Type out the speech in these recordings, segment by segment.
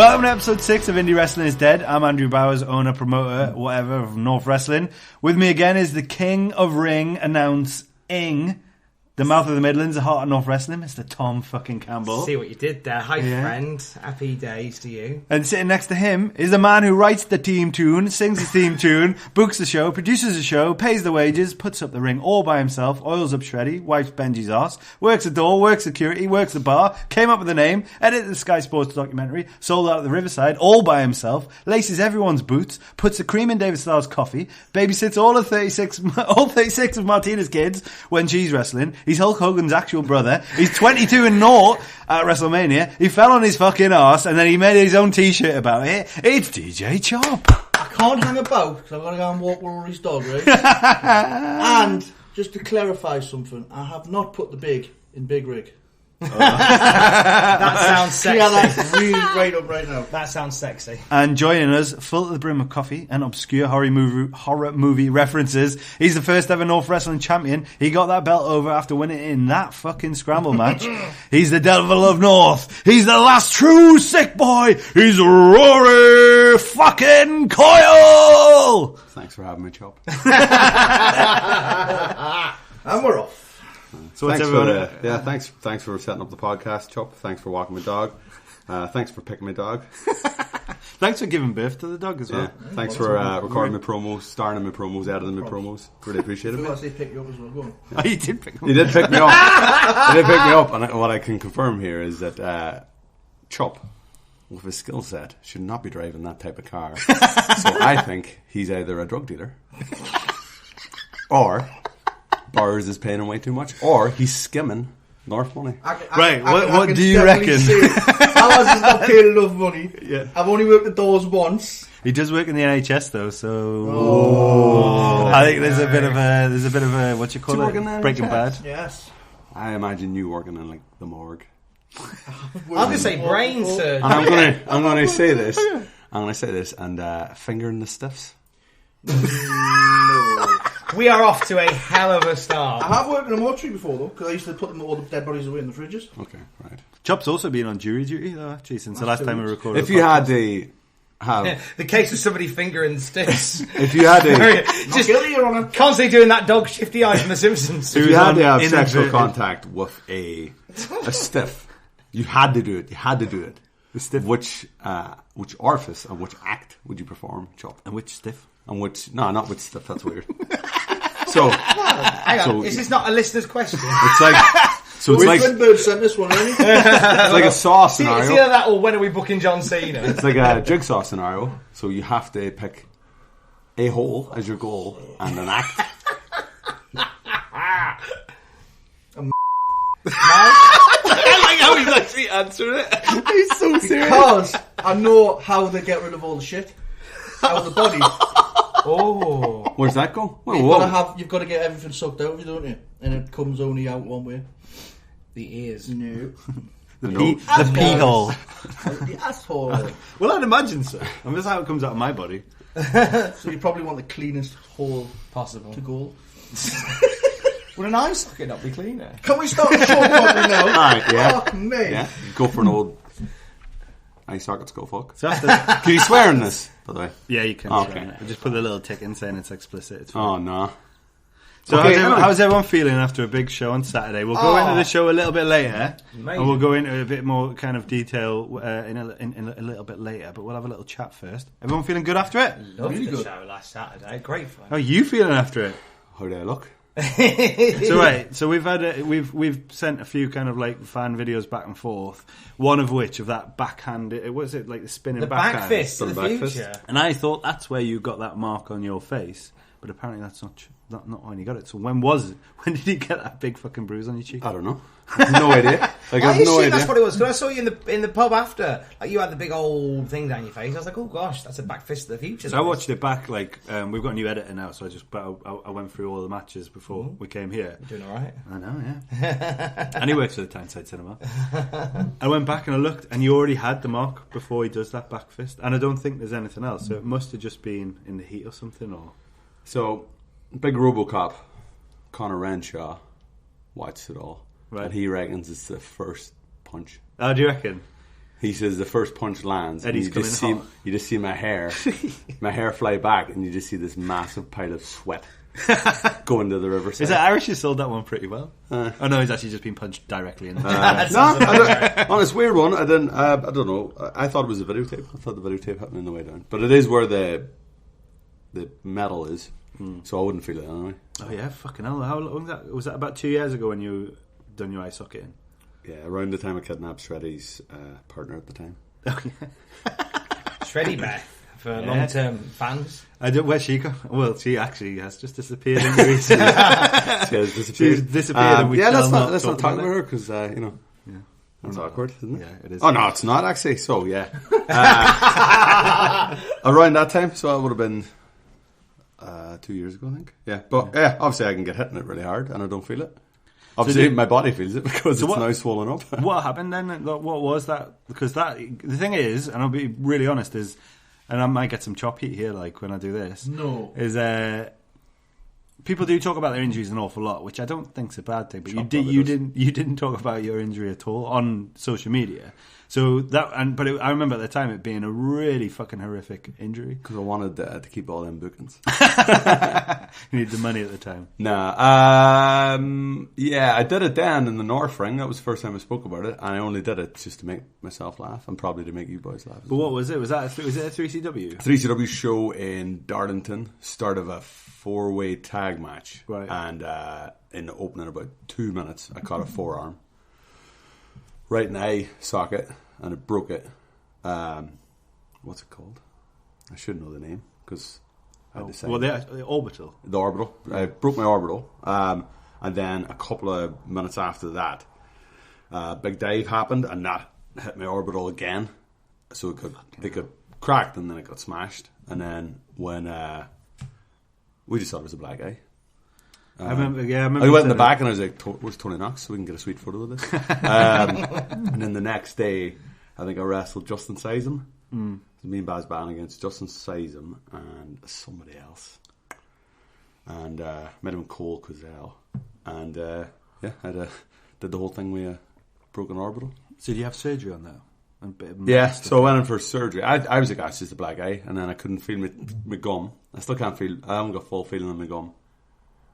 Welcome to episode 6 of Indie Wrestling is Dead. I'm Andrew Bowers, owner, promoter, whatever, of North Wrestling. With me again is the king of ring announcing, the mouth of the Midlands, the heart of North Wrestling, Mr. Tom fucking Campbell. See what you did there. Hi, friend. Happy days to you. And sitting next to him is the man who writes the team tune, sings the theme tune, books the show, produces the show, pays the wages, puts up the ring all by himself, oils up Shreddy, wipes Benji's arse, works the door, works security, works the bar, came up with the name, edited the Sky Sports documentary, sold out at the Riverside all by himself, laces everyone's boots, puts the cream in David Starr's coffee, babysits all 36 of Martina's kids when she's wrestling. He's Hulk Hogan's actual brother. He's 22-0 at WrestleMania. He fell on his fucking arse and then he made his own t-shirt about it. It's DJ Chop. I can't hang about because I've got to go and walk Rory's dog, right? And just to clarify something, I have not put the big in Big Rig. That sounds sexy. Yeah, that's really right up right now. That sounds sexy. And joining us, full to the brim of coffee and obscure horror movie references, he's the first ever North Wrestling champion. He got that belt over after winning it in that fucking scramble match. He's the Devil of North. He's the last true sick boy. He's Rory fucking Coyle. Thanks for having me, Chop. And we're off. So thanks for setting up the podcast, Chop. Thanks for walking my dog. Thanks for picking my dog. Thanks for giving birth to the dog as well. Yeah. Thanks for recording my promos, starring in my promos, editing my promos. Really appreciate it. I actually picked you up as well. Go on. Oh, you did pick him up. You did pick me up. You did pick me up, and what I can confirm here is that Chop, with his skill set, should not be driving that type of car. So I think he's either a drug dealer, or Bars is paying him way too much, or he's skimming North money. What do you reckon? Alice is not paying enough money. Yeah. I've only worked the doors once. He does work in the NHS though, so I think there's a bit of a what you call it, Breaking Bad. Yes. I imagine you working in like the morgue. I'm going to say brain surgery. And I'm going to say this. I'm going to say this and fingering the stiffs. No. We are off to a hell of a start. I have worked in a mortuary before though, because I used to put all the dead bodies away in the fridges. Okay, right. Chop's also been on jury duty though, actually, since the last time we recorded. If you had to have the case of somebody fingering the sticks. If you had to just constantly doing that dog shifty eye from The Simpsons. If you had to have sexual contact with a stiff, you had to do it. You had to do it. The stiff. Which orifice and which act would you perform, Chop? And which stiff? And which not which stiff. That's weird. So, hang on, is this not a listener's question? It's like, so it's like Bird sent this one, really. It's like a saw scenario. It's either that or when are we booking John Cena? It's like a jigsaw scenario. So you have to pick a hole as your goal and an act. I like how he's actually answering it. He's so serious. Because I know how they get rid of all the shit out of the body. Oh, Where's that go? You've got to get everything sucked out of you, don't you? And it comes only out one way. the ears. No. The pee hole. The asshole. Well, I'd imagine so. And that's how it comes out of my body. So you probably want the cleanest hole Possible. to go. Would an eye socket not be cleaner? Can we start the show properly now? Alright, yeah. Fuck me. Yeah. Go for an old eye sockets, go fuck. So after, Can you swear in this, by the way? yeah, you can. Okay. I just put a little tick in saying it's explicit. It's fine. Oh, no. So Okay, how's everyone feeling after a big show on Saturday? We'll go into the show a little bit later, Amazing. and we'll go into a bit more kind of detail in a little bit later. But we'll have a little chat first. Everyone feeling good after it? Loved Really the good. show last Saturday. Great fun. How are you feeling after it? How do I look? So we've sent a few kind of like fan videos back and forth. One of which of that backhand. Was it like the spinning The backhand? back fist of the back fist. future. And I thought that's where you got that mark on your face, but apparently that's not when you got it. So when was it? When did you get that big fucking bruise on your cheek? I don't know. I have no idea. Like, I I have no assume idea. that's what it was. Because I saw you in the pub after. Like, you had the big old thing down your face. I was like, oh gosh, that's a back fist of the future. So I watched it back. Like we've got a new editor now, so I went through all the matches before we came here. You're doing all right. I know, yeah. And he works for the Tyneside Cinema. I went back and I looked, and you already had the mark before he does that back fist. And I don't think there's anything else. So it must have just been in the heat or something. Or So, big RoboCop, Conor Renshaw, watched it all. Right. And he reckons it's the first punch. oh, do you reckon? He says the first punch lands, Eddie's and you just see my hair fly back, and you just see this massive pile of sweat go into the riverside. Is it Irish? You sold that one pretty well. Oh no, he's actually just been punched directly in. On this weird one, I didn't. I don't know. I thought it was a videotape. I thought the videotape happened on the way down, but it is where the metal is, so I wouldn't feel it anyway. Oh yeah, fucking hell! How long was that? About 2 years ago when you done your eye socket in? Yeah, around the time I kidnapped Shreddy's partner at the time. Oh yeah, Shreddy Beth for long-term fans. I don't. Where's she gone? Well, she actually has just disappeared in recently. She's disappeared. And let's not talk about her because that's awkward, isn't it? Yeah, it is. Oh no, it's not actually. So yeah, around that time, so it would have been 2 years ago, I think. Yeah, but obviously I can get hit in it really hard, and I don't feel it. Obviously, my body feels it because it's now swollen up. What happened then? What was that? Because the thing is, and I'll be really honest, is, and I might get some chop heat here, like when I do this. No, is people do talk about their injuries an awful lot, which I don't think's a bad thing. But you didn't talk about your injury at all on social media. So I remember at the time it being a really fucking horrific injury because I wanted to keep all them bookings. You need the money at the time. Nah, I did it then in the North Ring. That was the first time I spoke about it, and I only did it just to make myself laugh and probably to make you boys laugh. But what was it? Was it a 3CW? 3CW show in Darlington, start of a 4-way tag match, right? And in the opening about 2 minutes, I caught a forearm. Right in the eye socket, and it broke it. What's it called? I should know the name because I decided. Well, the orbital. The orbital. I broke my orbital, and then a couple of minutes after that, big dive happened, and that hit my orbital again. So it got cracked, and then it got smashed. And then when we just thought it was a black eye. I remember. I went in the back and I was like, "Where's Tony Knox? So we can get a sweet photo of this." And then the next day, I think I wrestled Justin Sizem. Me and Baz Ban against Justin Sizem and somebody else, and met him in Cole Quizell, and I did the whole thing with a broken orbital. So do you have surgery on that? Yeah, so I went in for surgery. I was like, it's just a black eye, and then I couldn't feel my gum. I still can't feel. I haven't got full feeling in my gum.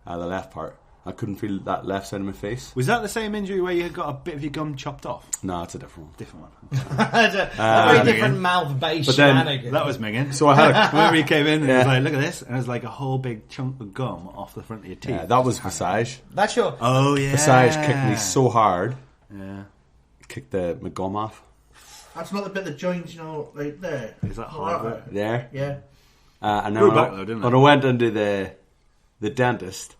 The left part. I couldn't feel that left side of my face. Was that the same injury where you got a bit of your gum chopped off? No, it's a different one. Different one. It's a very different mouth-based shenanigans. That was Mingin. So I had remember he came in and he was like, look at this. And it was like a whole big chunk of gum off the front of your teeth. Yeah, that was Visage. That's your... Oh, yeah. Visage kicked me so hard. Yeah. Kicked my gum off. That's not the bit that joins, right there. Is that hard? There? Yeah. And grew back though, didn't it? When I went into the dentist,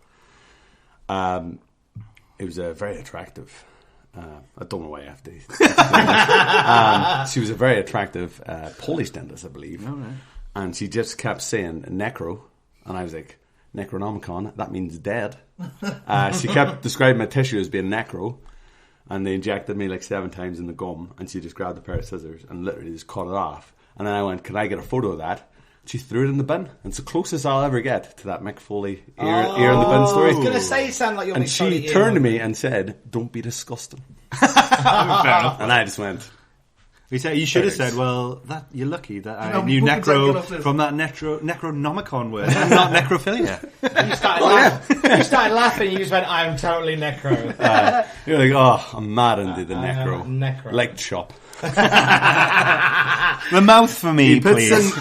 it was a very attractive. I don't know why I have to. She was a very attractive Polish dentist, I believe, and she just kept saying necro, and I was like, Necronomicon. That means dead. She kept describing my tissue as being necro, and they injected me like 7 times in the gum, and she just grabbed a pair of scissors and literally just cut it off. And then I went, "Can I get a photo of that?" She threw it in the bin. It's the closest I'll ever get to that Mick Foley ear in the bin story. I was going to say, you sound like you're and Mick Foley. she turned to me and said, "Don't be disgusting." Fair enough. And I just went. You should have said, "Well, you're lucky that I knew necro from that necronomicon word, and not necrophilia." You started laughing. You just went, "I'm totally necro." You're like, "Oh, I'm mad into the necro. Like chop." The mouth for me, please. It's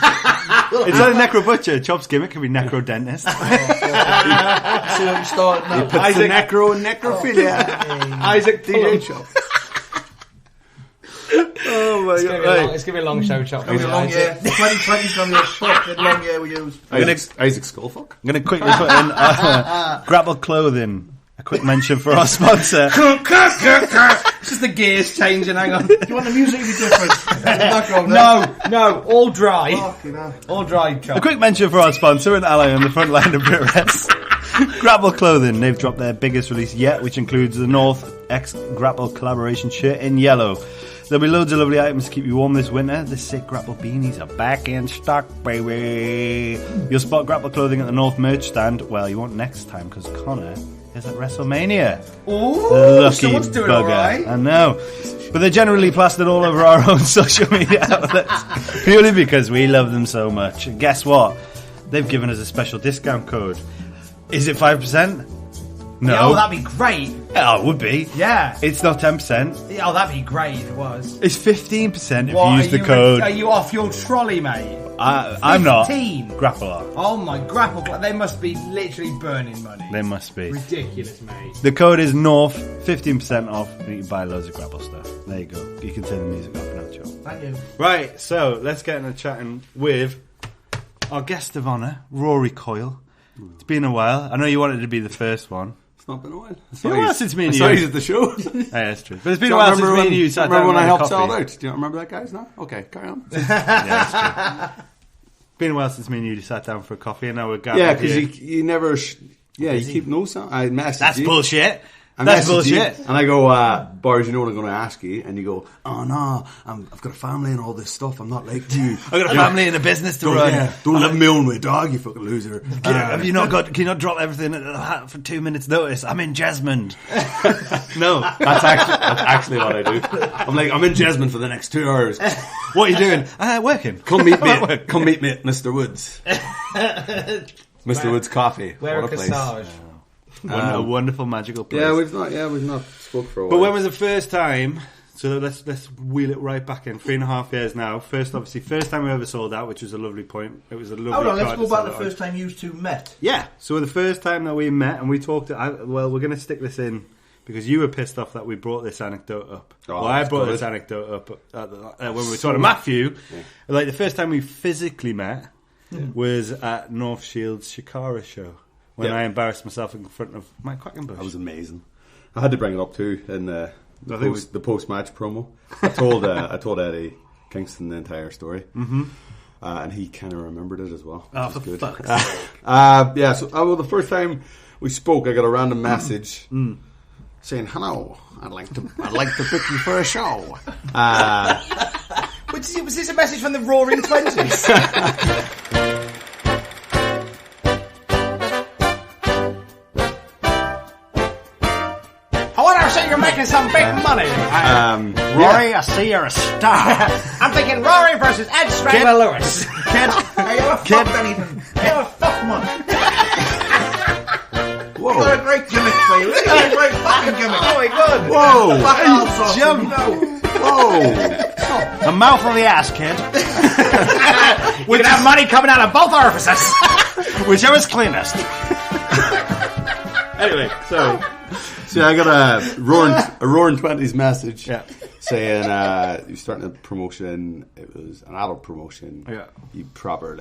not a necro butcher. Chop's gimmick can be necro dentist. See how you started now. He puts the necro and necrophilia. Isaac DJ Chop. Oh my god! It's gonna be a long show, Chop. 2020's gonna be a fucking long year we use. Isaac Skullfuck. I'm gonna quickly put in Grapple Clothing. A quick mention for our sponsor. It's just the gears changing. Hang on. Do you want the music to be different? No, all dry. All dry. Chop. A quick mention for our sponsor and ally on the front line of BritWres. Grapple Clothing. They've dropped their biggest release yet, which includes the North X Grapple collaboration shirt in yellow. There'll be loads of lovely items to keep you warm this winter. The sick Grapple beanies are back in stock, baby. You'll spot Grapple Clothing at the North merch stand. Well, you won't next time because Connor is at WrestleMania. Ooh, Lucky someone's doing bugger. all right. I know. But they're generally plastered all over our own social media outlets. Purely because we love them so much. And guess what? They've given us a special discount code. Is it 5%? No. Yeah, oh, that'd be great. Oh, it would be. Yeah. It's not 10%. Yeah, oh, that'd be great if it was. It's 15% if What, you use the code. Are you off your trolley, mate? I'm not. 15? Grapple are. Oh my grapple! They must be literally burning money. They must be. Ridiculous, mate. The code is North, 15% off, and you can buy loads of grapple stuff. There you go. You can turn the music off now, Joe. Thank you. Right, so let's get into chatting with our guest of honour, Rory Coyle. It's been a while. I know you wanted to be the first one. It's not been a while. It's been a while since me and you. Sorry, he's at the show. Yeah, that's true. But it's been a while since me and you sat down. Remember when I helped coffee. Sal out? Do you not remember that, guys? No? Okay, carry on. Yeah, that's true. Been a while since me and you sat down for a coffee, and now we're gathered. Yeah, because here. you never... you keep no sound. I messaged That's you. bullshit. I That's messaged you, bullshit. and I go, Bars, you know what I'm going to ask you? And you go, oh no, I've got a family and all this stuff. I'm not like you. I've got a family and a business to Don't, run. yeah, don't live my own way, dog, you fucking loser. Have you not got? Can you not drop everything at the hat for 2 minutes' notice? I'm in Jesmond. No, That's actually what I do. I'm in Jesmond for the next 2 hours. what are you doing? Working. Come meet me at Mr. Woods. Mr. Woods Coffee. Wear What a a place. corsage. A wonderful, magical place. Yeah, we've not spoke for a while. But when was the first time? So let's wheel it right back in. 3.5 years now. First time we ever sold out, which was a lovely point. It was a lovely. Hold on, let's card go to back sell to it the on. first time you two met. Yeah. So the first time that we met and we talked. Well, we're going to stick this in because you were pissed off that we brought this anecdote up. Oh, well, I that's brought good. this anecdote up when we were talking to Matthew. Yeah. Like the first time we physically met was at North Shield's Shikara show. When I embarrassed myself in front of Mike Quackenbush. That was amazing. I had to bring it up too in the post-match promo. I told Eddie Kingston the entire story, and he kind of remembered it as well. Oh, which for is good. fuck's sake. Yeah. So the first time we spoke, I got a random message saying, "Hello, I'd like to book you for a show." Was this a message from the Roaring 20s? You're making some big money. Rory, I see you're a star. I'm thinking Rory versus Ed Strangler Lewis. Hey, you ever fucked anything? You ever fucked one? Whoa! Got a great gimmick for you. Got a great fucking gimmick. Oh my god. Whoa! Fuck all sorts, you know. Whoa! The mouth of the ass, kid. We can have money coming out of both orifices. Whichever's cleanest. Anyway, sorry. See, I got a roaring 20s message saying you're starting a promotion. It was an adult promotion. Yeah. You proper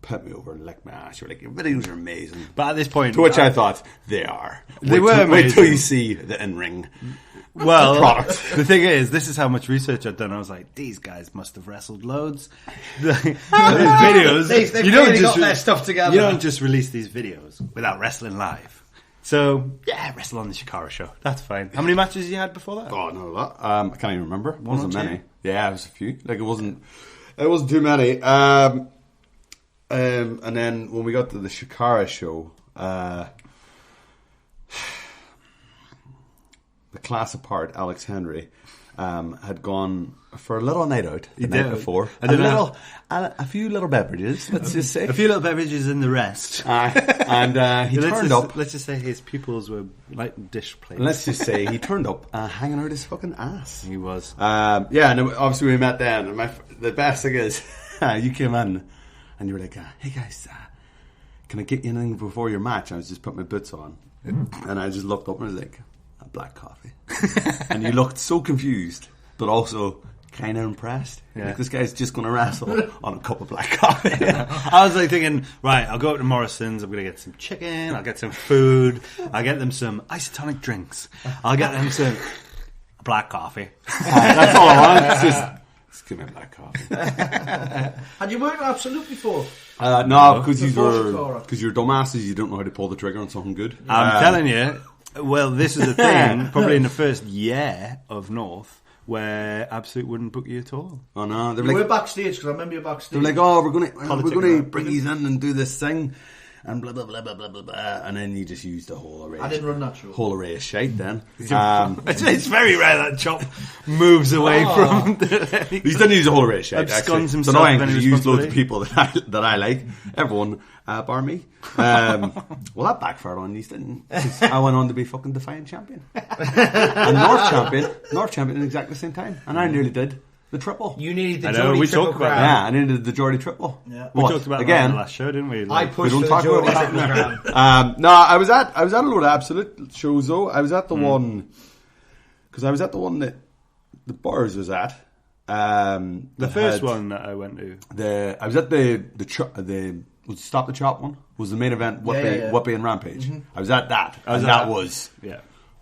put me over and licked my ass. You're like, your videos are amazing. But at this point, To which I thought they are. They were Wait amazing. till you see the in-ring. well, product. the thing is, this is how much research I've done. I was like, these guys must have wrestled loads. These videos, They've really got their stuff together. You don't just release these videos without wrestling live. So, wrestle on the Shikara show. That's fine. How many matches you had before that? Oh, not a lot. I can't even remember. It wasn't or two? many. Yeah, it was a few. It wasn't too many. And then when we got to the Shikara show, the class apart, Alex Henry, had gone for a little night out the night before. A few little beverages, let's just say. A few little beverages in the rest. And he turned up. Let's just say his pupils were like dish plates. Let's just say he turned up hanging out his fucking ass. He was. And obviously we met then. And the best thing is, you came in and you were like, hey guys, can I get you anything before your match? I was just putting my boots on. And I just looked up and I was like, a black coffee. And you looked so confused, but also kind of impressed. Yeah. Like, this guy's just going to wrestle on a cup of black coffee. I was like thinking, right, I'll go up to Morrison's, I'm going to get some chicken, I'll get some food, I'll get them some isotonic drinks, I'll get them some black coffee. That's all I want. Just give me a black coffee. Had you worked on Absolute before? No, because Before Shikara. you're dumbasses, you don't know how to pull the trigger on something good. I'm telling you, well, this is a thing, probably in the first year of North, where Absolute wouldn't book you at all. Oh no, they're You were like, backstage, because I remember you backstage. they're like, oh, we're gonna Politic bring about you in and do this thing. and blah blah blah blah blah blah blah, and then you just use the whole array. I didn't run that show. Whole array of shite. Then It's very rare that Chop moves away from. he's done use a whole array of shite. Absconds Actually, it's himself annoying of any because he used loads of responsibility. people that I like. Everyone, bar me. Well, that backfired on these, didn't? 'Cause I went on to be fucking Defiant champion and North champion at exactly the same time, and I nearly did the triple. You needed the I know, Geordie we triple talked about crown. Yeah, I needed the Geordie triple. Yeah. We What? talked about that again. on the last show, didn't we? I Like, pushed don't for the talk about Geordie what triple crown. No, I was at a load of Absolute shows though. I was at the one because I was at the one that the Bars was at. the first one that I went to. I was at the Stop the Chop one. Was the main event Whippy and Rampage. I was at that, and that was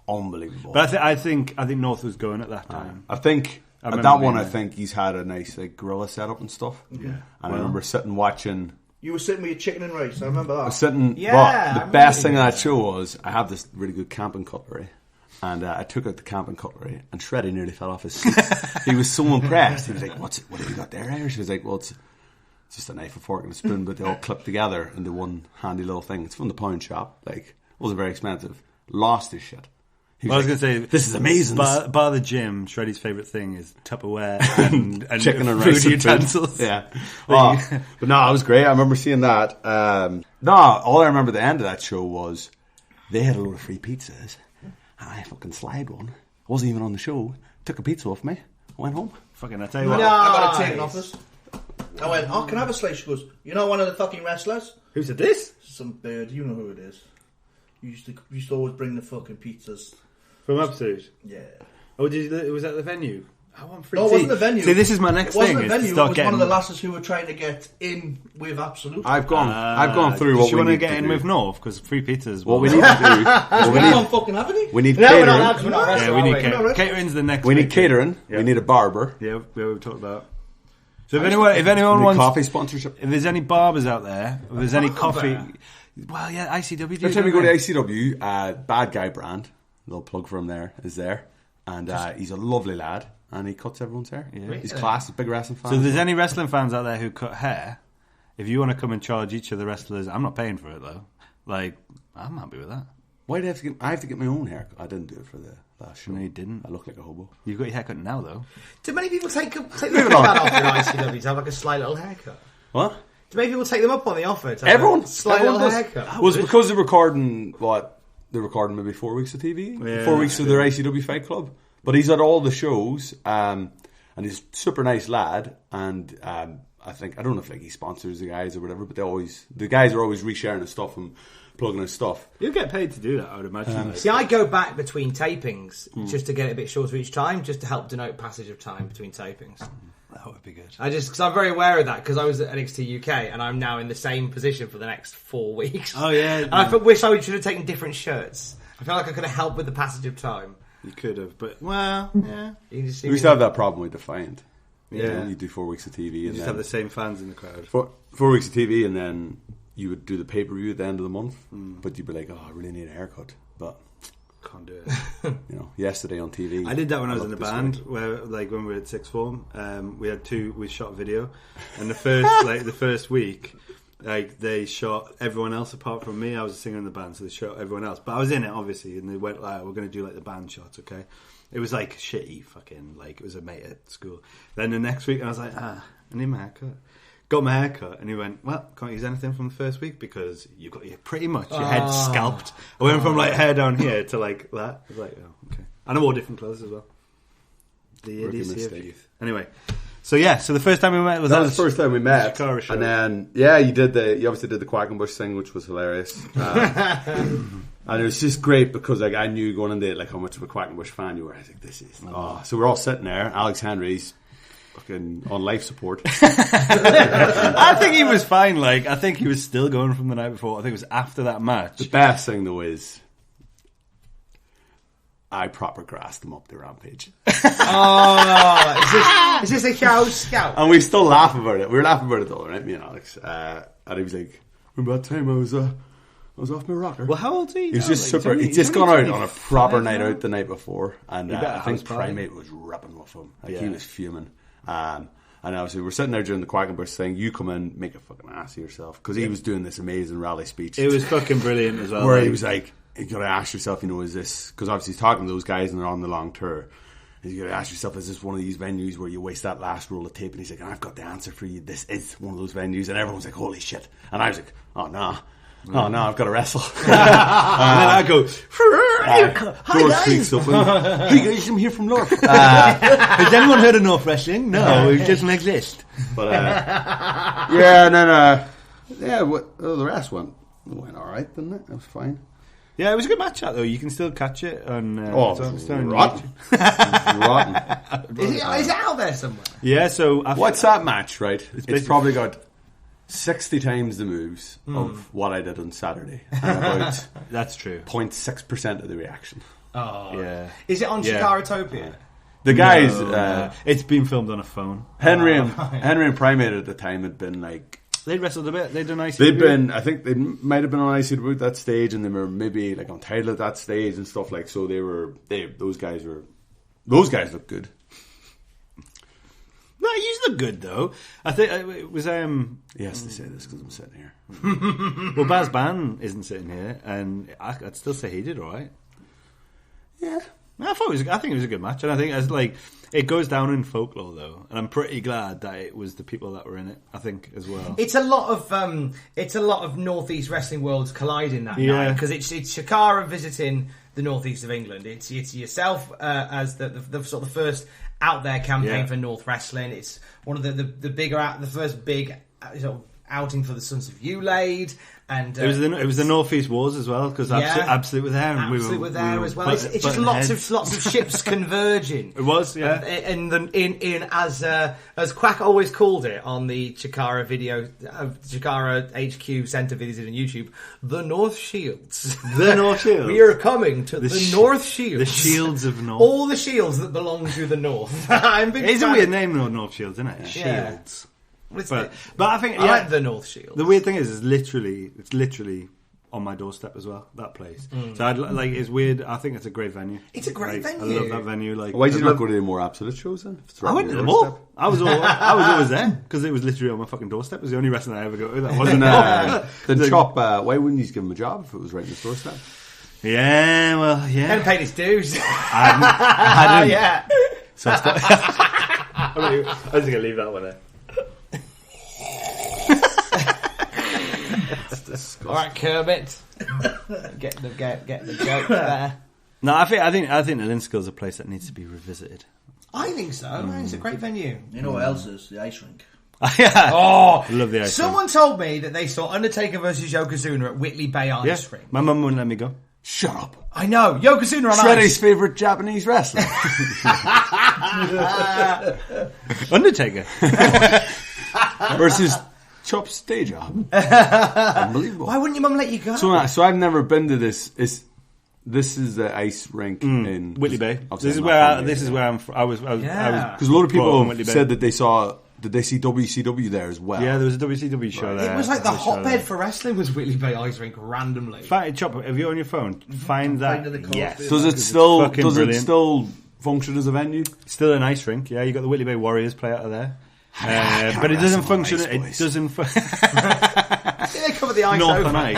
unbelievable. But I think North was going at that time. I think at remember that being one, I there. think he's had a nice like gorilla setup and stuff. Yeah. And I remember sitting watching. You were sitting with your chicken and rice. I remember that. Sitting, Yeah, well, I the remember best thing you. of that show was I have this really good camping cutlery, and I took out the camping cutlery, and Shreddy nearly fell off his seat. He was so impressed. He was like, "What have you got there, Irish?" He was like, "Well, it's just a knife, a fork, and a spoon, but they all clip together into one handy little thing. It's from the pound shop. Like, it wasn't very expensive. Lost his shit." He Well, I was like, going to say, "This is amazing." Bar the gym, Shreddy's favourite thing is Tupperware and Chicken and food rice and utensils. food. Yeah. But no, it was great. I remember seeing that. No, all I remember at the end of that show was they had a load of free pizzas. And I fucking slide one. Wasn't even on the show. Took a pizza off me. Went home. Fucking, I tell you what. No. I got it taken Nice. off us. I went, oh, can I have a slice? She goes, you know one of the fucking wrestlers? Who said this? Some bird, you know who it is. You used to always bring the fucking pizzas. From Absolute. Yeah. Oh, it was at the venue? I want free No, it wasn't the venue. See, this is my next It wasn't thing. the is to venue, it start was getting, one of the lasses who were trying to get in with Absolute. I've gone through does what she we want to need get in do. with North? Because free pizzas. What we need to do. what we don't fucking have any. we need No, we're not allowed catering. to. We're not Yeah, wrestling, we are need we? catering. Catering's the next We need big catering. thing. We need a barber. Yeah, we talked about. So if anyone We need wants coffee sponsorship. if there's any barbers out there, if there's any coffee, well, yeah, ICW. Every time we go to ICW, Bad Guy Brand, little plug for him there, is there. And he's a lovely lad, and he cuts everyone's hair. Yeah. He's class, he's a big wrestling fan. So if there's any wrestling fans out there who cut hair, if you want to come and charge each of the wrestlers, I'm not paying for it though. Like, I'm happy with that. Why do I have to get my own haircut? I didn't do it for the last show. No, you didn't. I look like a hobo. You've got your haircut now though. Do many people take the that off in ICW to have like a slight little haircut? What? Do many people take them up on the offer to have Everyone. a slight Everyone little does. haircut? Well, it's because they're recording, they're recording maybe 4 weeks of TV? Yeah, 4 weeks of their ICW Fight Club. But he's at all the shows, and he's a super nice lad, and I don't know if like he sponsors the guys or whatever, but the guys are always resharing his stuff and plugging his stuff. You'll get paid to do that, I would imagine. See, I go back between tapings just to get it a bit shorter each time, just to help denote passage of time between tapings. That would be good. Because I'm very aware of that, because I was at NXT UK and I'm now in the same position for the next 4 weeks. Oh, yeah. And I wish I should have taken different shirts. I feel like I could have helped with the passage of time. You could have, but well, yeah. You just We used to have that problem with Defiant. Yeah. You do 4 weeks of TV, You and just then have the same fans in the crowd. 4 weeks of TV, and then you would do the pay-per-view at the end of the month, but you'd be like, oh, I really need a haircut. But, Can't do it. yesterday on TV. I did that when I was in the looked this band, way. where like when we were at sixth form, we shot video, and the first week, like they shot everyone else apart from me. I was a singer in the band, so they shot everyone else, but I was in it obviously, and they went like, we're going to do like the band shots, okay? It was like shitty, fucking like it was a mate at school. Then the next week, I was like, I need my haircut. Got my haircut, and he went, well, can't use anything from the first week because you've got pretty much your head scalped. I went from like hair down here to like that. I was like, oh, okay. And I wore different clothes as well. The Rookie idiocy of mistake. youth. Anyway, so the first time we met was That was the first time we met, Shikara show. and then you obviously did the Quackenbush thing, which was hilarious, and it was just great because like I knew going into it like how much of a Quackenbush fan you were. I was like, this is so we're all sitting there. Alex Henry's fucking on life support. I think he was fine. Like, I think he was still going from the night before. I think it was after that match. The best thing though is I proper grassed him up the Rampage, Is this a house scout? and we still laugh about it. We were laughing about it though, right? Me and Alex, and he was like, "Remember that time I was off my rocker." Well, how old is he? He was now? just Like, super. he's He'd just only gone out on a 25 proper night now? out the night before, and better I think house party. Primate was ripping with him. Like Yeah. he was fuming. And obviously, we're sitting there during the Quackenbush thing. You come in, make a fucking ass of yourself. Because he was doing this amazing rally speech. It was fucking brilliant as well. Where he was like, you got to ask yourself, is this... Because obviously he's talking to those guys and they're on the long tour. And you got to ask yourself, is this one of these venues where you waste that last roll of tape? And he's like, I've got the answer for you. This is one of those venues. And everyone's like, holy shit. And I was like, oh, no. Oh, no, I've got to wrestle. And then I go, door creaks open. Hey guys, I'm here from North. has anyone heard of North Wrestling? No, it doesn't exist. But, yeah, and then, the rest went all right, didn't it? It was fine. Yeah, it was a good match, that though. You can still catch it on. Rotten. Is it out there somewhere? Yeah. So what's that match? Right, it's probably got 60 times the moves of what I did on Saturday, and about that's true. 0.6% of the reaction. Oh, yeah. Is it on Chikaratopia? The guys, it's been filmed on a phone. Henry and Primate at the time had been like. They'd wrestled a bit. They'd done IC. I think they might have been on IC at that stage, and they were maybe like Untitled at that stage and stuff like. So those guys look good. No, you look good though. I think it was. Yes, they say this because I'm sitting here. Well, Baz Ban isn't sitting here, and I'd still say he did all right. Yeah. I think it was a good match, and I think it goes down in folklore though, and I'm pretty glad that it was the people that were in it. I think as well. It's a lot of Northeast wrestling worlds colliding that night because it's Chikara visiting the Northeast of England. It's yourself as the sort of first out there campaign for North Wrestling. It's one of the first big outing for the Sons of Ulade. And it was the Northeast Wars as well because Absolute were there. And Absolute were there as well. It's just lots of ships converging. It was, yeah. In as Quack always called it on the Chikara video, Chikara HQ Centre videos on YouTube, the North Shields. The North Shields. We are coming to the North Shields. The Shields of North. All the shields that belong to the North. It's a weird name, North Shields, isn't it? Yeah. Shields. But I think I like the North Shield. The weird thing is, it's literally on my doorstep as well. That place. So it's weird. I think it's a great venue. It's a great venue. I love that venue. Why did you not go to the more Absolute shows then? I went to them all. I was always there because it was literally on my fucking doorstep. It was the only wrestling I ever go to. That wasn't then Chop. Why wouldn't you just give him a job if it was right in his doorstep? Yeah, well, yeah. And paid his dues. I didn't. Yeah. So I was just gonna leave that one there. All right, Kermit, get the joke there. No, I think the Linskill's a place that needs to be revisited. I think so. It's a great venue. You know what else is? The ice rink. Yeah. Oh, I love the ice Someone told me that they saw Undertaker versus Yokozuna at Whitley Bay Ice Rink. My mum wouldn't let me go. Shut up. I know. Yokozuna on Shreddy's ice. favourite Japanese wrestler. Undertaker. Versus Chop's day job. Unbelievable. Why wouldn't your mum let you go? So I've never been to this. This is the ice rink in Whitley Bay. Obviously This is where I'm from. I was because a lot of people said that they saw. Did they see WCW there as well? Yeah, there was a WCW show there. It was like the hotbed for wrestling was Whitley Bay Ice Rink randomly. Chop, if you're on your phone, find that. Yes. Does it still function as a venue? Still an ice rink. Yeah, you got the Whitley Bay Warriors play out of there. But it doesn't function. It doesn't. I think they covered the ice North over. on ice.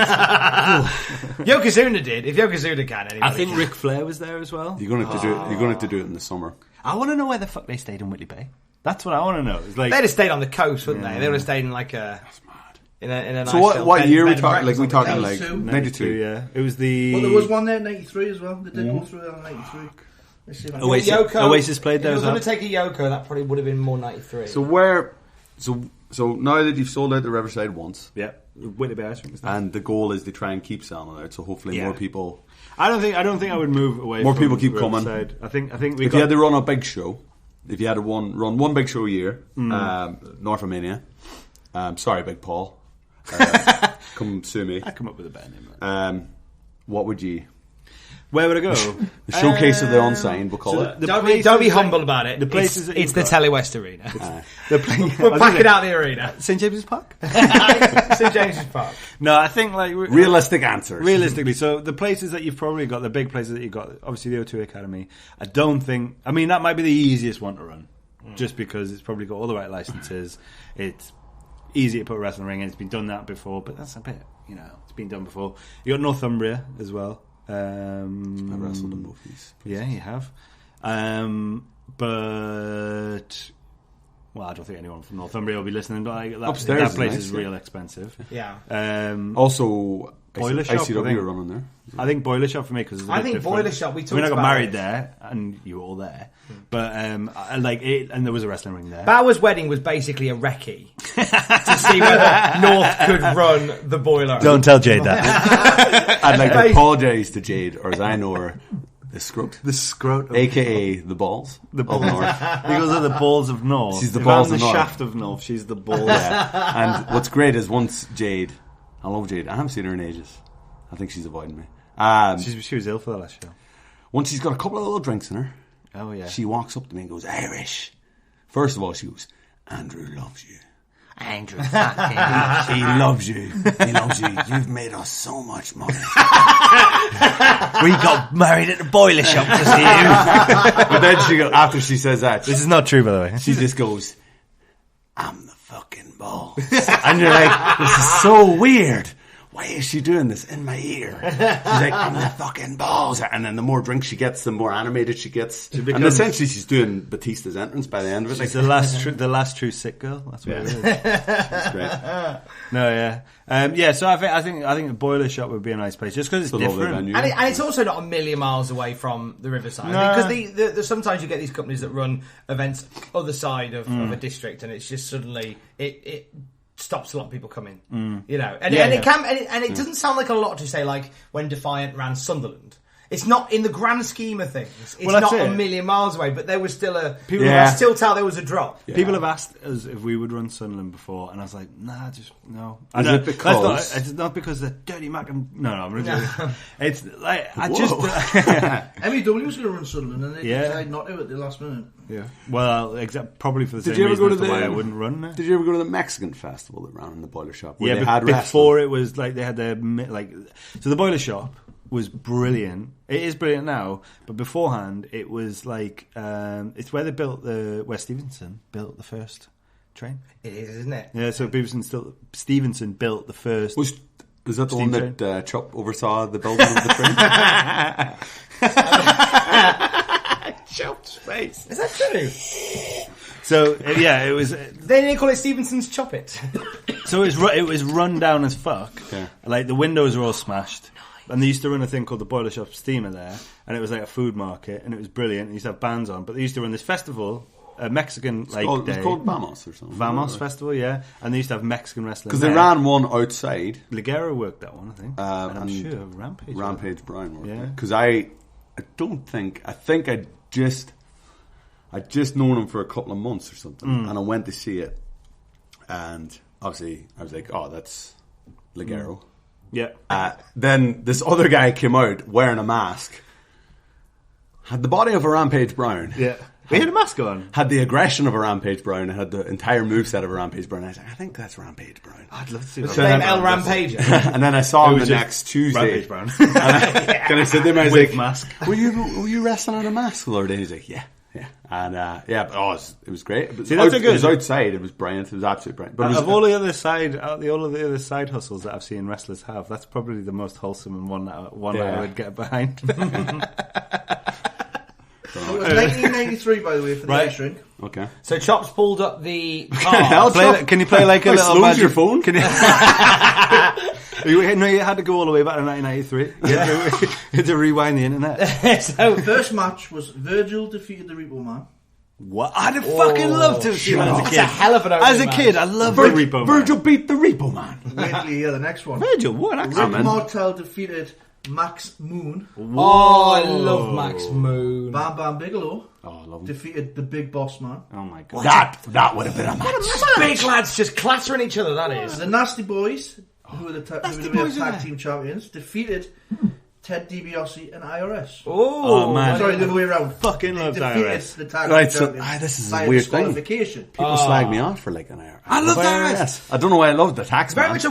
Yokozuna did. If Yokozuna can, anybody I think can. Ric Flair was there as well. You're going to have to do it. You're going to have to do it in the summer. I want to know where the fuck they stayed in Whitley Bay. That's what I want to know. It's like They'd have stayed on the coast, wouldn't they? They would have stayed in like a. That's mad. In a so nice what year bed we talking? Like we breakfast talking on like the 92? Yeah, it was the. Well, there was one there in 93 as well. They did go through that in 93. Let's see if I can- Oasis played there If as it well. was going to take a Yoko, that probably would have been more 93. So where? So now that you've sold out the Riverside once, Yeah, Whitley Bay Ice Rink. and the goal is to try and keep selling it. So hopefully more people. I don't think I would move away. More from people keep coming. Riverside. I think we. If you had to run a big show, if you had to run one big show a year, Northomania. Sorry, Big Paul. Come sue me. I come up with a better name. What would you? Where would I go? The showcase of the unsigned, we'll call it. Don't be humble about it. The places that it's you've the got. Telewest Arena. We're We're packing out the arena. St James's Park. St James's Park. No, I think like Realistic answers. Realistically, so the places that you've probably got, the big places that you've got, obviously the O2 Academy. I don't think. I mean, that might be the easiest one to run. just because it's probably got all the right licenses. It's easy to put a wrestling ring in. It's been done that before, but that's a bit, it's been done before. You got Northumbria as well. I wrestled in both these. Yeah, you have. But well, I don't think anyone from Northumbria will be listening. But that place is real expensive. Yeah. Also, Boiler Shop. ICW are running there. I think Boiler Shop for me because I think Boiler Shop. We talked about. I got married there, and you were all there. But I like it, and there was a wrestling ring there. Bauer's wedding was basically a recce to see whether North could run the boiler. Don't tell Jade that. I'd like to apologise to Jade, or as I know her, the scrot. The scrot. A.K.A. the balls. The balls. Of North. Because of the balls of North. She's the balls of of North. North. The shaft of North. She's the balls. Yeah. And what's great is once Jade, I love Jade. I haven't seen her in ages. I think she's avoiding me. She was ill for the last show. Once she's got a couple of little drinks in her, oh yeah, she walks up to me and goes, Irish. First of all, she goes, Andrew loves you. Andrew, he loves you. He loves you. You've made us so much money. We got married at the Boiler Shop to see you. But then she goes, after she says that, This is not true, by the way. she just goes, I'm the fucking balls. And you're like, this is so weird. Why is she doing this in my ear? She's like, I'm the fucking balls. And then the more drink she gets, the more animated she gets. And essentially she's doing Batista's entrance by the end of it. She's the last true sick girl. That's what it is. It's great. No, yeah. So I think the Boiler Shop would be a nice place just because it's a lovely different. venue. and it's also not a million miles away from the Riverside. No. Because sometimes you get these companies that run events other side of a district, and it's just suddenly it stops a lot of people coming. And it doesn't sound like a lot to say like when Defiant ran Sunderland. It's not in the grand scheme of things. It's not a million miles away, but there was still still tell there was a drop. Yeah. People have asked us if we would run Sunderland before, and I was like, nah, just no. Is it because it's not because they're dirty Mac and no, I'm really it's like I Whoa. just MEW was going to run Sunderland, and they Yeah. decided not to at the last minute. yeah. Well, probably for the Did same you ever reason go as to to why the- I wouldn't run there. Did you ever go to the Mexican festival that ran in the Boiler Shop? Where Yeah, they but had before wrestling? it was like they had so the Boiler Shop was brilliant. It is brilliant now, but beforehand it was like it's where they built where Stevenson built the first train. It is, isn't it? Yeah, so Stevenson built the first. Was that the steam one that Chop oversaw the building of the train? Chop's face. Is that true? So yeah, it was. They didn't call it Stevenson's Chop It. So it was run down as fuck. Yeah. Like the windows were all smashed. And they used to run a thing called the Boiler Shop Steamer there, and it was like a food market, and it was brilliant. They used to have bands on, but they used to run this festival, a Mexican day. It's called Vamos or something. Vamos Festival, yeah. And they used to have Mexican wrestling. Because they ran one outside. Ligero worked that one, I think. And I'm and sure Rampage. Rampage Brown worked Yeah. Because I just known him for a couple of months or something, and I went to see it, and obviously I was like, oh, that's Ligero. Yeah. Then this other guy came out wearing a mask, had the body of a Rampage Brown. Yeah. We had a mask on. Had the aggression of a Rampage Brown, and had the entire moveset of a Rampage Brown. I was like, I think that's Rampage Brown. I'd love to see Was that. his name El Rampager? And then I saw him was the just next Tuesday. Rampage Brown. Can I sit there? And I was With like, mask. Were you wrestling on a mask the other day? He's like, yeah. And but it was great. See, that's it was outside. It was brilliant. It was absolutely brilliant. But it was, of all the other side hustles that I've seen wrestlers have, that's probably the most wholesome and one that I would get behind. It was 1993, by the way, for the Right. ice rink. okay. So Chops pulled up the car. Can you play like a little Slows magic? your phone? Can you? No, you had to go all the way back to 1993. You had to rewind the internet. So First match was Virgil defeated the Repo Man. What? I'd have fucking loved to have seen that as a That's kid. a hell of an opening As a kid, I loved the Repo Man. Virgil beat the Repo Man. Wait till you hear the next one. Virgil, what? Rick man. Martel defeated Max Moon. Oh, I love Max Moon. Bam Bam Bigelow Oh, I love him. defeated the Big Boss Man. Oh my god. That would have been a match. Big lads just clattering each other, that is. The Nasty Boys, who were the Boys, tag yeah. team champions, defeated Ted DiBiase and IRS. Oh, man. Sorry, the other way around. Fucking They loved defeated IRS. the tag Right, team so champions this is a by weird thing. disqualification. People slag me off for like an hour. I love But IRS. I don't know why I love the tax Very man. much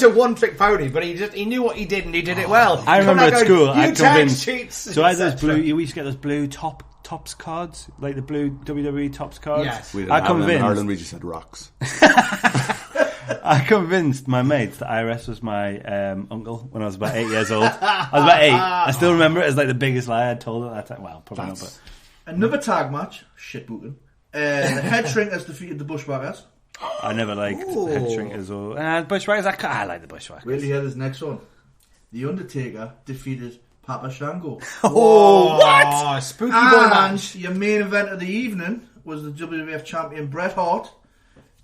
a one-trick pony, but he knew what he did and he did it well. I remember Come at back school, going, I "You tax convinced. cheats," So I had those etc. blue. You used to get those blue top Tops cards, like the blue WWE Tops cards. Yes. We didn't have them in Ireland, we just had rocks. I convinced my mates that IRS was my uncle when I was about 8 years old. I was about 8. I still remember it as like the biggest lie I'd told at that time. Well, probably not, but... Another tag match, shit booking. The Head Shrinkers defeated the Bushwhackers. I never liked Head Shrinkers or... Bushwhackers, I like the Bushwhackers. Wait till you hear this next one. The Undertaker defeated Papa Shango. Oh, what? Spooky boy match. Your main event of the evening was the WWF champion Bret Hart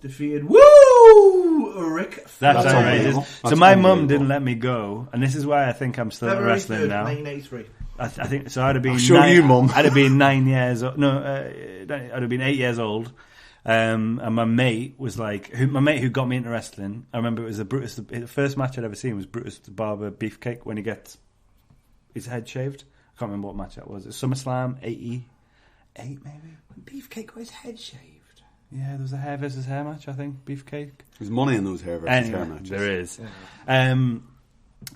defeated Rick. That's Flair. outrageous. So my mum didn't let me go, and this is why I think I'm still February wrestling 3rd, now. 1983. I think so. I'd have been. I'll show you, Mum. I'd have been 9 years. No, I'd have been 8 years old. And my mate was like, my mate who got me into wrestling. I remember it was the first match I'd ever seen was Brutus the Barber Beefcake when he gets his head shaved. I can't remember what match that was. It was SummerSlam 88 maybe. When Beefcake got his head shaved. Yeah, there was a hair versus hair match. I think Beefcake. There's money in those hair versus hair matches. There is.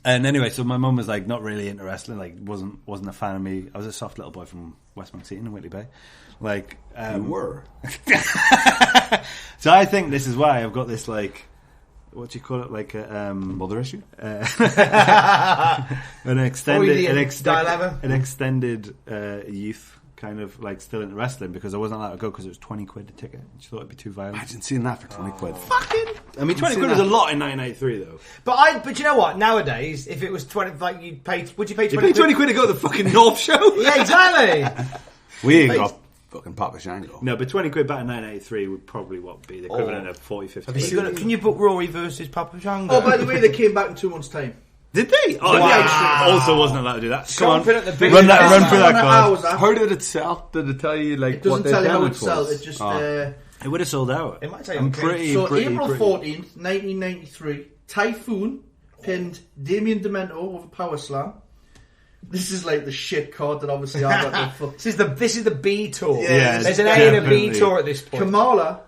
And anyway, so my mum was like not really into wrestling, like wasn't a fan of me. I was a soft little boy from West Monteaton in Whitley Bay. Like You were. So I think this is why I've got this like, what do you call it, like a Mother issue? an extended youth kind of like still into wrestling because I wasn't allowed to go because it was 20 quid a ticket. She thought it'd be too violent. Imagine seeing that for 20 quid. I mean, 20 quid was a lot in 1983 though. But you know what? Nowadays, if it was 20, like would you pay 20 You pay 20 quid to go to the fucking North show? Yeah, exactly. We ain't got fucking Papa Shango. No, but 20 quid back in 1983 would probably be the equivalent of 40, 50 quid. Can you book Rory versus Papa Shango? Oh, by the way, they came back in 2 months' time. Did they? Oh, Wow. yeah. Also wasn't allowed to do that. Come on. Stomping at the big Run house. through that card. How did it sell? Did it tell you like It doesn't what tell you their how it damage sells. was? It just... It would have sold out. It might tell you I'm okay. pretty. So pretty, April pretty- 14th, 1993, Typhoon pinned Damien Demento with a power slam. This is like the shit card that obviously I got the fuck. This is the B tour. Yeah, There's an A and a B definitely. tour at this point. Kamala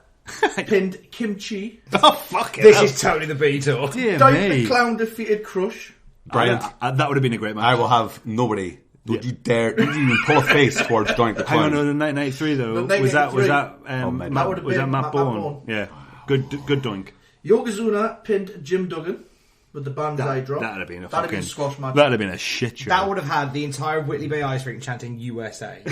pinned Kimchi. Oh, fuck it. This is totally the B tour. Dear Dyke me. the Clown defeated Crush. Brilliant. That would have been a great match. I will have nobody. Don't you dare. Don't you even pull a face towards Doink the Hang on, Clown. no, the 1993 though. The Was that 1993. Matt, would have was been that Matt Matt Bourne? Bourne. Yeah, good doink. Yokozuna pinned Jim Duggan with the Banzai drop. That'd have been a That'd fucking have been a squash match. That'd have been a shit show. That would have had the entire Whitley Bay Ice Rink chanting USA.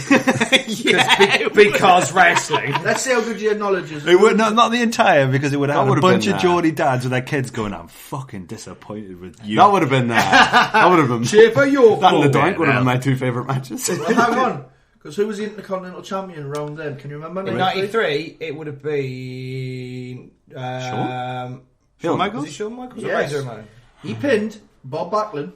yeah, Because wrestling. Let's see how good your knowledge is. it would not the entire because it would have That had a would have bunch been, of Geordie dads with their kids going. I'm fucking disappointed with you. That would have been. That would have been. Cheer for your That and the ball. Doink would have been my two favourite matches. Well, hang on. Because who was the Intercontinental Champion around then? Can you remember? In 93, it would have been... Shawn Was Michaels? it Shawn Michaels or Yes. Razor Ramon? He pinned Bob Backlund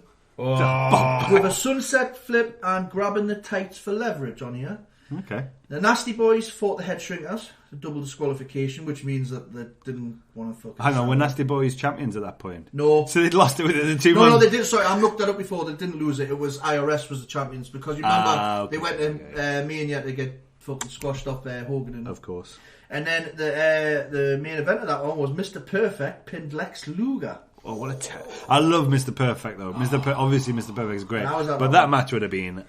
with a sunset flip and grabbing the tights for leverage on here. Okay. The Nasty Boys fought the Head Shrinkers, a double disqualification, which means that they didn't want to fucking... Hang on, were Nasty Boys champions at that point? No. So they'd lost it within the 2 No, months. they didn't. Sorry, I looked that up before. They didn't lose it. It was IRS was the champions because you remember okay. they went to me and you to get fucking squashed off Hogan and... Of course. And then the main event of that one was Mr. Perfect pinned Lex Luger. Oh, what a I love Mr. Perfect though. Obviously Mr. Perfect is great, How was that but one? that match would have been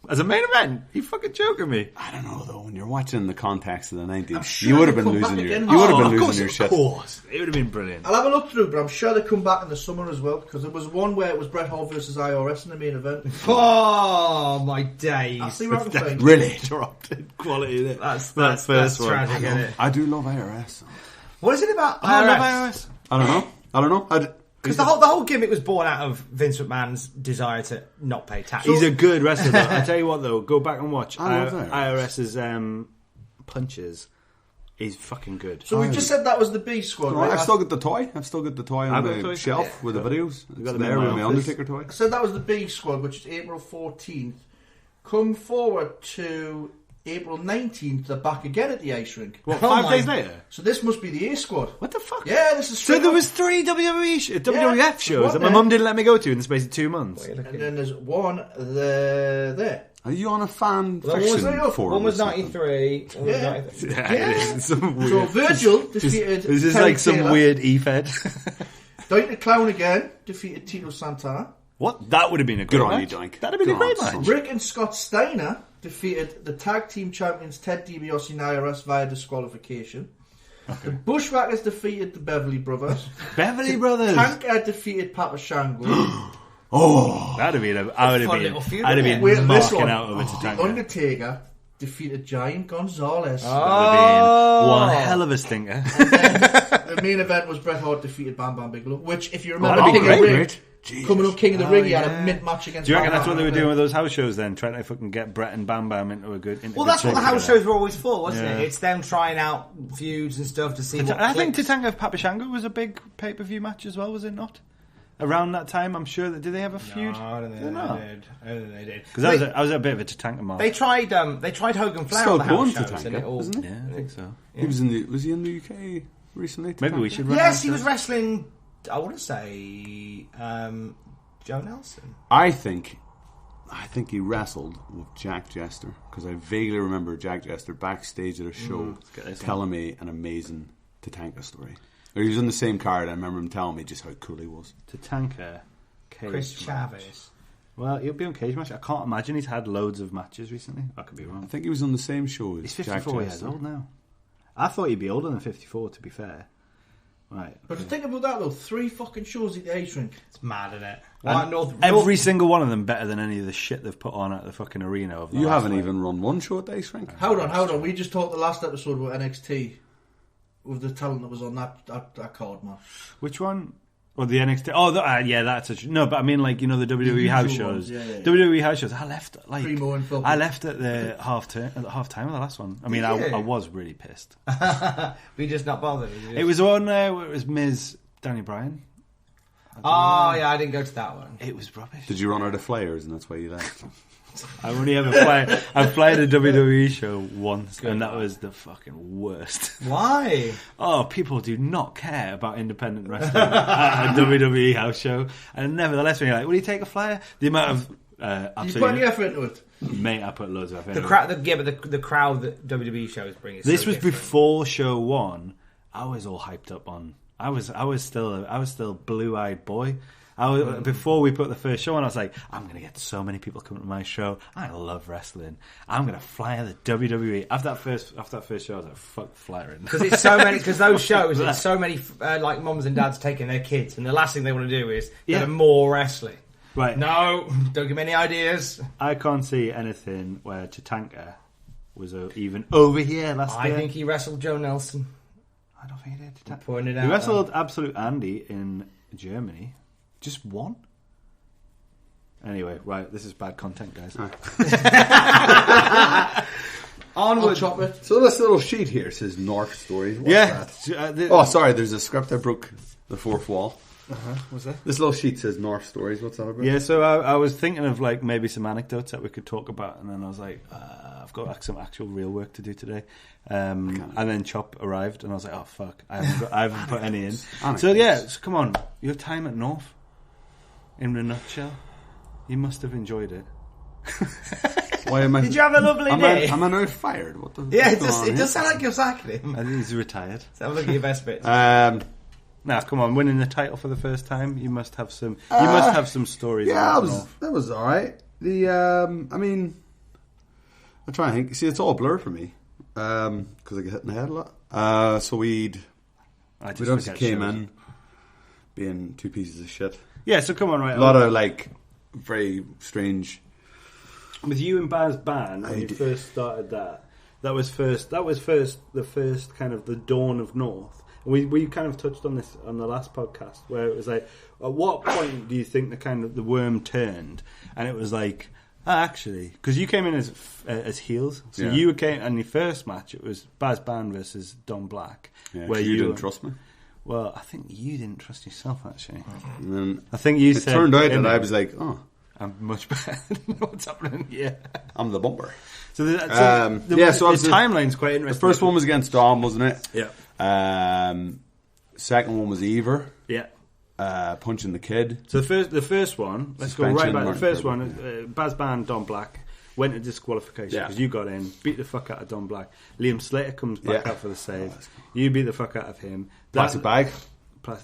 as a main event. You fucking joking me? I don't know though. When you're watching in the context of the 90s, sure you would they have been come back losing your. again. You would have been of course, losing your shit. Of course, it would have been brilliant. I'll have a look through, but I'm sure they come back in the summer as well because there was one where it was Bret Hart versus IRS in the main event. Oh, my days. I'll see what I can find. Really? Dropped in quality. Isn't it? That's first one. tragic, isn't it? I do love IRS. What is it about I love IRS? IRS. I don't know. Because the whole gimmick was born out of Vince McMahon's desire to not pay tax. He's a good wrestler. Though. I tell you what, though, go back and watch I love IRS's punches. He's fucking good. So we just said that was the B squad, Right, right? I've still got the toy. On I've got the the toy. shelf with the videos. got them there in my with my office. Undertaker toy. I said that was the B squad, which is April 14th. Come forward to April 19th, they're back again at the ice rink. What, Oh 5 my- days later? So this must be the A squad. What the fuck? Yeah, this is So straight there up. was 3 WWF shows that my One mum didn't let me go to in the space of 2 months. And then there's one there. Are you on a fan One fiction was- forum? One was or something? 93. One was Yeah. 93. It's some weird. So Virgil defeated This is Terry like some Taylor. weird E-Fed. Doink the Clown again defeated Tito Santana. What? That would have been a great Good on match. you, Doink. That'd have been a Good great on, match. son. Rick and Scott Steiner defeated the tag team champions Ted DiBiase and IRS via disqualification. The Bushwhackers defeated the Beverly Brothers. Beverly Brothers. Tanker defeated Papa Shango. That'd have been. I'd have been marking out over to Tanker. The Undertaker defeated Giant Gonzalez. That'd have been one hell of a stinker. The main event was Bret Hart defeated Bam Bam Bigelow, which, if you remember, that'd be great. Coming up King of the Ring, he had a mid-match against. Do you reckon Bam that's what Bam they were doing with those house shows then, trying to fucking get Brett and Bam Bam into a good? Well, that's what the house shows were always for, wasn't it? It's them trying out feuds and stuff to see what. I think Tatanka Papa Shango was a big pay-per-view match as well, was it not? Around that time, I'm sure that did they have a feud? No, I don't think they did. Because I was a bit of a Tatanka mark. They tried Hogan Flair on the house shows, and it all. Isn't it? Yeah, I think so. He was he in the UK recently? Maybe we should. Run Yes, he was wrestling. I want to say Joe Nelson. I think he wrestled with Jack Jester, because I vaguely remember Jack Jester backstage at a show telling me an amazing Tatanka story. Or he was in the same card. I remember him telling me just how cool he was. Tatanka, Chris Chavez. Well, he'll be on Cage Match. I can't imagine he's had loads of matches recently. I could be wrong. I think he was on the same show as He's Jack 54 years Jester. old now. I thought he'd be older than 54, to be fair. Right. But to think about that, though, 3 fucking shows at the Ice Rink. It's mad, isn't it? Every single one of them better than any of the shit they've put on at the fucking arena. Over the You last haven't night. even run one show at the Ice Rink. Hold on. We just talked the last episode about NXT with the talent that was on that card, man. Which one? Or the NXT? Oh, yeah, that's no. But I mean, like, you know, the WWE house shows. Yeah. WWE house shows. I left Primo and Phil. I left at the half time of the last one. I mean, I was really pissed. We just not bothered. It was one where it was Miz, Danny Bryan. Yeah, I didn't go to that one. It was rubbish. Did you run out of flyers and that's why you left? I only ever I played a WWE show once, and that was the fucking worst. Why? Oh, people do not care about independent wrestling at a WWE house show, and nevertheless, when you're like, "Will you take a flyer?" The amount of you put any effort into it, mate. I put loads of effort. The crowd, the crowd that WWE shows bring. This was before show 1. I was all hyped up on. I was still blue-eyed boy. Before we put the first show on, I was like, I'm going to get so many people coming to my show. I love wrestling. I'm going to flyer the WWE. After that first show, I was like, fuck flyering. Because it's so many. Because those shows, it's so many like mums and dads taking their kids, and the last thing they want to do is get them more wrestling. Right? No, don't give me any ideas. I can't see anything where Tatanka was even over here last year. I think he wrestled Joe Nelson. I don't think he did. Pointed out he wrestled Absolute Andy in Germany. Just one? Anyway, right, this is bad content, guys. Onward. So this little sheet here says North Stories. What's that? Sorry, there's a script I broke the fourth wall. What's that? This little sheet says North Stories. What's that about? Yeah, so I was thinking of like maybe some anecdotes that we could talk about, and then I was like, I've got some actual real work to do today. And then Chop arrived, and I was like, oh fuck, I haven't put any in. So yeah, so come on, your time at North. In a nutshell, you must have enjoyed it. Why am I? Did you have a lovely day? Am I now fired? What the? Yeah, it does sound like you're sacking him. I think he's retired. Let's have a look at your best bits. Now, come on, winning the title for the first time, you must have some. You must have some stories. Yeah, that was all right. I mean, I try and think. See, it's all a blur for me because I get hit in the head a lot. So we obviously came in being two pieces of shit. Yeah, so come on, right. A lot of like very strange. With you and Baz Ban, when you first started that was the first kind of the dawn of North. We kind of touched on this on the last podcast, where it was like, at what point do you think the worm turned? And it was like, actually, because you came in as heels, so you came in your first match. It was Baz Ban versus Don Black, where you didn't trust me. Well, I think you didn't trust yourself, actually. And then I think you said... It turned out that I was like, I'm much better. What's happening here? I'm the bumper. So the timeline's quite interesting. The first one was against Dom, wasn't it? Yeah. Second one was Ever. Yeah. Punching the kid. So the first one, let's go right back. The first one, Baz Ban, Don Black, went to disqualification because you got in, beat the fuck out of Don Black. Liam Slater comes back out for the save. You beat the fuck out of him. Plastic bag.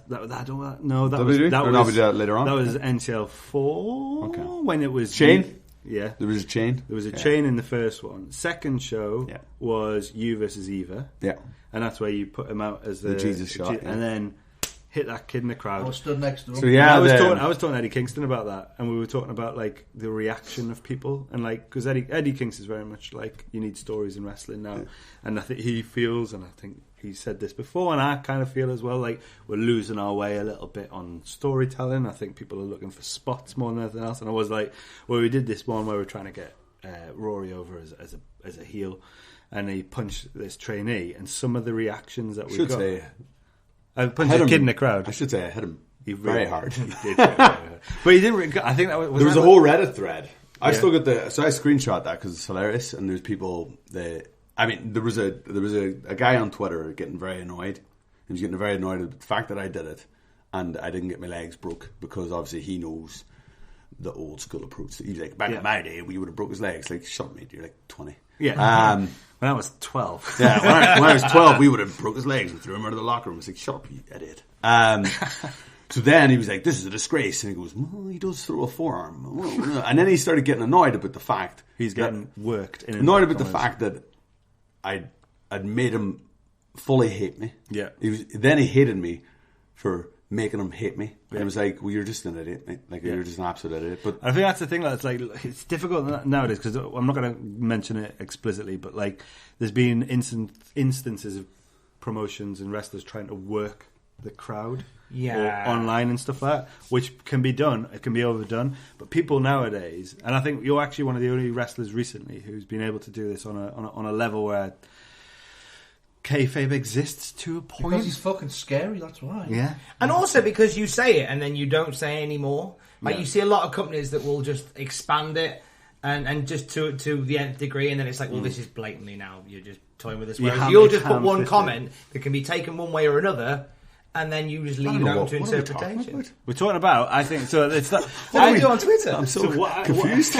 That was later on. That was NCL 4 when it was Shane. Yeah. There was a chain. There was a chain in the first one. Second show Yeah. was you versus Eva. Yeah. And that's where you put him out as the Jesus shot. and then hit that kid in the I crowd. was stood next to him. So yeah, I was talking to Eddie Kingston about that, and we were talking about like the reaction of people, and like because Eddie Kingston is very much like you need stories in wrestling now, and I think he feels, and I think he said this before, and I kind of feel as well, like we're losing our way a little bit on storytelling. I think people are looking for spots more than anything else, and I was like, well, we did this one where we're trying to get Rory over as a heel, and he punched this trainee, and some of the reactions that we got. I punched a kid in the crowd. I should say I hit him very hard. He did very hard. But he didn't. I think that was. There was a whole Reddit thread. I still got so I screenshot that because it's hilarious. And there's people there was a guy on Twitter getting very annoyed. He was getting very annoyed at the fact that I did it, and I didn't get my legs broke because obviously he knows the old school approach. He's like, back in my day, we would have broke his legs. Like, shut up, mate. You're like 20. Yeah. When I was 12. Yeah, when I was 12, we would have broke his legs and threw him out of the locker room. I was like, shut up, you idiot. So then he was like, this is a disgrace. And he goes, well, he does throw a forearm. And then he started getting annoyed about the fact he's getting worked. Annoyed about the fact that I'd made him fully hate me. Yeah. Then he hated me for making him hate me. And it was like, well, you're just an idiot, mate. Like, you're just an absolute idiot. But I think that's the thing. That's like, it's difficult nowadays because I'm not going to mention it explicitly, but like, there's been instances of promotions and wrestlers trying to work the crowd, or online and stuff like that, which can be done. It can be overdone, but people nowadays, and I think you're actually one of the only wrestlers recently who's been able to do this on a level where kayfabe exists to a point. Because he's fucking scary, that's why. Yeah. And also because you say it and then you don't say any more. Like you see a lot of companies that will just expand it and just to the nth degree, and then it's like, well, this is blatantly now you're just toying with us. Whereas you'll just put one comment that can be taken one way or another, and then you just leave it open to interpretation. We're talking about, I think, so it's that. What do we do on Twitter? I'm so confused.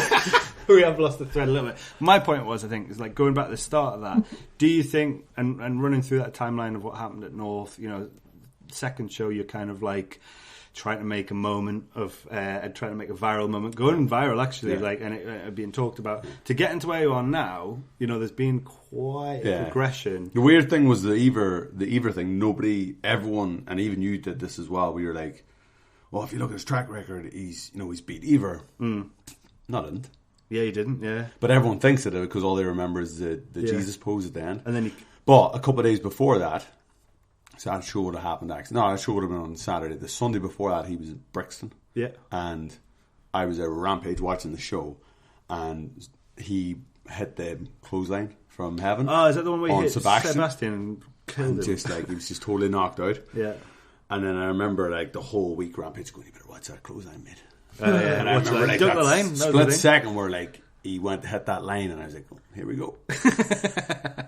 We have lost the thread a little bit. My point was, I think, is like going back to the start of that. Do you think, and running through that timeline of what happened at North, second show, you're kind of like trying to make a moment of, trying to make a viral moment, going viral actually, and it being talked about. To get into where you are now, there's been quite a progression. The weird thing was the Ever thing. Everyone, and even you did this as well. We were like, well, if you look at his track record, he's beat Ever. Not didn't. Yeah, he didn't. Yeah, but everyone thinks of it because all they remember is the Jesus pose at the end. And then, but a couple of days before that, so that show would have happened. Actually, no, that show would have been on Saturday. The Sunday before that, he was at Brixton. Yeah, and I was at Rampage watching the show, and he hit the clothesline from heaven. Oh, is that the one where he hit Sebastian and killed him? Just like he was just totally knocked out. Yeah, and then I remember like the whole week Rampage going, "You better watch that clothesline, mate." And I remember like that line. Split second where like he went to hit that line, and I was like, oh, "Here we go."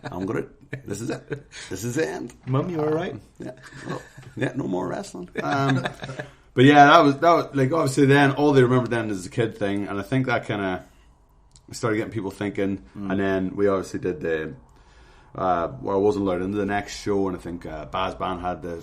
I'm gonna. This is it. This is the end. Mum, you all right? Yeah. No more wrestling. But yeah, that was like obviously then all they remember then is the kid thing, and I think that kind of started getting people thinking. And then we obviously did the where I wasn't allowed into the next show, and I think Baz Band had the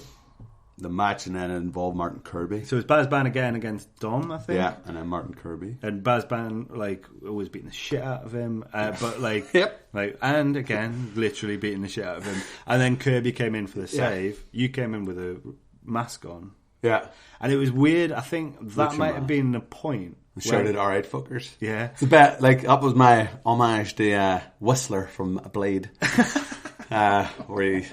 match, and then it involved Martin Kirby. So it was Baz Band again against Dom, I think. Yeah, and then Martin Kirby. And Baz Band like always beating the shit out of him, but like, yep. Like, and again, literally beating the shit out of him. And then Kirby came in for the save. You came in with a mask on. Yeah, and it was weird. I think that might have been the point. Shouted, "All right, fuckers!" Yeah, it's a bit like that was my homage to Whistler from Blade, where he.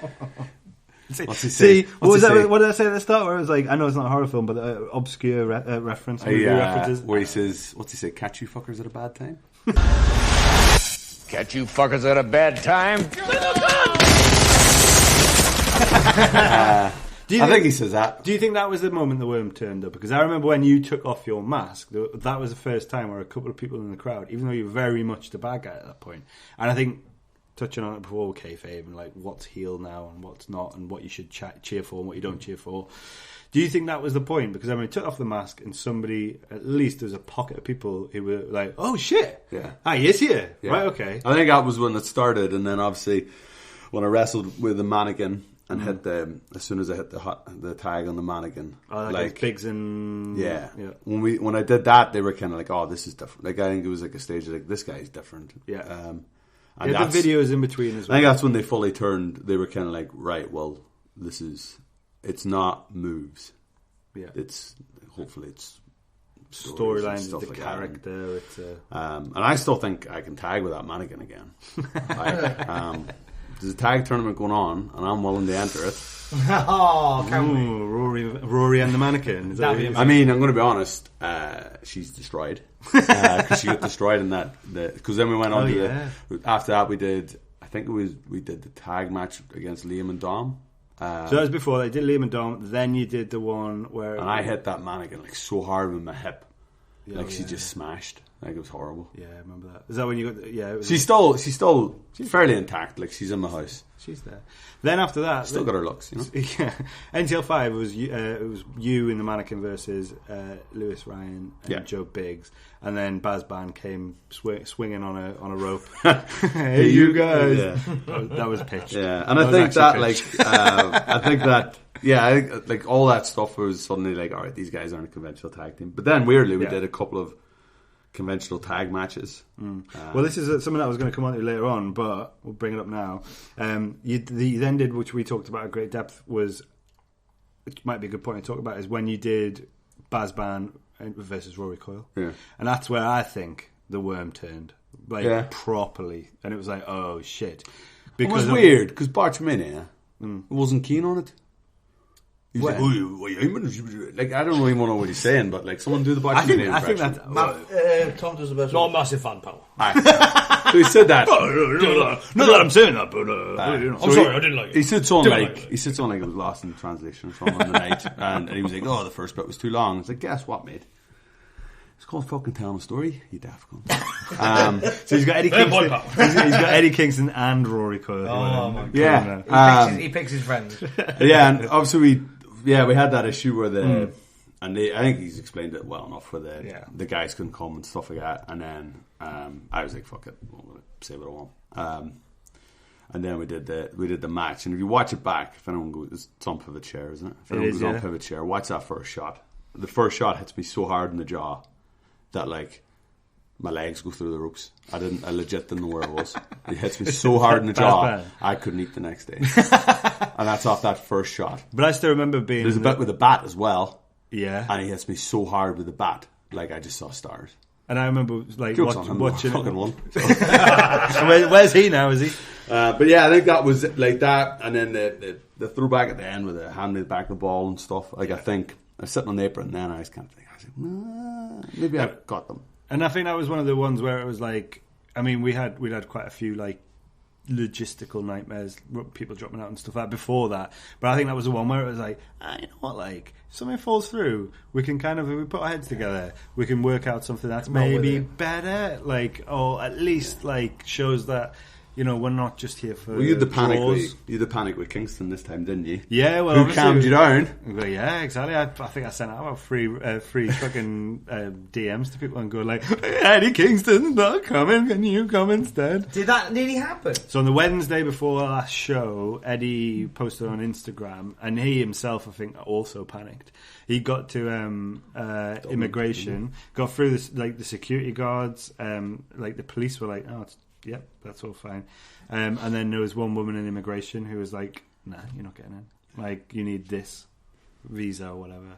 What's he say? What did I say at the start? Where it was like, I know it's not a horror film, but obscure reference. References. Where he says, "What's he say? Catch you fuckers at a bad time." Catch you fuckers at a bad time. I think he says that. Do you think that was the moment the worm turned up? Because I remember when you took off your mask, that was the first time where a couple of people in the crowd, even though you were very much the bad guy at that point, and I think touching on it before with kayfabe and like what's heel now and what's not, and what you should cheer for and what you don't cheer for. Do you think that was the point? Because I mean, we took off the mask and somebody, at least there was a pocket of people who were like, "Oh shit, yeah, he is here, yeah. Right, okay." I think that was when it started, and then obviously when I wrestled with the mannequin. and hit as soon as I hit the tag on the mannequin. Like Biggs and yeah. When I did that, they were kind of like, "Oh, this is different." Like I think it was like a stage of like, "This guy's different." Yeah. And the videos in between as well. I think that's when they fully turned. They were kind of like, "Right, well, it's not moves. Yeah, hopefully it's storylines, the like character." And I still think I can tag with that mannequin again. There's a tag tournament going on, and I'm willing to enter it. Rory and the mannequin. I mean, I'm going to be honest. She's destroyed because she got destroyed in that. Because then we went on to after that we did. I think we did the tag match against Liam and Dom. So that was before they did Liam and Dom. Then you did the one where I hit that mannequin like so hard with my hip, she just smashed. Like it was horrible. Yeah, I remember that. Is that when you got? Yeah, it was she's still fairly intact. Like she's in my house. She's there. Then after that, still got her looks. You know. Yeah, NCL5 was it was you in the mannequin versus Lewis Ryan and Joe Biggs, and then Baz Ban came swinging on a rope. Hey, you guys! Yeah. That was pitch. Yeah, and I think that I think that. Yeah, I think like all that stuff was suddenly like, all right, these guys aren't a conventional tag team. But then weirdly, we did a couple of conventional tag matches. Well, this is something that I was going to come on to later on, but we'll bring it up now. You then did, which we talked about at great depth, was it might be a good point to talk about, is when you did Baz Ban versus Rory Coyle. Yeah. And that's where I think the worm turned properly, and it was like, oh shit. Because it was weird because Bartmania wasn't keen on it. He's like, like, I don't really want to know what he's saying, but like, someone do the Bartmania impression. I think that Tom does the best. Not a massive fan, pal. So he said that. Not that I'm saying that, but I'm sorry, I didn't like it. He said something like it was lost in translation or something on the night, and he was like, "Oh, the first bit was too long." It's like, guess what, mate? It's called fucking telling a story, you daft cunt. So he's got Eddie Kingston. He's got Eddie Kingston and Rory Coyle. Oh my god! He picks his friends. Yeah, and obviously we had that issue where I think he's explained it well enough where the guys couldn't come and stuff like that. And then I was like, fuck it, I'll say what I want. And then we did the match. And if you watch it back, if anyone goes, it's on Pivot Share, isn't it? If anyone goes on Pivot Share, watch that first shot. The first shot hits me so hard in the jaw that like my legs go through the ropes. I legit didn't know where it was. It hits me so hard in the jaw I couldn't eat the next day. And that's off that first shot. But I still remember being there's a bit with the bat as well. Yeah. And he hits me so hard with the bat, like I just saw stars. And I remember like watching fucking one. Where's he now? Is he? But yeah, I think that was like that, and then the throwback at the end with the hand in the back of the ball and stuff. Like I think I was sitting on the apron, and then I was kind of thinking, maybe I got them. And I think that was one of the ones where it was like, I mean, we'd had quite a few like logistical nightmares, people dropping out and stuff like that before that. But I think that was the one where it was like, you know what, like if something falls through, we can kind of, if we put our heads together, we can work out something that's maybe better, like, or at least like shows that, you know, we're not just here for. Well, you had the panic with Kingston this time, didn't you? Yeah, well, who calmed you down? Well, yeah, exactly. I think I sent out about three fucking DMs to people and go like, Eddie Kingston's not coming. Can you come instead? Did that nearly happen? So on the Wednesday before our last show, Eddie posted on Instagram, and he himself, I think, also panicked. He got to immigration, got through this, like the security guards, like the police were like, oh, yep, that's all fine. And then there was one woman in immigration who was like, nah, you're not getting in. Like, you need this visa or whatever.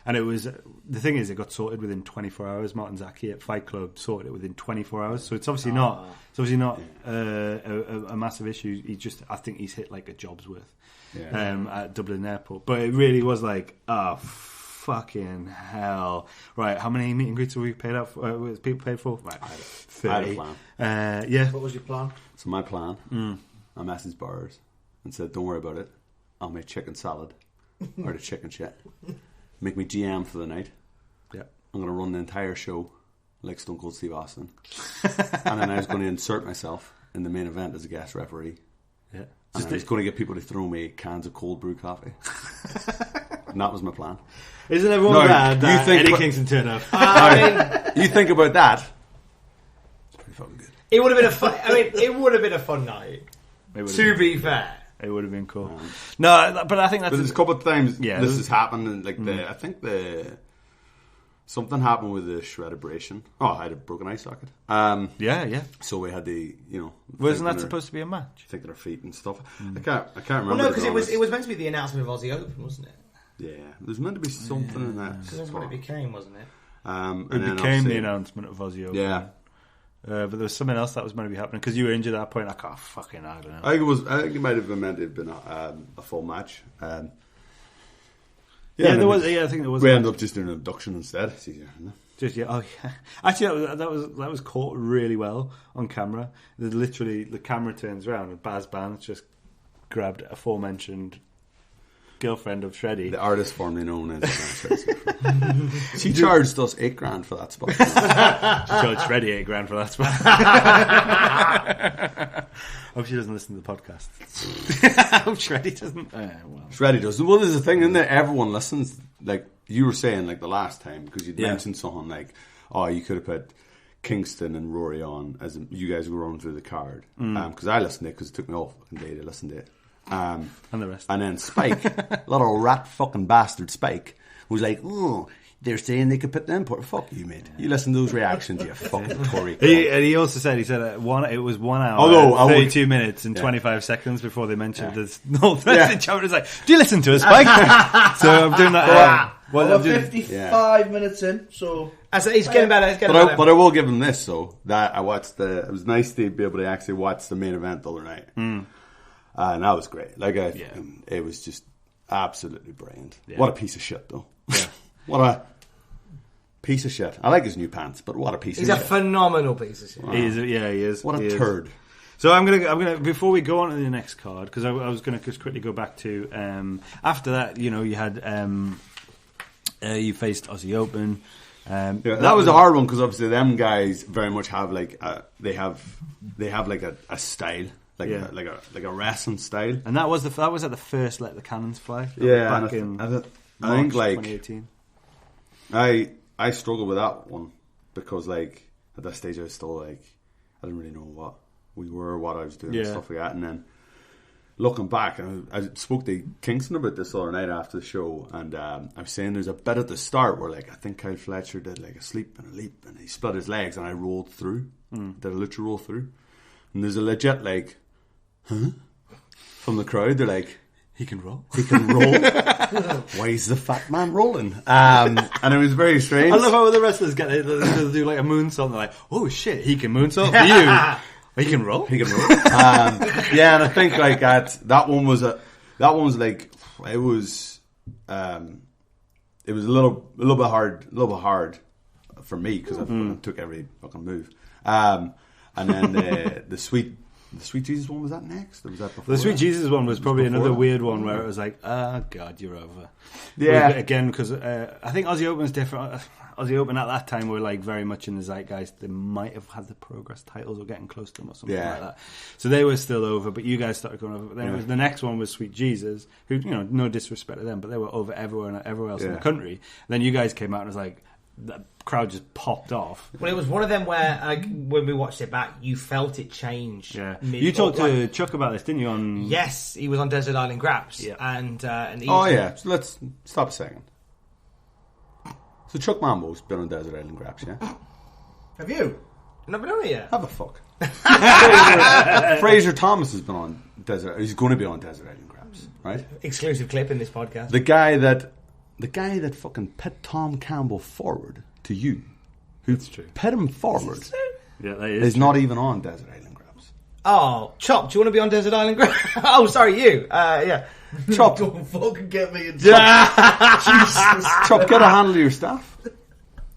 And it was, the thing is, it got sorted within 24 hours. Martin Zaki at Fight Club sorted it within 24 hours. So it's obviously not a massive issue. I think he's hit like a job's worth at Dublin Airport. But it really was like, fucking hell. Right, how many meet and greets have we paid out for? Was people paid for? Right, 30. I had a plan. Yeah. What was your plan? So my plan, I messaged bars and said, don't worry about it. I'll make chicken salad or the chicken shit. Make me GM for the night. Yeah. I'm going to run the entire show like Stone Cold Steve Austin. And then I was going to insert myself in the main event as a guest referee. Yeah. And I was going to get people to throw me cans of cold brew coffee. And that was my plan. Isn't everyone glad that Eddie Kingston turned up? You think about that. It's pretty fucking good. It would have been a fun. I mean, it would have been a fun night. To be fair, It would have been cool. No, but I think that's... There's a couple of times Yeah, this has happened, and like I think something happened with the shredibration. Oh, I had a broken eye socket. Yeah. So we had the, Wasn't that supposed to be a match? Thinking our feet and stuff. I can't remember. Well, no, because it was meant to be the announcement of Aussie Open, wasn't it? Yeah, there's meant to be something in that. Because that's what it became, wasn't it? It became the announcement of Aussie Open. Yeah. But there was something else that was meant to be happening because you were injured at that point. I don't know. I think it might have been meant to have been a full match. Yeah, there was. Yeah, I think there was. We ended up just doing an abduction instead. It's easier, isn't it? Just Actually, that was caught really well on camera. Literally, the camera turns around and Baz Bands just grabbed aforementioned girlfriend of Shreddy, the artist formerly known as she charged us $8,000 for that spot. She charged Shreddy $8,000 for that spot. Hope she doesn't listen to the podcast. Hope Shreddy doesn't. Shreddy does. Well, there's a thing, isn't there? Everyone listens. Like you were saying, like the last time, because you'd mentioned something like, "Oh, you could have put Kingston and Rory on as you guys were running through the card." Because I listened to it because it took me all fucking day to listen to it. And the rest. And then Spike, little rat fucking bastard Spike, was like, "Oh, they're saying they could put them." Fuck you, mate. You listen to those reactions, you fucking Tory. He also said, it was 1 hour, 32 minutes and 25 seconds before they mentioned this. No, Chapter was like, "Do you listen to us, Spike?" So I'm doing that. We're 55 minutes in, so he's getting better. But I will give him this, though, that I watched it was nice to be able to actually watch the main event the other night. And that was great. It was just absolutely brilliant. Yeah. What a piece of shit, though. Yeah. What a piece of shit. I like his new pants, but what a piece of shit. He's a phenomenal piece of shit. Wow. He is. What a turd. So I'm gonna before we go on to the next card, because I was gonna just quickly go back to after that. You had you faced Aussie Open. That was a hard one because obviously them guys very much have they have like a style. Like a wrestling style, and that was at the first Let the Cannons Fly. Back in I think 2018. I struggled with that one because at that stage I was still I didn't really know what we were, what I was doing, and stuff like that. And then looking back, I spoke to Kingston about this other night after the show, and I was saying there's a bit at the start where I think Kyle Fletcher did a sleep and a leap, and he split his legs, and I rolled through, did a literal roll through, and there's a legit from the crowd. They're like, he can roll. Why is the fat man rolling? And it was very strange. I love how the wrestlers they'll do like a moonsault. They're like, oh shit, he can moonsault. He can roll. He can roll. And I think that one was it was a little bit hard for me because I took every fucking move. And then the Sweet Jesus one, was that next? Or was that before? The Sweet Jesus one was probably another weird one where it was like, oh God, you're over. Yeah. Again, because I think Aussie Open is different. Aussie Open at that time were very much in the zeitgeist. They might have had the Progress titles or getting close to them or something like that. So they were still over, but you guys started going over. But then it was, the next one was Sweet Jesus, who, no disrespect to them, but they were over everywhere else in the country. And then you guys came out and it was like, the crowd just popped off. Well, it was one of them where, when we watched it back, you felt it change. Yeah, you talked to Chuck about this, didn't you? Yes, he was on Desert Island Graps. Yeah, and so let's stop a second. So Chuck Mambo's been on Desert Island Graps, yeah? Have you? Not been on it yet. Have a fuck. Fraser Thomas has been on Desert. He's going to be on Desert Island Graps, right? Exclusive clip in this podcast. The guy that fucking put Tom Campbell forward to you, That's true. Put him forward, yeah, that is not even on Desert Island Graps. Oh, Chop, do you want to be on Desert Island Graps? Oh, sorry, you. Yeah. Chop, don't fucking get me in. Jesus, Chop, get a handle of your staff.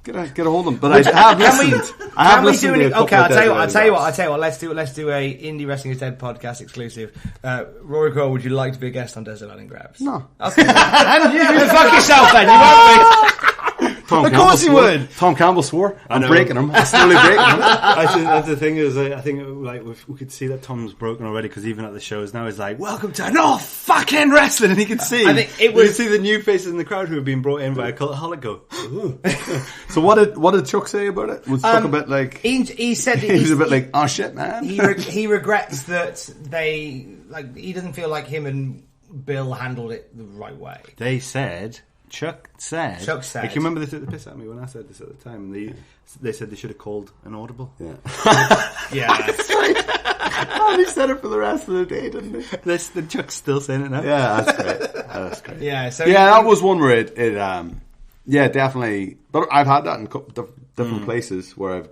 Get a hold of them. But I have listened. Okay, I'll tell you what. Let's do a Indie Wrestling is Dead podcast exclusive. Rory Coyle, would you like to be a guest on Desert Island Graps? No. Okay. Fuck yourself then. You won't be. Of course you would. Tom Campbell swore. I'm breaking him. I'm slowly breaking him. That's the thing is, I think we could see that Tom's broken already because even at the shows now, he's like, "Welcome to North fucking Wrestling," and he could see. I think it was. You see the new faces in the crowd who have been brought in by a cultaholic go. So what did Chuck say about it? Was Chuck a bit like? He said he was a bit like, "Oh shit, man." He regrets that like he doesn't feel like him and Bill handled it the right way. They said. Chuck said. Like, you remember they took the piss at me when I said this at the time. They said they should have called an audible. Yeah. Yeah. That's right. Oh, he said it for the rest of the day, didn't he? The Chuck's still saying it now. Yeah, that's great. That's great. Yeah. So that was one where it definitely. But I've had that in different places where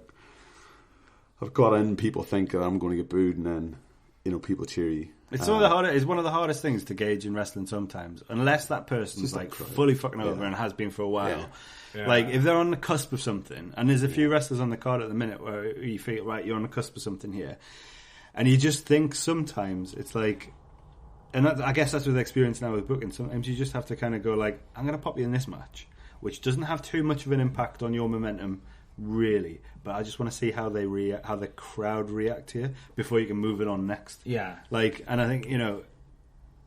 I've got in. People think that I'm going to get booed, and then people cheer you. It's one of the hardest things to gauge in wrestling sometimes, unless that person's like fully fucking over and has been for a while. Yeah. Like if they're on the cusp of something, and there's a few wrestlers on the card at the minute where you feel right, you're on the cusp of something here, and you just think sometimes it's like, and I guess that's with experience now with booking. Sometimes you just have to kind of go like, I'm going to pop you in this match, which doesn't have too much of an impact on your momentum. Really, but I just want to see how the crowd react to you before you can move it on next. Yeah. Like, and I think,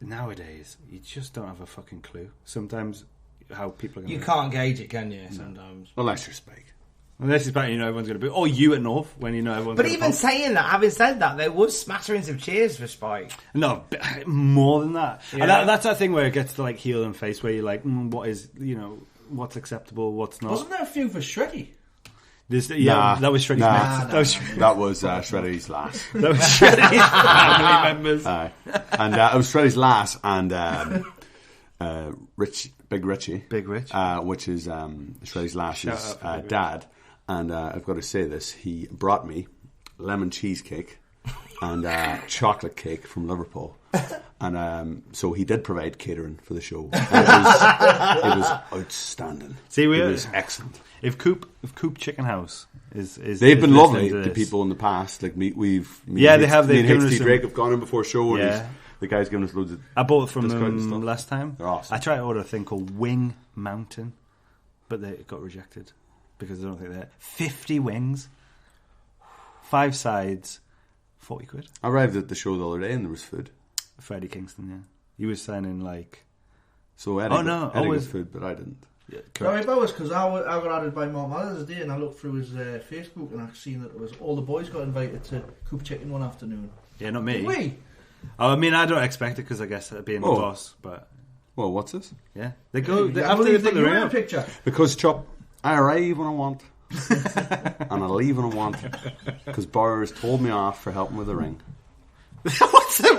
nowadays, you just don't have a fucking clue. Sometimes how people are going to... You can't gauge it, can you, sometimes? Unless you're Spike. Unless it's about, everyone's going to be... Or you at North, when everyone's But even saying that, having said that, there was smatterings of cheers for Spike. No, more than that. Yeah. And that's that thing where it gets to, like, heel and face, where you're like, what is, what's acceptable, what's not. Wasn't there a few for Shreddy? That was Shreddy's mate. That was Shreddy's last. That was Shreddy's family members. And it was Shreddy's last, and Big Richie, which is Shreddy's last's dad. And I've got to say this: he brought me lemon cheesecake and chocolate cake from Liverpool. And so he did provide catering for the show. It was outstanding. See, it was excellent. If Coop Chicken House is they've been lovely to people in the past. Like they have. Me and HT Drake have gone in before show. And the guy's given us loads of. I bought it from them last time. They're awesome. I tried to order a thing called Wing Mountain, but it got rejected because I don't think they're 50 wings, 5 sides, 40 quid. I arrived at the show the other day and there was food. For Eddie Kingston, yeah. He was signing like... So Eddie got food, but I didn't. Yeah, correct. No, because I got added by Mark Mother's Day and I looked through his Facebook and I seen that it was all the boys got invited to Coop Chicken one afternoon. Yeah, not me. Did we? I mean, I don't expect it because I guess being the boss, but... Well, what's this? Yeah. They go... after they put the ring up. Picture. Because, Chop, I arrive when I want. And I leave when I want. Because Bowers told me off for helping with the ring.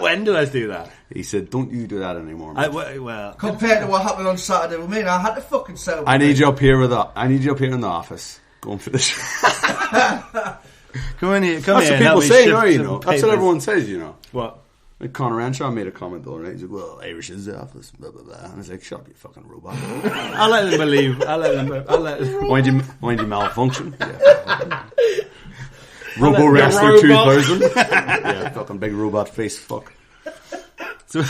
When did I do that? He said, "Don't you do that anymore." Well, compared to what happened on Saturday with me, I had to fucking set up. I need you up here in the office, going for this. Come here. That's what people say, That's what everyone says, What? Like Conor Renshaw made a comment the other night. He's like, "Well, Irish is the office." Blah blah blah. And I was like, "Shut up, you fucking robot." I'll let them believe. I'll let them. Mind you malfunction. Yeah. Robo Wrestler 2000. Yeah, fucking big robot face fuck. So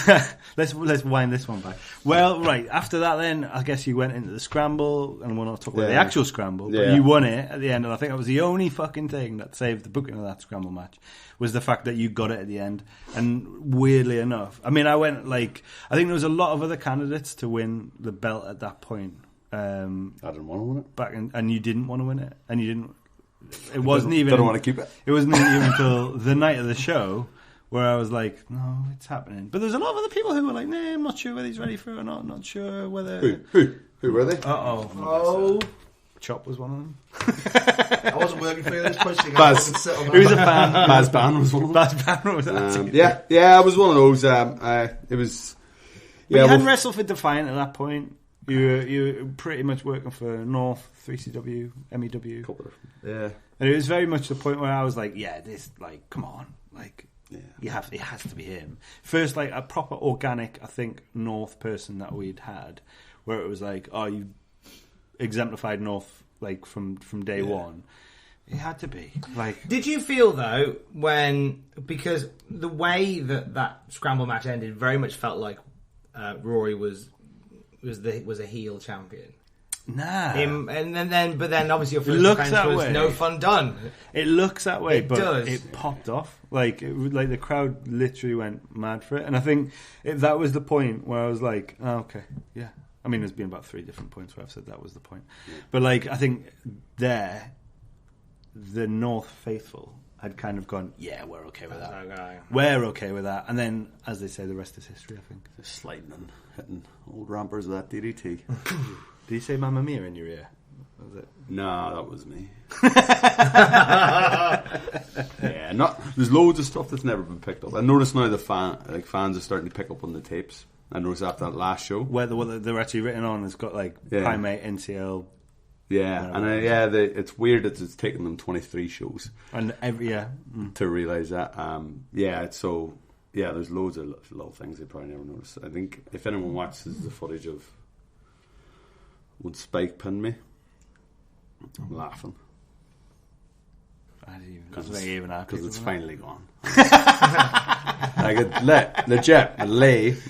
let's wind this one back. Well, right, after that then, I guess you went into the scramble, and we're not talking about the actual scramble, but you won it at the end, and I think that was the only fucking thing that saved the booking of that scramble match, was the fact that you got it at the end. And weirdly enough, I mean, I think there was a lot of other candidates to win the belt at that point. I didn't want to win it. And you didn't want to win it, and you didn't. It wasn't even. Didn't want to keep it. It wasn't even until the night of the show where I was like, "No, it's happening." But there's a lot of other people who were like, "Nah, I'm not sure whether he's ready for it or not. Not sure whether." Who were they? Oh, Chop was one of them. I wasn't working for you this pushing. Baz, who was a fan? Baz Ban was one of them. Baz Ban was that. Yeah, I was one of those. It was. Yeah, you hadn't wrestled for Defiant at that point. You were pretty much working for North, 3CW, MEW. Yeah. And it was very much the point where I was like, come on. Like, it has to be him. First, like, a proper organic, I think, North person that we'd had, where it was like, oh, you exemplified North, like, from day one. It had to be. Like, did you feel, though, because the way that scramble match ended very much felt like Rory was a heel champion. Nah. But then obviously your first defense was way. No fun done. It looks that way, but does. It popped off. Like the crowd literally went mad for it, and I think that was the point where I was like, oh, okay, yeah. I mean, there's been about 3 different points where I've said that was the point, but like I think the North faithful had kind of gone, yeah, we're okay with that. Okay. We're okay with that. And then, as they say, the rest is history, I think. Just sliding and hitting old rampers with that DDT. Did you say Mamma Mia in your ear? Was it? No, that was me. Yeah, there's loads of stuff that's never been picked up. I notice now the fans are starting to pick up on the tapes. I noticed after that last show. Where they're actually written on has got like Primate, NCL. Yeah, and it's weird that it's taken them 23 shows. And to realise that. There's loads of little things they probably never noticed. I think if anyone watches the footage of Would Spike Pin Me, I'm laughing. Because it's finally gone.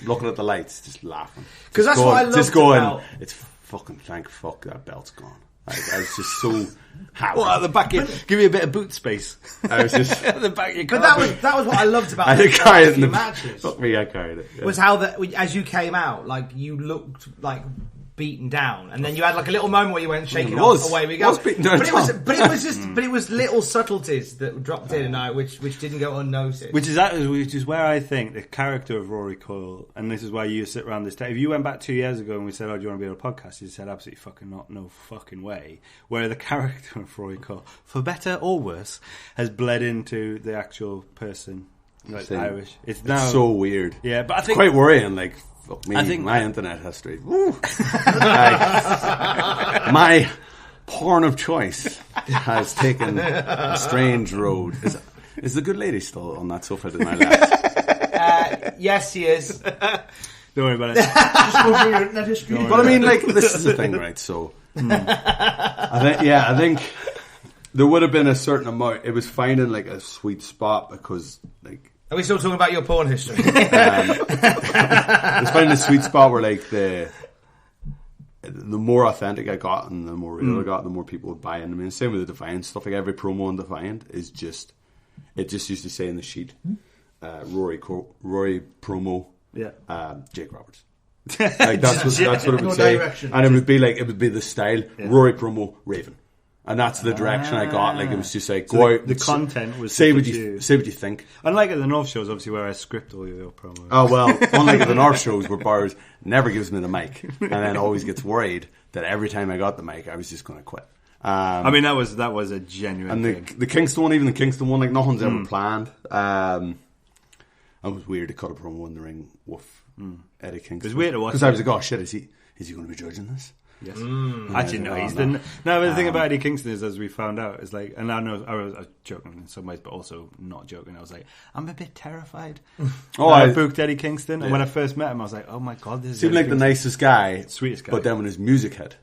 Looking at the lights, just laughing. Because that's what I loved about... It's fucking thank fuck that belt's gone. I was just so happy. Well, at the back, give you a bit of boot space. I was just at the back of your car. But that was what I loved about I carried it in the matches. Fuck me, I carried it. Yeah. Was how as you came out, like you looked like beaten down, and then you had like a little moment where you went shaking off. Away we go. Was beaten down. But it was little subtleties that dropped in and out, which didn't go unnoticed. Which is where I think the character of Rory Coyle, and this is why you sit around this table. If you went back 2 years ago and we said, "Oh, do you want to be on a podcast?" You said, "Absolutely fucking not, no fucking way." Where the character of Rory Coyle, for better or worse, has bled into the actual person, like Irish. It's so weird. Yeah, but I think it's quite worrying. Like. Fuck me, I think my internet history. My porn of choice has taken a strange road. Is the good lady still on that sofa to my left? Yes, she is. Don't worry about it. Just go through your internet history. But I mean, like, this is the thing, right? So, I think there would have been a certain amount. It was finding like a sweet spot because, like. Are we still talking about your porn history? It's finding a sweet spot where like the more authentic I got and the more real I got, the more people would buy in. I mean, same with the Defiant stuff. Like every promo on Defiant is just used to say in the sheet, Rory promo, Jake Roberts. Like that's what it would say, direction. And it would be the style Rory promo Raven. And that's the direction I got. Like it was just like go out. The content was say what you think. Unlike at the North shows, obviously, where I script all your promos. Oh well, unlike at the North shows, where Bowers never gives me the mic, and then always gets worried that every time I got the mic, I was just going to quit. I mean, that was a genuine thing. And the Kingston one, even the Kingston one, like nothing's ever planned. It was weird to cut a promo in the ring with Eddie Kingston. It was weird to watch because I was like, oh shit, is he going to be judging this? Yes. Actually, no, he's the. No, but the thing about Eddie Kingston is, as we found out, is like, and I know I was joking in some ways, but also not joking. I was like, I'm a bit terrified. I booked Eddie Kingston, and when I first met him, I was like, oh my god, this seemed like the nicest guy, sweetest guy. But then when his music hit,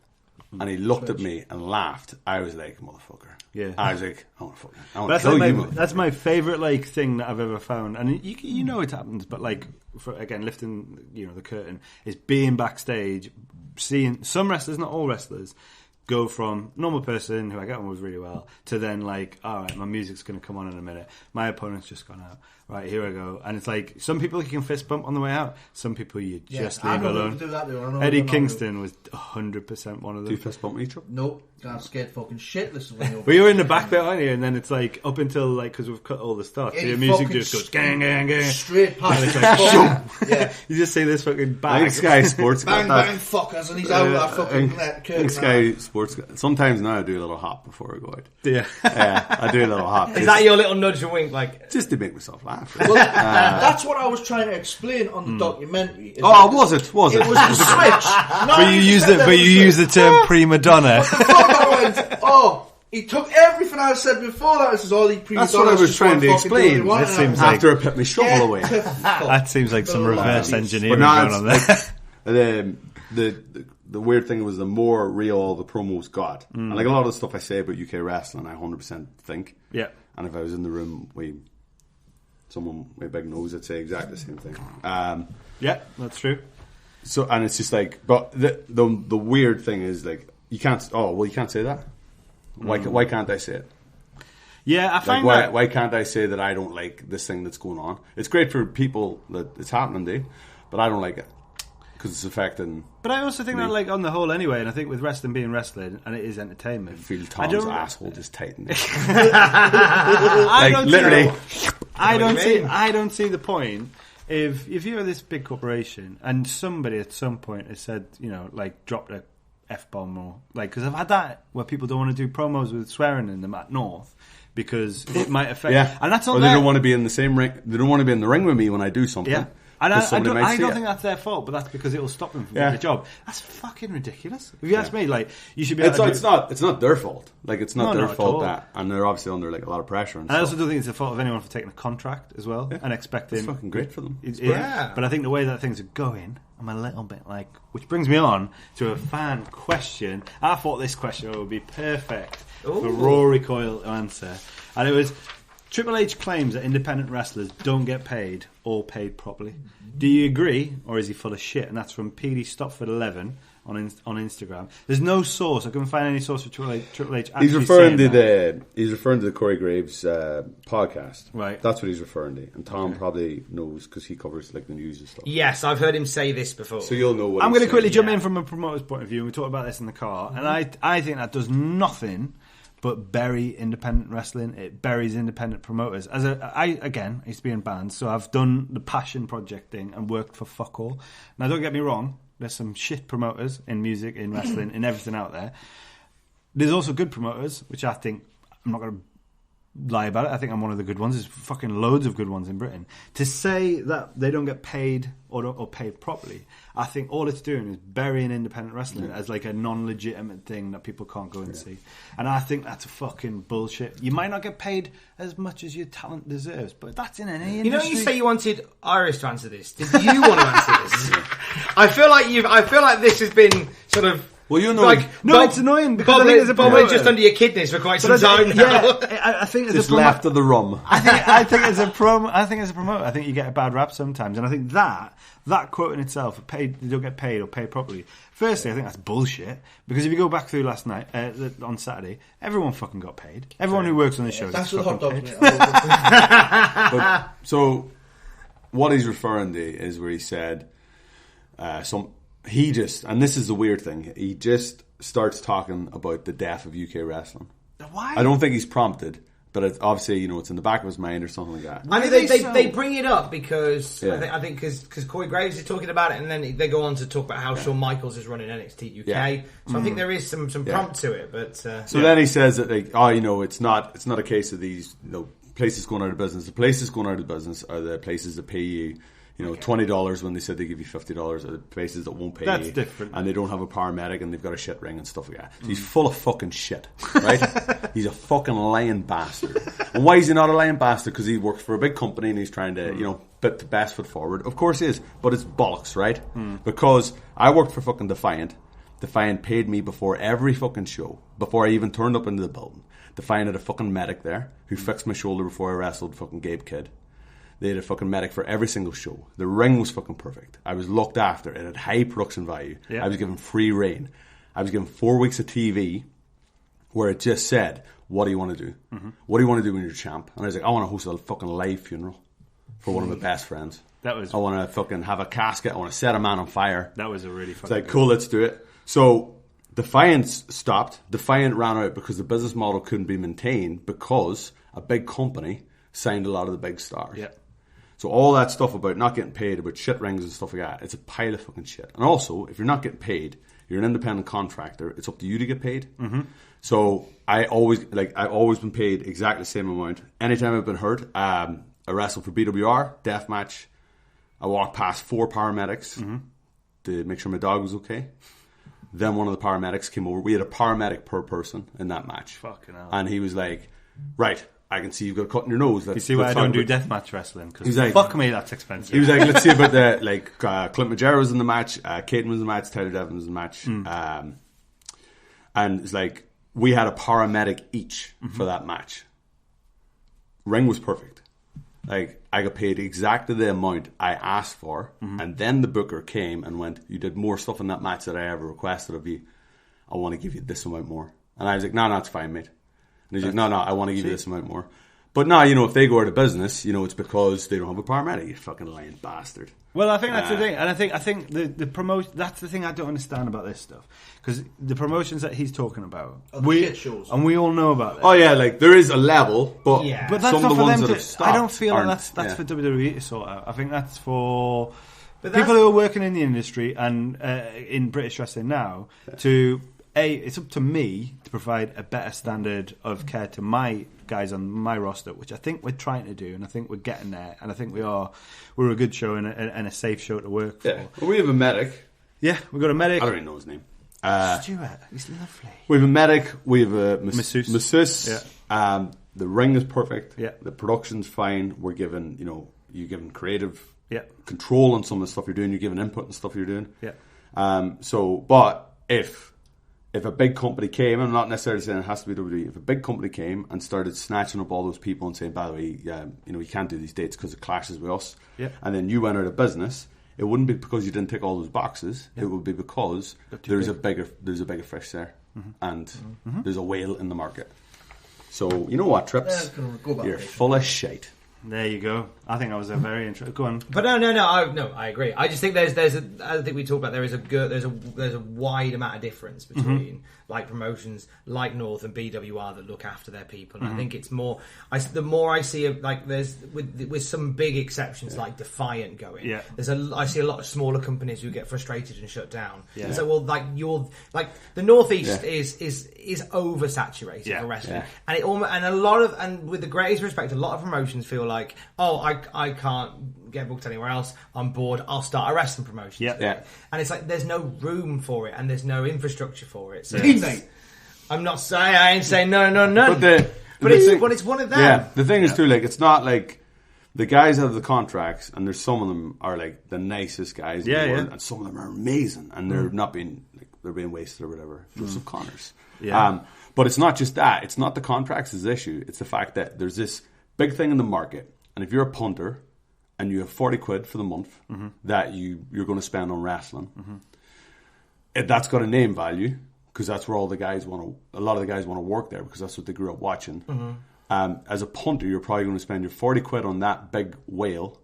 and he looked at me and laughed, I was like, motherfucker. Yeah, I was like, I want to kill you. That's my favorite like thing that I've ever found, and you know it happens, but like again, lifting the curtain is being backstage, seeing some wrestlers, not all wrestlers, go from normal person who I get on with really well to then like, all right, my music's going to come on in a minute. My opponent's just gone out. Right, here I go. And it's like, some people you can fist bump on the way out. Some people you just leave alone. Do that, Eddie Kingston was 100% one of them. Do you fist bump each other? Nope. I'm scared fucking shitless when you're... But you're in the back bit, aren't you? And then it's like, up until like, because we've cut all the stuff, your music just goes gang, gang, gang. Straight past. And it's like, yeah. You just see this fucking bang. Sky Sports bang, bang, fuckers, and he's out of that fucking curtain. Sky Sports. Sometimes now I do a little hop before I go out. Yeah. Yeah, I do a little hop. Is that your little nudge and wink? Like, just to make myself laugh. Well, that's what I was trying to explain on the documentary. Was it? It was the switch. But you use the term prima donna. He took everything I said before that. This is all he prima That's what I was trying to explain. That seems after I put my shovel away. That seems like some reverse engineering going on there. The weird thing was the more real all the promos got. And like a lot of the stuff I say about UK wrestling, I 100% think. Yeah. And if I was in the room with someone with a big nose, I'd say exactly the same thing. Yeah, that's true. So, and it's just like, but the weird thing is like, you can't say that. Why can't I say it? Yeah, I find why can't I say that I don't like this thing that's going on? It's great for people that it's happening to, but I don't like it. because it's affecting. But I also think me. that, like, on the whole, anyway, and I think with wrestling being wrestling, and it is entertainment. I feel Tom's asshole just tightening. Literally. I don't see the point. If you're this big corporation and somebody at some point has said, like, dropped a F-bomb or, like, because I've had that where people don't want to do promos with swearing in them at North because it might affect. Yeah, and that's not. Or they don't want to be in the same ring. They don't want to be in the ring with me when I do something. Yeah. And I don't think it. that's their fault, but that's because it will stop them from doing the job. That's fucking ridiculous. If you ask me, like, you should be able it's not their fault. Like, it's not their fault that, and they're obviously under, like, a lot of pressure. And I also don't think it's the fault of anyone for taking a contract as well and expecting. It's fucking great for them. But I think the way that things are going, I'm a little bit like, which brings me on to a fan question. I thought this question would be perfect for Rory Coyle to answer, and it was. Triple H claims that independent wrestlers don't get paid or paid properly. Do you agree, or is he full of shit? And that's from PD Stopford 11 on Instagram. There's no source. I couldn't find any source for Triple H. He's referring to the Corey Graves podcast. Right. That's what he's referring to, and Tom probably knows because he covers, like, the news and stuff. Yes, I've heard him say this before. So you'll know what. I'm going to quickly jump in from a promoter's point of view. We talked about this in the car, and I think that does nothing but bury independent wrestling. It buries independent promoters. I used to be in bands, so I've done the Passion Project thing and worked for fuck all. Now, don't get me wrong, there's some shit promoters in music, in wrestling, in everything out there. There's also good promoters, which I think, I'm not going to lie about it, I think I'm one of the good ones. There's fucking loads of good ones in Britain. To say that they don't get paid or paid properly, I think all it's doing is burying independent wrestling as like a non-legitimate thing that people can't go and see. And I think that's a fucking bullshit. You might not get paid as much as your talent deserves, but that's in any industry. You say you wanted Iris to answer this. Did you want to answer this? I feel like this has been sort of. Well, you know, it's annoying because I think there's a promoter just under your kidneys for quite some time now. Yeah, I think it's left of the rum. I think as a promoter, I think you get a bad rap sometimes, and I think that quote in itself, they don't get paid or paid properly. Firstly, I think that's bullshit because if you go back through last night on Saturday, everyone fucking got paid. Everyone who works on the show That's gets the fucking hot dog. paid. So, what he's referring to is where he said he just, and this is the weird thing, he just starts talking about the death of UK wrestling. Why? I don't think he's prompted, but it's obviously, it's in the back of his mind or something like that. I mean, they bring it up because I think because Corey Graves is talking about it, and then they go on to talk about how Shawn Michaels is running NXT UK. Yeah. So I think there is some prompt to it. But then he says that it's not a case of these places going out of business. The places going out of business are the places that pay you. $20 when they said they give you $50 are the places that won't pay you. That's different. And they don't have a paramedic and they've got a shit ring and stuff like that. So he's full of fucking shit, right? He's a fucking lying bastard. And why is he not a lying bastard? Because he works for a big company and he's trying to, put the best foot forward. Of course he is, but it's bollocks, right? Because I worked for fucking Defiant. Defiant paid me before every fucking show, before I even turned up into the building. Defiant had a fucking medic there who fixed my shoulder before I wrestled fucking Gabe Kidd. They had a fucking medic for every single show. The ring was fucking perfect. I was looked after. It had high production value. Yeah. I was given free reign. I was given 4 weeks of TV where it just said, what do you want to do? Mm-hmm. What do you want to do when you're champ? And I was like, I want to host a fucking live funeral for one of my best friends. I want to fucking have a casket. I want to set a man on fire. That was a really fun. It's like, cool, let's do it. So Defiant stopped. Defiant ran out because the business model couldn't be maintained because a big company signed a lot of the big stars. Yeah. So all that stuff about not getting paid, about shit rings and stuff like that, it's a pile of fucking shit. And also, if you're not getting paid, you're an independent contractor, it's up to you to get paid. Mm-hmm. So I've always been paid exactly the same amount. Anytime I've been hurt, I wrestled for BWR, deathmatch. I walked past 4 paramedics to make sure my dog was okay. Then one of the paramedics came over. We had a paramedic per person in that match. Fucking hell. And he was like, right, I can see you've got a cut in your nose. You see why I don't do deathmatch wrestling? Because like, fuck me, that's expensive. He was like, let's see about Clint Majera was in the match, Caden was in the match, Tyler Devin was in the match. And it's like, we had a paramedic each for that match. Ring was perfect. Like, I got paid exactly the amount I asked for, and then the booker came and went, you did more stuff in that match than I ever requested of you. I want to give you this amount more. And I was like, no, it's fine, mate. And he's like, no, I want to give you this amount more. But now, if they go out of business, it's because they don't have a paramedic. You fucking lying bastard. Well, I think that's the thing, and I think the promotion. That's the thing I don't understand about this stuff, because the promotions that he's talking about, shit shows. And we all know about this. Oh yeah, like there is a level, but But that's some not of the for ones them that to. have stopped I don't feel like aren't- that's for WWE to sort out. I think that's for But people who are working in the industry and in British wrestling now. It's up to me to provide a better standard of care to my guys on my roster, which I think we're trying to do, and I think we're getting there, and I think we're a good show and a safe show to work for. Yeah, well, we have a medic. Yeah, we've got a medic. I don't even know his name. Stuart, he's lovely. We have a medic. We have a masseuse. Yeah. The ring is perfect. Yeah. The production's fine. We're given, you're given creative control on some of the stuff you're doing. You're given input and stuff you're doing. Yeah. But if a big company came, I'm not necessarily saying it has to be WWE, if a big company came and started snatching up all those people and saying, by the way, you can't do these dates because it clashes with us, and then you went out of business, it wouldn't be because you didn't tick all those boxes. It would be because there's a bigger fish there, and there's a whale in the market. So you know what, Trips? You're full of shit. There you go. I think I was a very interesting. Go on. But no, I agree. I just think I think we talked about there's a wide amount of difference between like promotions like North and BWR that look after their people. And I think it's more. The more I see like there's with some big exceptions like Defiant going. Yeah. I see a lot of smaller companies who get frustrated and shut down. Yeah. So the Northeast is oversaturated for wrestling, and with the greatest respect, a lot of promotions feel like, oh, I can't get booked anywhere else. I'm bored. I'll start a wrestling promotion. Yeah. And it's like there's no room for it and there's no infrastructure for it. So Mate. I'm not saying I ain't saying no. But it's one of them. Yeah, the thing is too, like, it's not like the guys have the contracts, and there's some of them are like the nicest guys in the world, and some of them are amazing, and they're not being they're being wasted or whatever. Joseph Connors. Yeah. But it's not just that. It's not the contracts is the issue. It's the fact that there's this big thing in the market, and if you're a punter and you have 40 quid for the month that you're going to spend on wrestling, that's got a name value, because that's where a lot of the guys want to work there, because that's what they grew up watching. As a punter, you're probably going to spend your 40 quid on that big whale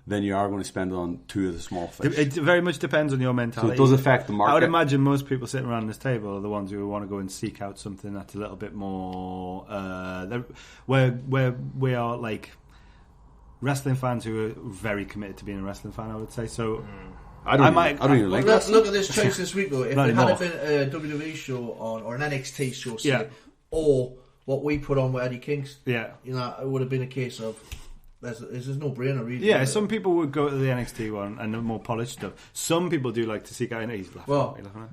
than you are going to spend on two of the small fish. It very much depends on your mentality. So it does affect the market. I would imagine most people sitting around this table are the ones who want to go and seek out something that's a little bit more where we are like wrestling fans who are very committed to being a wrestling fan, I would say. So I don't even like Let's look at this choice this week though. If Not it anymore. had been a WWE show on or an NXT show, say, or what we put on with Eddie Kingston, it would have been a case of there's no brainer really. Yeah, some people would go to the NXT one and the more polished stuff. Some people do like to seek out. He's laughing at me.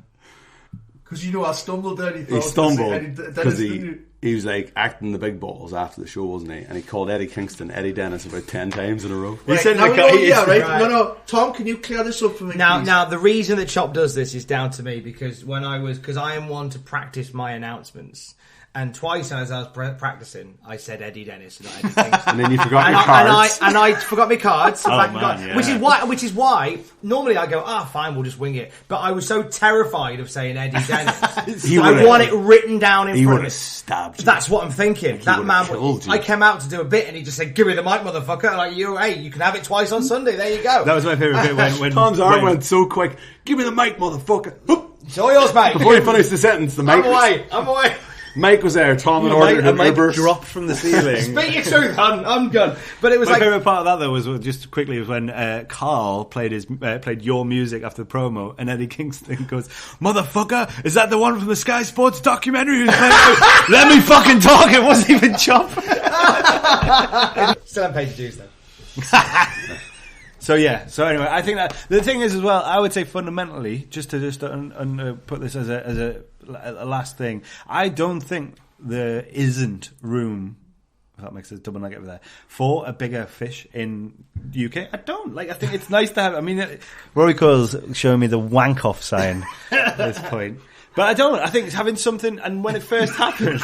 Because I stumbled down. He stumbled because he was like acting the big balls after the show, wasn't he? And he called Eddie Kingston Eddie Dennis about 10 times in a row. Right, he said, right. No, Tom, can you clear this up for me, please? Now, the reason that Chop does this is down to me, because because I am one to practice my announcements. And twice as I was practicing, I said Eddie Dennis, not Eddie Kingston. And then you forgot your cards. And I forgot my cards. Yeah. Which is why normally I go, fine, we'll just wing it. But I was so terrified of saying Eddie Dennis. I want it written down in front of me. He would have stabbed you. That's what I'm thinking. That man, killed you. I came out to do a bit, and he just said, "Give me the mic, motherfucker!" Like you can have it twice on Sunday. There you go. That was my favourite bit when Tom's arm went so quick. Give me the mic, motherfucker. It's all yours, mate. Before he finished the sentence, the mic. I'm away. Mike was there. Tom had ordered a an mic Uber. dropped from the ceiling. Speak your truth, I'm gone. But it was My favourite part of that though was just quickly was when Carl played your music after the promo, and Eddie Kingston goes, "Motherfucker, is that the one from the Sky Sports documentary?" Let me fucking talk. It wasn't even Chop. Still haven't paid your dues though. So anyway, I think that the thing is as well, I would say fundamentally, just to put this as a last thing, I don't think there isn't room, if that makes a double negative there, for a bigger fish in UK. I don't. I think it's nice to have. I mean, Rory Coyle's showing me the wank off sign at this point. But I don't. I think it's having something, and when it first happened,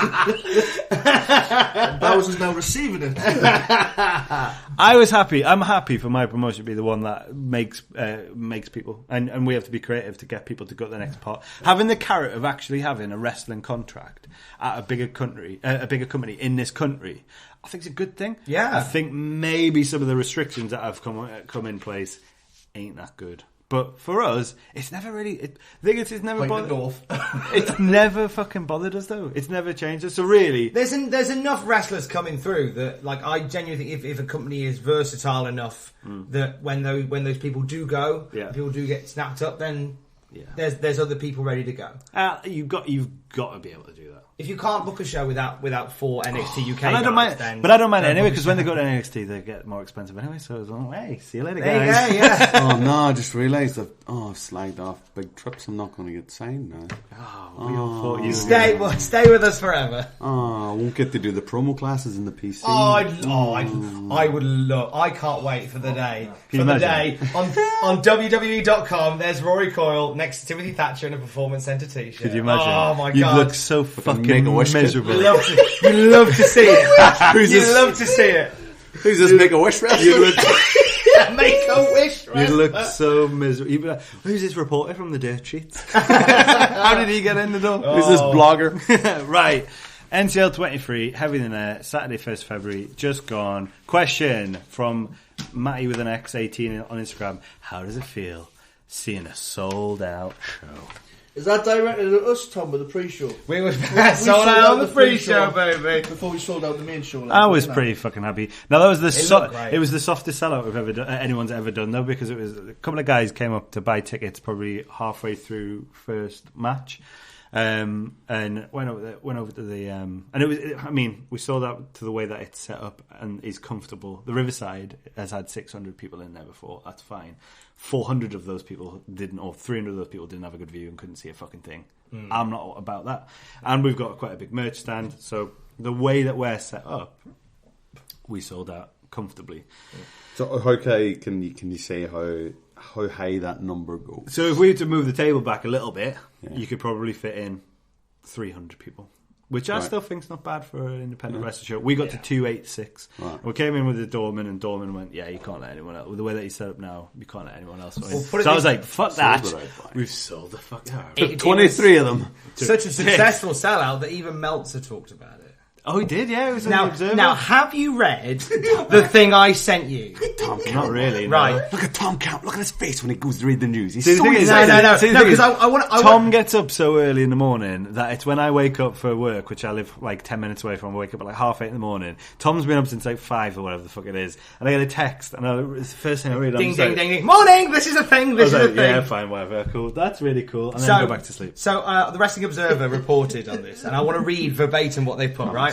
Bowser's now receiving it. I was happy. I'm happy for my promotion to be the one that makes people, and we have to be creative to get people to go to the next part. Having the carrot of actually having a wrestling contract at a bigger company in this country, I think it's a good thing. Yeah. I think maybe some of the restrictions that have come in place ain't that good. But for us, it's never really... I think it's never bothered... It's never fucking bothered us, though. It's never changed us. So really... There's enough wrestlers coming through that, like, I genuinely think if a company is versatile enough that when those people do go, people do get snapped up, then there's other people ready to go. You've got to be able to do that. If you can't book a show without 4 NXT UK and I don't guys, mind, but I don't mind anyway, because when they go to NXT, they get more expensive anyway. So it's like, hey, see you later, guys. There you go, yeah. Oh no! I just realised I've slagged off big trips. I'm not going to get signed now. We all thought you stay with us forever. Oh, I won't get to do the promo classes in the PC. I would love. I can't wait for the day. On WWE.com, there's Rory Coyle next to Timothy Thatcher in a Performance Centre t-shirt. Could you imagine? Oh my god! You look so fucking miserable. You love to see it. You love to see it. Who's this Make-A-Wish wrestler? Make-A-Wish wrestler. You look so miserable. You'd be like, who's this reporter from the Dirt Sheets? How did he get in the door? Who's this blogger? Right. NCL.23, Heavy in the Net, Saturday, 1st February, just gone. Question from Matty with an X18 on Instagram. How does it feel seeing a sold-out show? Is that directed at us, Tom, with the pre-show? We were sold out on the pre-show, baby. Before we sold out the main show. I was pretty fucking happy. Now that was it was the softest sellout we've ever done, anyone's ever done, though, because it was a couple of guys came up to buy tickets probably halfway through first match. And went over to the and it was. I mean, we saw that to the way that it's set up and is comfortable. The Riverside has had 600 people in there before. That's fine. 400 of those people didn't, or 300 of those people didn't have a good view and couldn't see a fucking thing. I'm not about that. And we've got quite a big merch stand, so the way that we're set up, we sold out comfortably. So, okay, can you say how high that number goes? So if we were to move the table back a little bit, you could probably fit in 300 people, which I still think's not bad for an independent wrestling show. We got to 286. Right. We came in with the doorman, and doorman went, "Yeah, you can't let anyone else." With the way that he's set up now, you can't let anyone else. So I was like, "Fuck that! We've sold the fuck out." 23 of them. Such a successful sellout that even Meltzer talked about it. Oh, he did, yeah. It was now, have you read the thing I sent you? Tom Count. Not really, no. Right. Look at Tom Count. Look at his face when he goes to read the news. He's No, because I want. Tom gets up so early in the morning that it's when I wake up for work, which I live like 10 minutes away from. I wake up at like 8:30 in the morning. Tom's been up since like 5 or whatever the fuck it is, and I get a text, and it's the first thing I read. Ding, ding, ding, ding. Morning. This is a thing. This is a thing. Yeah, fine, whatever. Cool. That's really cool. And then go back to sleep. So the Wrestling Observer reported on this, and I want to read verbatim what they put. Right.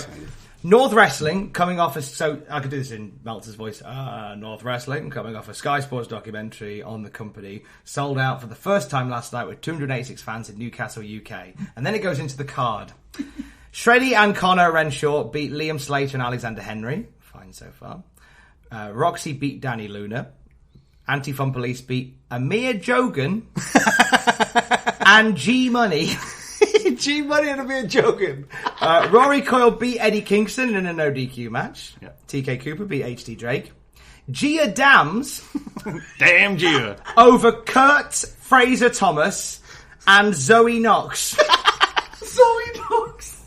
North Wrestling coming off so I could do this in Meltzer's voice. North Wrestling coming off a Sky Sports documentary on the company, sold out for the first time last night with 286 fans in Newcastle, UK. And then it goes into the card. Shreddy and Connor Renshaw beat Liam Slater and Alexander Henry. Fine so far. Roxie beat Danny Luna. Anti-Fun Police beat Amir Jogan and G-Money. G-Money and Amir Jogan. Rory Coyle beat Eddie Kingston in a no DQ match. Yeah. TK Cooper beat HT Drake. Gia Dams. Damn Gia. Over Kurt Fraser Thomas and Zoe Knox. Zoe Knox.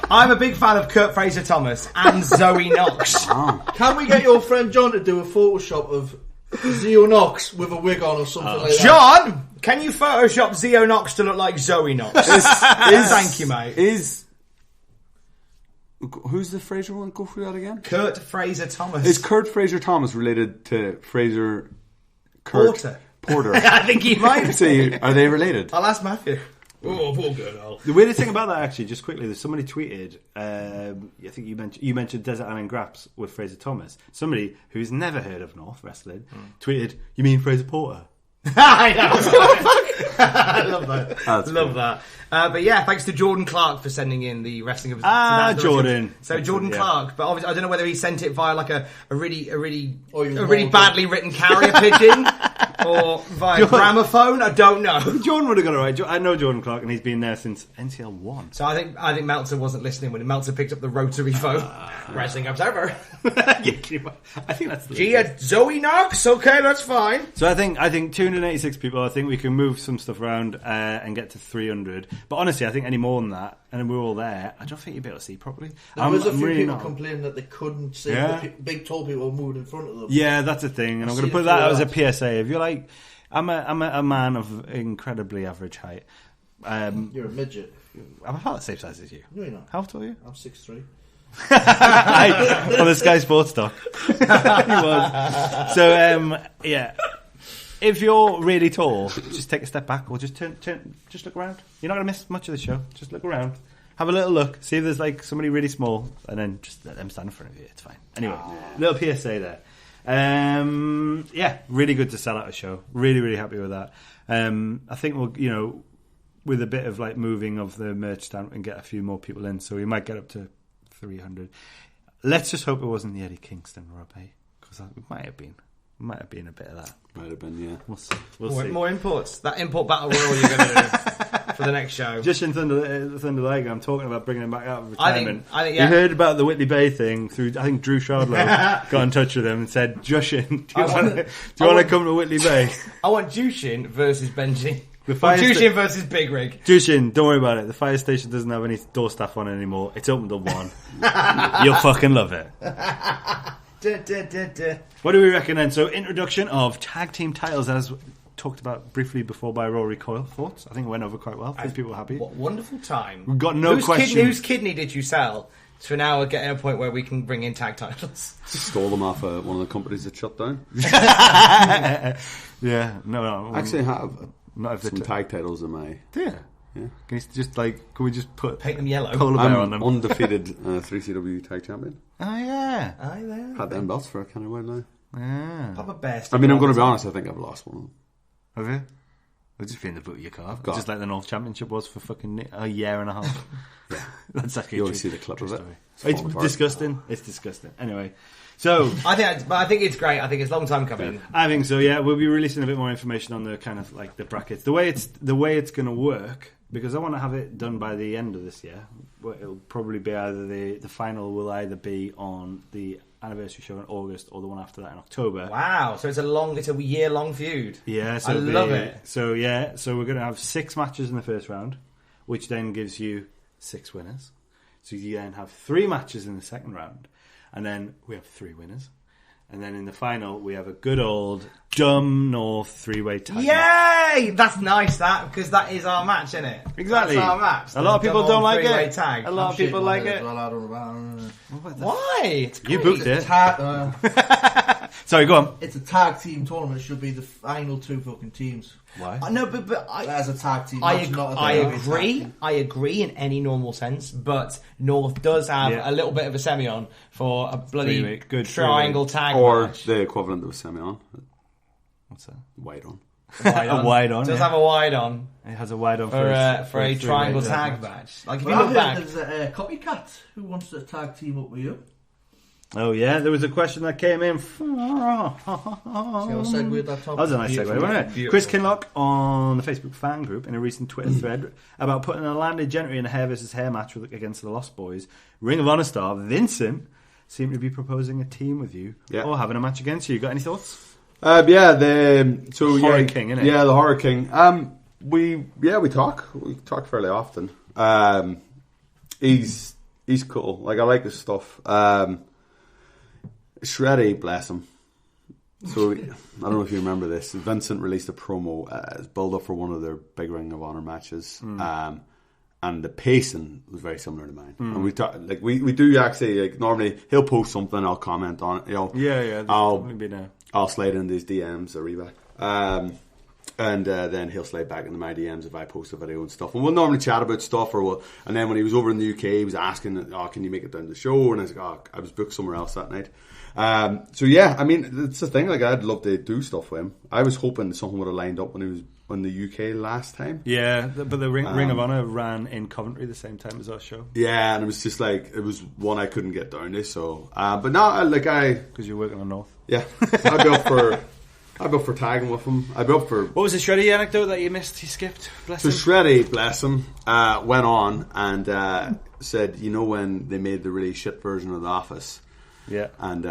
I'm a big fan of Kurt Fraser Thomas and Zoe Knox. Can we get your friend John to do a Photoshop of Zio Knox with a wig on or something like that? John, can you Photoshop Zio Knox to look like Zoe Knox? Thank you, mate. Who's the Fraser one? Go through that again. Kurt Fraser Thomas. Is Kurt Fraser Thomas related to Fraser Porter? I think he might. So are they related? I'll ask Matthew. Oh, poor girl. The weirdest thing about that, actually, just quickly, there's somebody tweeted. I think you mentioned Desert Island Graps with Fraser Thomas. Somebody who's never heard of North Wrestling tweeted, "You mean Fraser Porter?" I know. I love that. That's love cool. that. But yeah, thanks to Jordan Clark for sending in the wrestling of Jordan. So Jordan Clark, but obviously I don't know whether he sent it via like a really Malta. badly written carrier pigeon or via gramophone. I don't know. Jordan would have got it right. I know Jordan Clark, and he's been there since NCL 1. So I think Meltzer wasn't listening when Meltzer picked up the rotary phone. Wrestling Observer. I think that's the Gia Zoe Knox. Okay, that's fine. So I think 286 people. I think we can move some stuff around and get to 300. But honestly, I think any more than that, and then we were all there, I don't think you'd be able to see properly. There was a few people complaining that they couldn't see the big tall people moving in front of them. Yeah, that's a thing, and I'm going to put that out as a PSA. If you're like, I'm a man of incredibly average height. You're a midget. I'm about the same size as you. No, you're not. How tall are you? I'm 6'3". On the Sky Sports doc. He was. So, yeah. If you're really tall, just take a step back or just turn, just look around. You're not going to miss much of the show. Just look around. Have a little look. See if there's like somebody really small and then just let them stand in front of you. It's fine. Anyway, little PSA there. Yeah, really good to sell out a show. Really, really happy with that. I think we'll, with a bit of like moving of the merch stand and get a few more people in, so we might get up to 300. Let's just hope it wasn't the Eddie Kingston rub, because it might have been. Might have been a bit of that. Might have been, yeah. We'll see. More imports. That import battle royal you're going to do for the next show. Just in Thunder Liger, I'm talking about bringing him back out of retirement. I think, yeah. You heard about the Whitley Bay thing through, I think Drew Shardlow got in touch with him and said, Jushin, do you want to come to Whitley Bay? I want Jushin versus Benji. Jushin versus Big Rig. Jushin, don't worry about it. The fire station doesn't have any door staff on it anymore. It's open to 1. You'll fucking love it. What do we reckon then? So, introduction of tag team titles as talked about briefly before by Rory Coyle. Thoughts? I think it went over quite well. I think people were happy. What wonderful time. We've got no question. Whose kidney did you sell? So now we're getting a point where we can bring in tag titles. Stole them off one of the companies that shut down. Yeah, no. Actually, I have some tag titles in my... Yeah. Yeah. Can we just paint them yellow? Polar bear on them. Undefeated 3CW tag champion. Oh yeah. Had them belts for a kind of while now. Yeah. Papa Bear. I mean, I'm going to be honest. I think I've lost one of them. Have you? I'll just be in the boot of your car. Just like the North Championship was for fucking a year and a half. Yeah. That's actually you always see the clip of it. It's disgusting. It's disgusting. Anyway. So I think it's great. I think it's a long time coming. Yeah. I think so. Yeah, we'll be releasing a bit more information on the kind of like the brackets, the way it's going to work, because I want to have it done by the end of this year. It'll probably be either the final will either be on the anniversary show in August or the one after that in October. Wow! So it's a year-long feud. Yeah, so I love it. So yeah, so we're going to have 6 matches in the first round, which then gives you 6 winners. So you then have 3 matches in the second round. And then we have 3 winners. And then in the final, we have a good old dumb North 3-way tag match. Yay! That's nice, because that is our match, isn't it? Exactly. That's our match. A lot of people don't like it. Tag. A lot of people like it. Why? You booked it. Sorry, go on. It's a tag team tournament. It should be the final 2 fucking teams. Why? No, but as a tag team, I agree. I agree in any normal sense, but North does have a little bit of a semi-on for a bloody good triangle tag or match. The equivalent of a semi-on. What's that? Wide on. A wide on. It does have a wide on. It has a wide on for a triangle tag match. Like if you look look back, there's a copycat who wants to tag team up with you. Oh yeah, there was a question that came in. See how I segued that, Tom? That was a nice segue, wasn't it? Chris Kinlock on the Facebook fan group in a recent Twitter thread about putting a landed gentry in a hair versus hair match against the Lost Boys. Ring of Honor star Vincent seemed to be proposing a team with you or having a match against you. You got any thoughts? Horror King, innit? Yeah, the Horror King. We talk fairly often. He's cool. Like I like his stuff. Shreddy, bless him. So I don't know if you remember this. Vincent released a promo as build up for one of their big Ring of Honor matches, and the pacing was very similar to mine. And we talk like we do actually like normally he'll post something, I'll comment on it. I'll slide into his DMs or Reback. And then he'll slide back into my DMs if I post a video and stuff. And we'll normally chat about stuff. And then when he was over in the UK, he was asking, can you make it down to the show? And I was like, I was booked somewhere else that night. So yeah, I mean, it's the thing. Like, I'd love to do stuff with him. I was hoping something would have lined up when he was in the UK last time. Yeah, but the Ring of Honor ran in Coventry the same time as our show. Yeah, and it was just like, it was one I couldn't get down to. So, but no, because you're working on North. Yeah, I'd be up for tagging with him. I'd be up for... What was the Shreddy anecdote that you missed? He skipped? Bless him. So Shreddy, bless him, went on and said, when they made the really shit version of The Office, and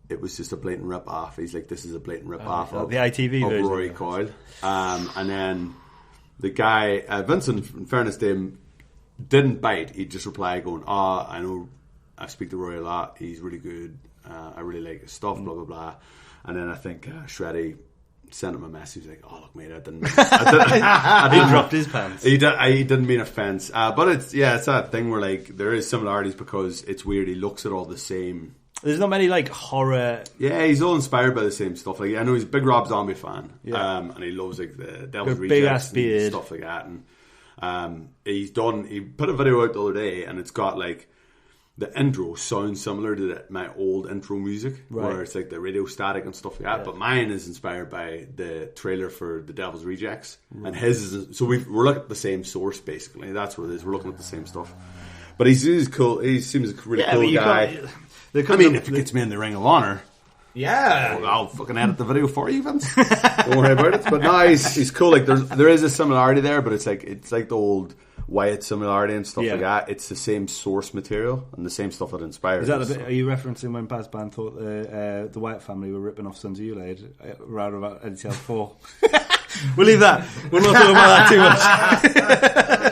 it was just a blatant rip-off. He's like, this is a blatant rip-off of the ITV of version Rory Coyle. And then the guy, Vincent, in fairness to him, didn't bite. He'd just reply going, I know I speak to Rory a lot. He's really good. I really like his stuff, blah, blah, blah. And then I think Shreddy sent him a message like, "Oh look, mate, I didn't he dropped his pants. He didn't mean offence, but it's that thing where like there is similarities because it's weird. He looks at all the same. There's not many like horror. Yeah, he's all inspired by the same stuff. Like I know he's a big Rob Zombie fan, and he loves like the Devil's Rejects and stuff like that. And he put a video out the other day, and it's got like. The intro sounds similar to my old intro music, where it's like the radio static and stuff like that. But mine is inspired by the trailer for The Devil's Rejects, and his is. So we're looking at the same source, basically. That's what it is. We're looking at the same stuff. But he's cool. He seems a really cool guy. If it gets me in the Ring of Honor, I'll fucking edit the video for you, Vince. Don't worry about it. But no, he's cool. Like there is a similarity there, but it's like the old. Wyatt similarity and stuff like that. It's the same source material and the same stuff that inspires. Are you referencing when Baz Band thought the Wyatt family were ripping off Sons of Ulade around about NCL.23? We'll leave that. We're not talking about that too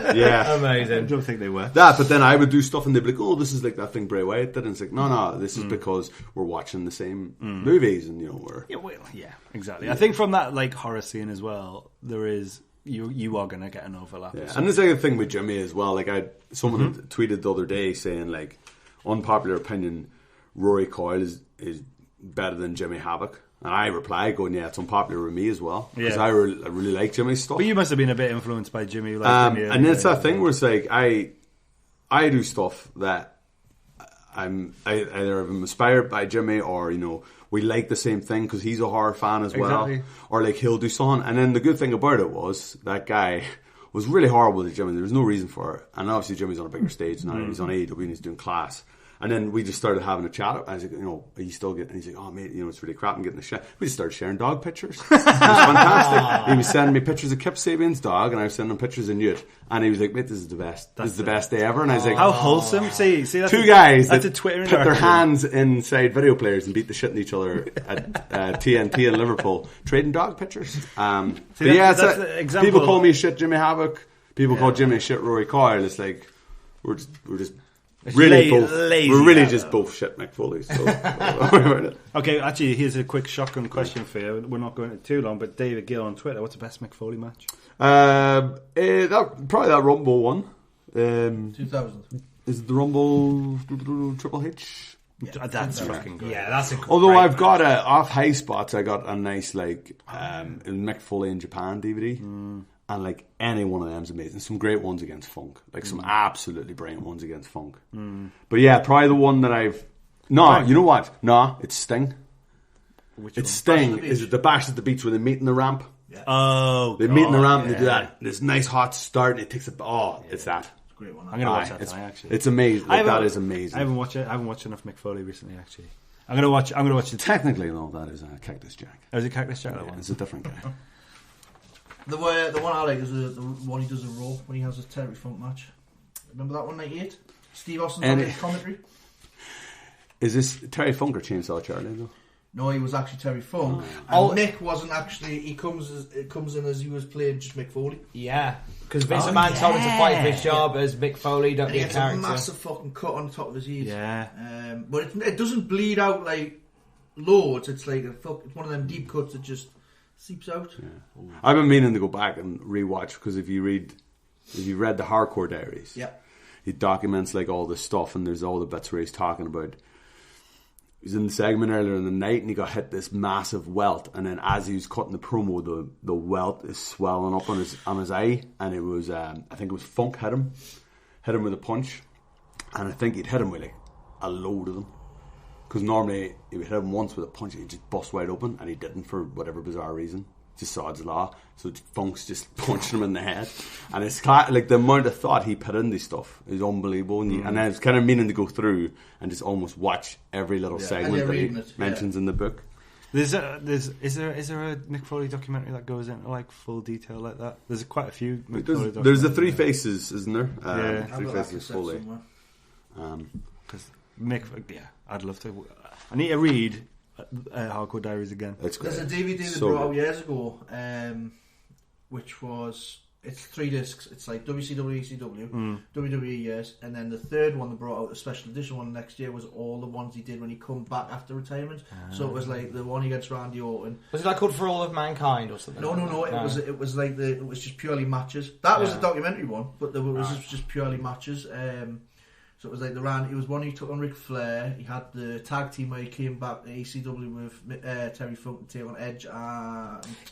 much. Yeah, amazing. I don't think they were that. But then I would do stuff and they'd be like, "Oh, this is like that thing Bray Wyatt did," and it's like, "No, this is because we're watching the same movies and we're." Yeah, exactly. I think from that like horror scene as well, there is. You are going to get an overlap. Yeah. And there's like a thing with Jimmy as well. Like someone had tweeted the other day saying like, unpopular opinion, Rory Coyle is better than Jimmy Havoc. And I reply going, yeah, it's unpopular with me as well. Because I really like Jimmy's stuff. But you must have been a bit influenced by Jimmy. And it's that thing where it's like, I do stuff that either I'm inspired by Jimmy or, we like the same thing because he's a horror fan as well. Or like he'll do something. And then the good thing about it was that guy was really horrible to Jimmy. There was no reason for it. And obviously Jimmy's on a bigger stage now. He's on AEW and he's doing Class. And then we just started having a chat. I was like, are you still getting... And he's like, oh, mate, it's really crap. I'm getting a shit. We just started sharing dog pictures. It was fantastic. He was sending me pictures of Kip Sabian's dog, and I was sending him pictures of Newt. And he was like, mate, this is the best. This is the best day ever. And I was like... How wholesome. See that's two guys that's that a Twitter put their hands inside video players and beat the shit in each other at TNT in Liverpool, trading dog pictures. That's the example. People call me shit Jimmy Havoc. People call Jimmy shit Rory Coyle. It's like, we're just really we're really just both shit Mick Foley. So okay, actually, here's a quick shotgun question for you. We're not going too long, but David Gill on Twitter, what's the best Mick Foley match? Probably that Rumble one. 2000 is it the Rumble Triple H? Yeah, that's fucking good. Yeah, that's a good. Although I've got off High Spots, I got a nice Mick Foley in Japan DVD. And like any one of them is amazing. Some great ones against Funk, like some absolutely brilliant ones against Funk. But yeah, probably the one that I've. No, you know what? No, it's Sting. It's Sting. Is it the Bash at the Beach where they meet in the ramp? Yeah. Oh, they meet in the ramp and they do that. This nice hot start and it takes it's that. It's a great one. I'm gonna watch that tonight. Actually, it's amazing. That is amazing. I haven't watched it. I haven't watched enough Mick Foley recently. Actually, I'm gonna watch it. Technically, no, that is Cactus Jack. Oh, is it Cactus Jack? Yeah, it's a different guy. The one I like is the one he does a Raw when he has a Terry Funk match. Remember that one, 98? Steve Austin's on his commentary. Is this Terry Funk or Chainsaw Charlie though? No, he was actually Terry Funk. And Mick wasn't actually. He comes in as he was playing just Mick Foley. Yeah, because Vince McMahon told him to fight for his job as Mick Foley. Don't be a character. He gets a massive fucking cut on the top of his head. Yeah. But it doesn't bleed out like loads. It's like it's one of them deep cuts that just seeps out. Yeah. I've been meaning to go back and rewatch because if you read the Hardcore Diaries, he documents like all the stuff and there's all the bits where he's talking about. He was in the segment earlier in the night and he got hit this massive welt, and then as he was cutting the promo, the welt is swelling up on his eye, and it was I think it was Funk hit him with a punch, and I think he'd hit him with like a load of them. Because normally he would hit him once with a punch, he'd just bust wide open, and he didn't for whatever bizarre reason. Just Sod's law. So Funk's just punching him in the head. And it's like the amount of thought he put in this stuff is unbelievable. And I was kind of meaning to go through and just almost watch every little segment that he mentions in the book. Is there a Mick Foley documentary that goes into like full detail like that? There's quite a few Mick Foley documentaries. There's the Three Faces, isn't there? Three Faces Foley. Because Mick, I'd love to. I need to read Hardcore Diaries again. There's a DVD they brought out years ago, which was it's 3 discs. It's like WCW, ECW, WWE, yes, and then the third one they brought out, the special edition one next year, was all the ones he did when he come back after retirement. So it was like the one against Randy Orton. Was it like called For All of Mankind or something? No. It was like it was just purely matches. That was a documentary one, but there was just purely matches. So it was like it was one he took on Ric Flair. He had the tag team where he came back to ECW with Terry Funk and take on Edge.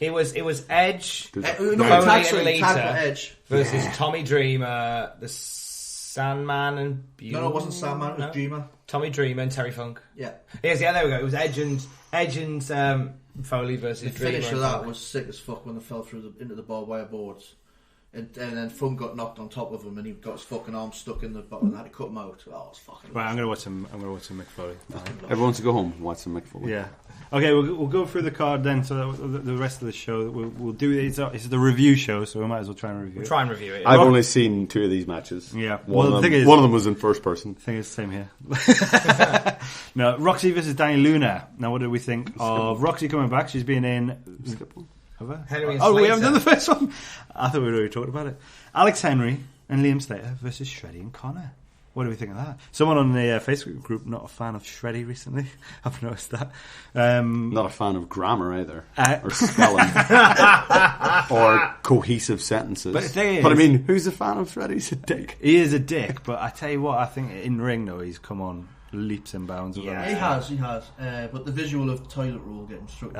It was Edge. Tag Edge versus Tommy Dreamer, the Sandman and Beauty. No, it wasn't Sandman. It was Dreamer. Tommy Dreamer and Terry Funk. Yeah. Yes, yeah. There we go. It was Edge and Foley versus the Dreamer. The finish of that was sick as fuck when they fell into the barbed wire boards. And then Funk got knocked on top of him, and he got his fucking arm stuck in the bottom, and had to cut him out. Oh, it's fucking. Right, I'm gonna watch some Mick Foley. Everyone to go home and watch some Mick Foley. Yeah. Okay, we'll go through the card then. So that the rest of the show we'll do. It's the review show, so we might as well try and review. We'll try and review it. I've only seen 2 of these matches. Yeah. One of them was in first person. Thing is, same here. No, Roxie versus Danny Luna. Now, what do we think of Roxie coming back? She's been in. Henry and we Slater. haven't done the first one. I thought we'd already talked about it. Alex Henry and Liam Slater versus Shreddy and Connor. What do we think of that? Someone on the Facebook group not a fan of Shreddy recently. I've noticed that. Not a fan of grammar either, or spelling, or cohesive sentences. But the thing is, I mean, who's a fan of Shreddy? He's a dick. He is a dick. But I tell you what, I think in ring though he's come on leaps and bounds. Yeah, he has. But the visual of Toilet Roll getting struck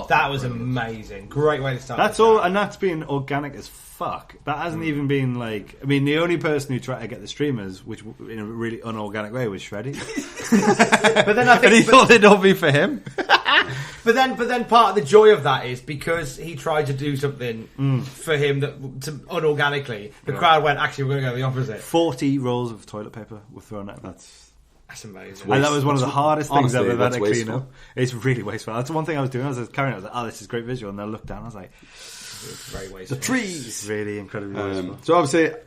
that was amazing. Great way to start. That's all, and that's been organic as fuck. That hasn't even been like. I mean, the only person who tried to get the streamers, which in a really unorganic way, was Shreddy. But then I think, and he thought they'd all be for him. But then part of the joy of that is because he tried to do something for him unorganically. The crowd went, actually, we're going to go the opposite. 40 rolls of toilet paper were thrown at him. That's amazing. And that was one of the hardest things I've ever had to clean wasteful. up. It's really wasteful. That's one thing I was doing. I was carrying it. I was like, oh, this is great visual. And I looked down. I was like, it's very wasteful. The trees. Really incredibly wasteful. So obviously,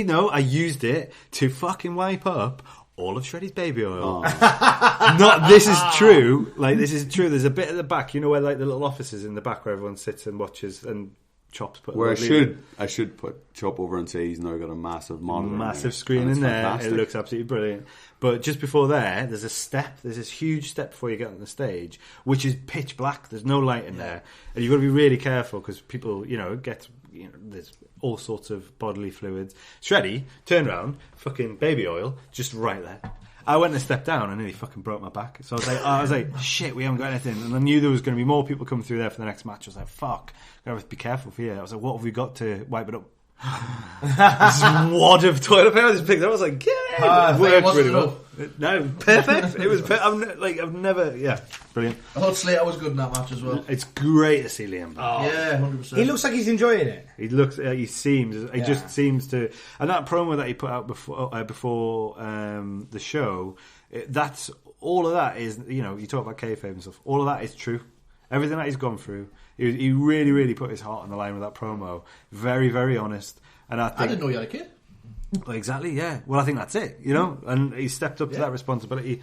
no, I used it to fucking wipe up all of Shreddy's baby oil. This is true. Like, this is true. There's a bit at the back, you know, where like the little offices in the back where everyone sits and watches and Chop's put. Where I should put Chop over and say he's now got a massive monitor, massive screen in there. Fantastic. It looks absolutely brilliant. But just before there's a step. There's this huge step before you get on the stage, which is pitch black. There's no light in there, and you've got to be really careful because people, there's all sorts of bodily fluids. Shreddy turned around, fucking baby oil, just right there. I went and stepped down and nearly fucking broke my back. So I was like, shit, we haven't got anything. And I knew there was going to be more people coming through there for the next match. I was like, fuck, gotta be careful for you. I was like, what have we got to wipe it up? This wad of toilet paper I just picked up. I was like, yeah, it worked really well. No, perfect. It was. I've never. Brilliant. I thought Slater was good in that match as well. It's great to see Liam. Yeah, 100%. He looks like he's enjoying it. He looks. He seems. He just seems to. And that promo that he put out before the show. That's all of that is. You talk about kayfabe and stuff. All of that is true. Everything that he's gone through. He really, really put his heart on the line with that promo. Very, very honest. And I didn't know you had a kid. Well, exactly, yeah. Well, I think that's it, And he stepped up to that responsibility.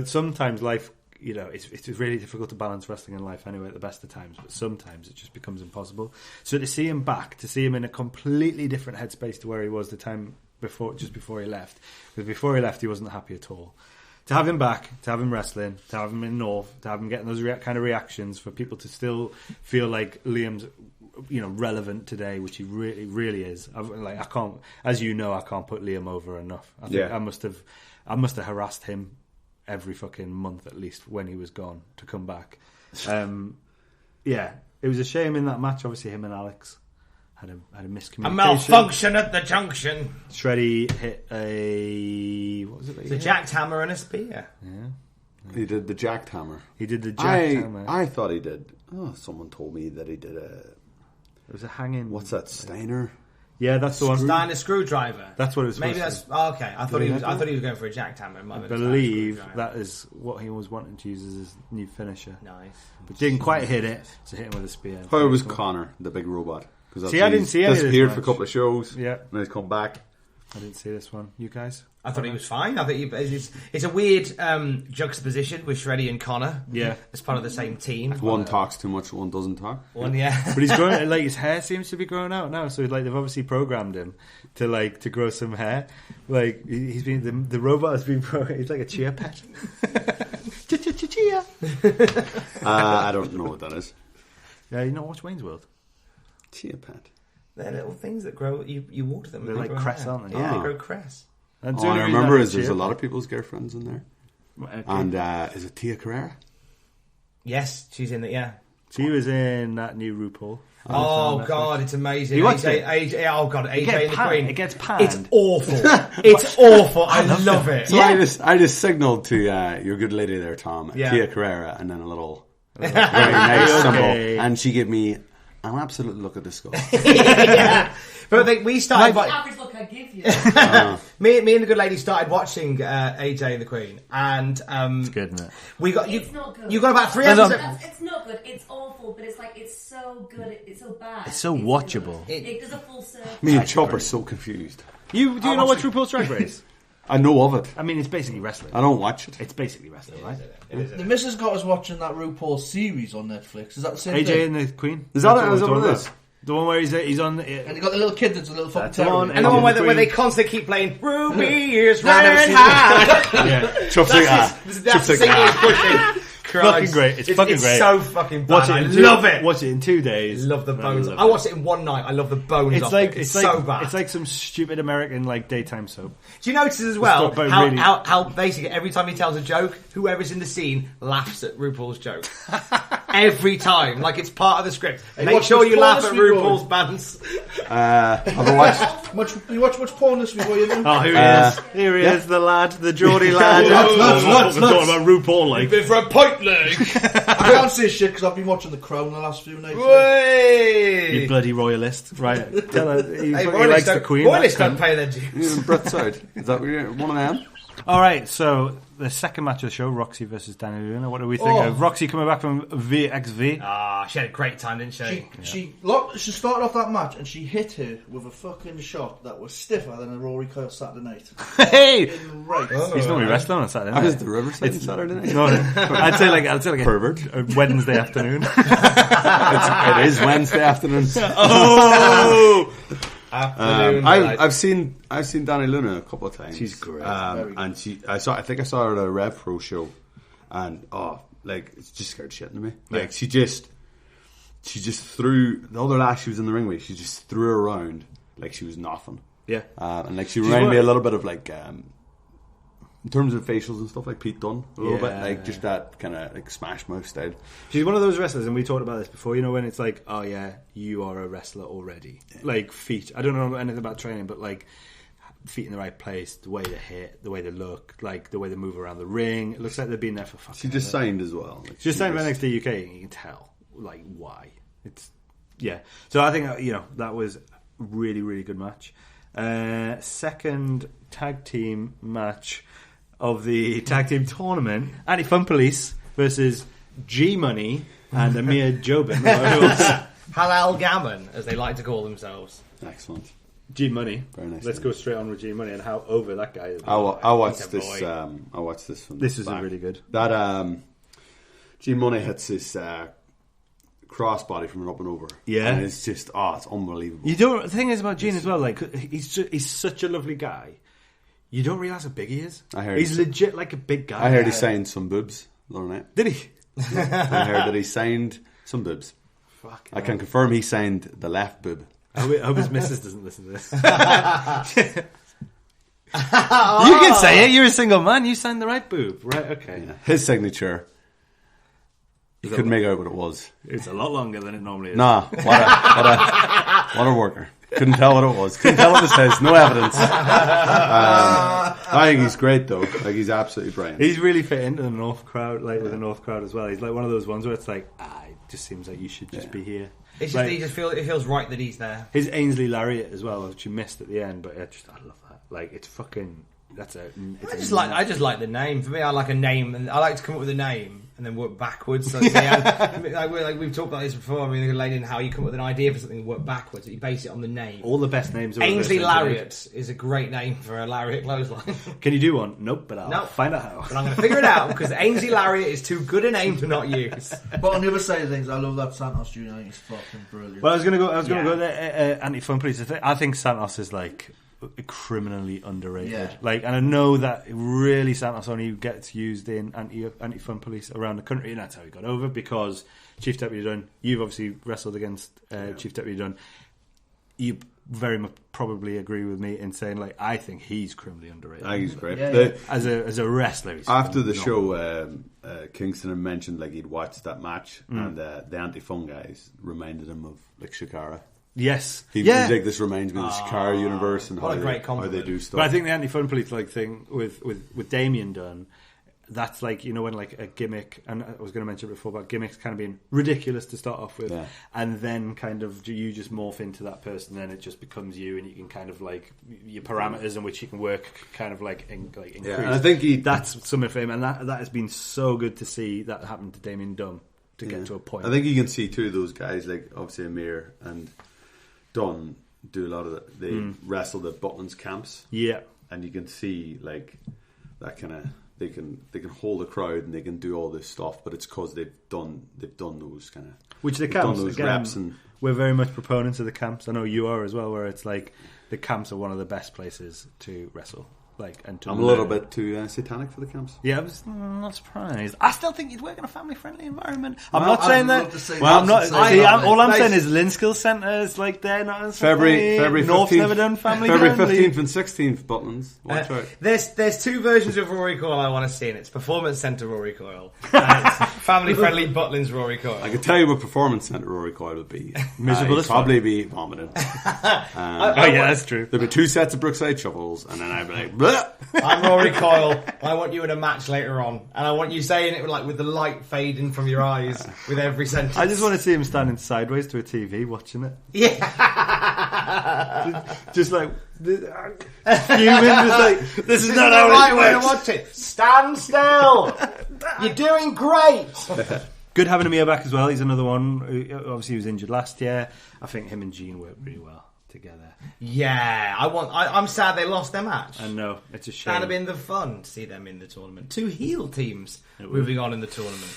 Sometimes life, it's really difficult to balance wrestling and life anyway at the best of times. But sometimes it just becomes impossible. So to see him back, to see him in a completely different headspace to where he was the time before, just before he left. Because before he left, he wasn't happy at all. To have him back, to have him wrestling, to have him in North, to have him getting those kind of reactions, for people to still feel like Liam's, relevant today, which he really, really is. I can't, as you know, I can't put Liam over enough. I think I must have harassed him every fucking month at least when he was gone to come back. It was a shame in that match. Obviously, him and Alex had a miscommunication. A malfunction at the junction. Shreddy hit what was it? The jacked hammer and a spear. Yeah. He did the jacked hammer. He did the jacked hammer. I thought he did. Oh, someone told me that he did It was a hanging. What's that? Steiner. Yeah, that's the one. Steiner screwdriver. That's what it was. Maybe that's okay. I thought he was going for a jacked hammer. I believe that is what he was wanting to use as his new finisher. Nice, but didn't quite hit it. So hit him with a spear. How was Connor, the big robot? See, I didn't see any disappeared of this for a couple of shows. Yeah, and he's come back. I didn't see this one. You guys? I thought he was fine. I think it's a weird juxtaposition with Shreddy and Connor. Yeah, as part of the same team. One talks too much, one doesn't talk. One, yeah. But he's growing. Like his hair seems to be growing out now. So like they've obviously programmed him to grow some hair. Like he's been the robot has been. He's like a chia pet. Chia. I don't know what that is. Yeah, you know, watch Wayne's World. Chia pet. They're little things that grow. You water them. They're like cress, aren't they? Yeah, they grow cress. And All I remember is there's a lot of people's girlfriends in there. Okay. And is it Tia Carrera? Yes, she's in it. Yeah. She was in that new RuPaul. Oh God, it's amazing. You watched it? AJ, oh God, AJ and the panned. Queen. It gets panned. It's awful. It's awful. I love it. So I just signaled to your good lady there, Tom, Tia Carrera, and then a little very nice symbol, and she gave me an absolute look of disgust. Yeah. But I think we started. The average look I give you. Me and the good lady started watching AJ and the Queen, and it's good, isn't it? We got you. It's not good. You got about 3 episodes. It's not good. It's awful, but it's like it's so good. It's so bad. It's so watchable. It does a full circle. Me and Chop are so confused. Do you know what RuPaul's Drag Race? I know of it. I mean, it's basically wrestling. I don't watch it. It's basically wrestling, right? The missus got us watching that RuPaul series on Netflix. Is that the same AJ thing? and the Queen. Is that what it is? The one where he's on. And you got the little kid that's a little fucking That's the terror. one. And the one where they constantly keep playing Ruby is red hot. Yeah. Chop's like, That's the single he's pushing. Fucking great. It's fucking great. It's so fucking bad. Watch it. I love it. Watch it in 2 days. Love the bones. love I watched it in one night. I love the bones. It's off like it. it's so like bad. it's like some stupid American like daytime soap. Do you notice as well It's not how, really- how basically every time he tells a joke, whoever's in the scene laughs at RuPaul's joke. Every time, like it's part of the script. Hey, Make watch sure much you porn laugh this at week, RuPaul's Rory? bands. You watch much porn this week, you know? Oh, here he is. Here he is, the lad, the Geordie lad. Lads. Talking about RuPaul, like. Bit for a pipe leg. I can't say shit because I've been watching The Crown the last few nights. You bloody royalist. Right. Tell her, he likes the Queen. Royalists that's don't pay their dues. Brett side. Is that one of them? All right, so the second match of the show, Roxie versus Danny Luna. What do we think of Roxie coming back from VXV? Ah, she had a great time, didn't she? She started off that match and she hit her with a fucking shot that was stiffer than a Rory Coyle Saturday night. Hey! Right. He's normally wrestling on Saturday I night. was the Riverside Saturday night. No, I'd say like a Pervert. a Wednesday afternoon. It is Wednesday afternoon. Oh! I've seen Danny Luna a couple of times. She's great. And I think I saw her at a Rev Pro show, and it just scared shit into me. Like she just threw the other lass she was in the ring with. She just threw her around like she was nothing. Yeah, and like she reminded me a little bit of like in terms of facials and stuff, like Pete Dunne a little bit, like just that kind of like Smash Mouth style. She's one of those wrestlers, and we talked about this before. You know, when it's like, oh yeah, you are a wrestler already. Like feet. I don't know anything about training, but like feet in the right place, the way they hit, the way they look, like the way they move around the ring. It looks like they've been there for fucking. She just signed as well. Like, she just signed for NXT UK, and you can tell like why. It's So I think that was a really, really good match. Second tag team match of the tag team tournament, Anti-Fun Police versus G-Money and Amir Jobin. Halal Gammon, as they like to call themselves. Excellent. G-Money. Very nice. Let's go straight on with G-Money and how over that guy is. I watched this. I watched this from This is back. really good. That G-Money hits his crossbody from an up and over. Yeah. And it's just, it's unbelievable. The thing is about Gene as well, like he's such a lovely guy. You don't realise how big he is. He's legit like a big guy. I heard he signed some boobs the other night. Did he? I heard that he signed some boobs. Fuck. I can confirm he signed the left boob. I hope his missus doesn't listen to this. You can say it. You're a single man. You signed the right boob. Right, okay. Yeah. His signature, you couldn't make out what it was. It's a lot longer than it normally is. Nah, what a worker. Couldn't tell what it was. Couldn't tell what it says. No evidence. I think he's great though. Like he's absolutely brilliant. He's really fit into the North crowd, like with the North crowd as well. He's like one of those ones where it's like, it just seems like you should just be here. It's just like, it feels right that he's there. His Ainsley Lariat as well, which you missed at the end, but I love that. Like it's fucking. I just like the name. For me, I like a name, and I like to come up with a name and then work backwards. So like we've talked about this before. I mean, Elaine, how you come up with an idea for something and work backwards. You base it on the name. All the best names are Ainsley Lariat is a great name for a lariat clothesline. Can you do one? Nope, but I'll find out how. But I'm going to figure it out because Ainsley Lariat is too good a name to not use. But on the other side of things, I love that Santos Jr. I think he's fucking brilliant. Well, I was going to go there. Anti-Fun Police. I think Santos is like criminally underrated. Yeah. Like, and I know that really Santos only gets used in anti-fun police around the country, and that's how he got over, because Chief Deputy Dunn, you've obviously wrestled against Chief Deputy Dunn. You very much probably agree with me in saying, like, I think he's criminally underrated. I think he's great. As a wrestler, he's after the show, Kingston had mentioned like he'd watched that match, and the anti-fun guys reminded him of like Shakara. Yes. He's like, this reminds me of the Shakara universe and how they do stuff. But I think the anti-fun police like thing with Damien Dunn, that's like, you know, when like a gimmick, and I was going to mention before about gimmicks kind of being ridiculous to start off with, and then kind of you just morph into that person, then it just becomes you, and you can kind of like your parameters in which you can work kind of like increase. Yeah, and I think that's something for him, and that has been so good to see that happen to Damien Dunn to get to a point. I think you can see too those guys like obviously Amir and Dunn do a lot of they wrestle at Butlin's camps. Yeah, and you can see like that kind of they can hold a crowd and they can do all this stuff, but it's because they've done those kind of which the camps those again, reps and we're very much proponents of the camps. I know you are as well, where it's like the camps are one of the best places to wrestle. Like, and to I'm a little bit too satanic for the camps. Yeah, I'm not surprised. I still think you'd work in a family-friendly environment. I'm not saying that. I'm not. All I'm saying is Linskill Centre is like they're not as February North's 15th, never done family. February 15th and 16th, Butlins. Watch out. There's two versions of Rory Coyle I want to see, and it's Performance Centre Rory Coyle, and it's family-friendly Butlins Rory Coyle. I can tell you what Performance Centre Rory Coyle would be. Miserable as probably be vomiting. That's true. There'd be 2 sets of Brookside shovels, and then I'd be like, bleh. I'm Rory Coyle. I want you in a match later on, and I want you saying it like with the light fading from your eyes with every sentence. I just want to see him standing sideways to a TV watching it. Yeah, just like fuming. Just like this is not how right it way to works. watch it. Stand still. You're doing great. Good having Amir back as well. He's another one. Obviously, he was injured last year. I think him and Gene worked really well together. Yeah, I'm sad they lost their match. I know, it's a shame. That'd have been the fun to see them in the tournament. 2 heel teams moving on in the tournament.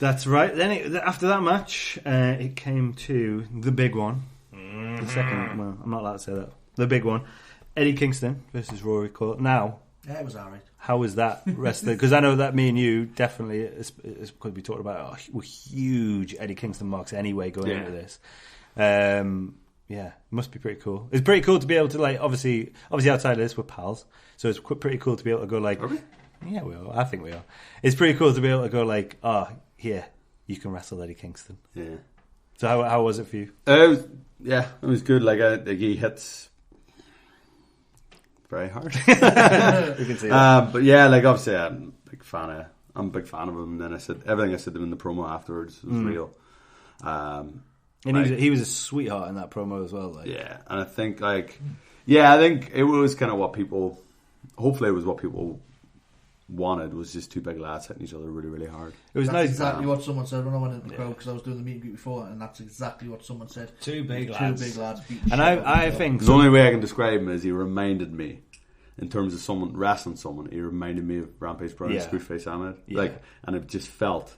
That's right. Then after that match, it came to the big one. The second. Well, I'm not allowed to say that. The big one. Eddie Kingston versus Rory Coyle. Now, yeah, it was alright. how was that wrestling? Because I know that me and you definitely, as could be talked about, were huge Eddie Kingston marks anyway going into this. Yeah, must be pretty cool. It's pretty cool to be able to, like, obviously outside of this, we're pals. So it's pretty cool to be able to go, like... Are we? Yeah, we are. I think we are. It's pretty cool to be able to go, like, here, you can wrestle Eddie Kingston. Yeah. So how was it for you? Yeah, it was good. Like he hits very hard. You can see that. But yeah, like, obviously I'm a big fan of him. And then I said, everything I said to him in the promo afterwards was real. And he was a sweetheart in that promo as well. Like. Yeah, and I think I think it was kind of what people, hopefully it was what people wanted, was just 2 big lads hitting each other really, really hard. It was that's nice. Exactly what someone said when I went into the crowd, because I was doing the meet and greet before, and that's exactly what someone said. 2 big lads. 2 big lads beating and I think... The only way I can describe him is he reminded me, in terms of someone wrestling someone, he reminded me of Rampage Brown and Screwface Ahmed. Yeah. Like, and it just felt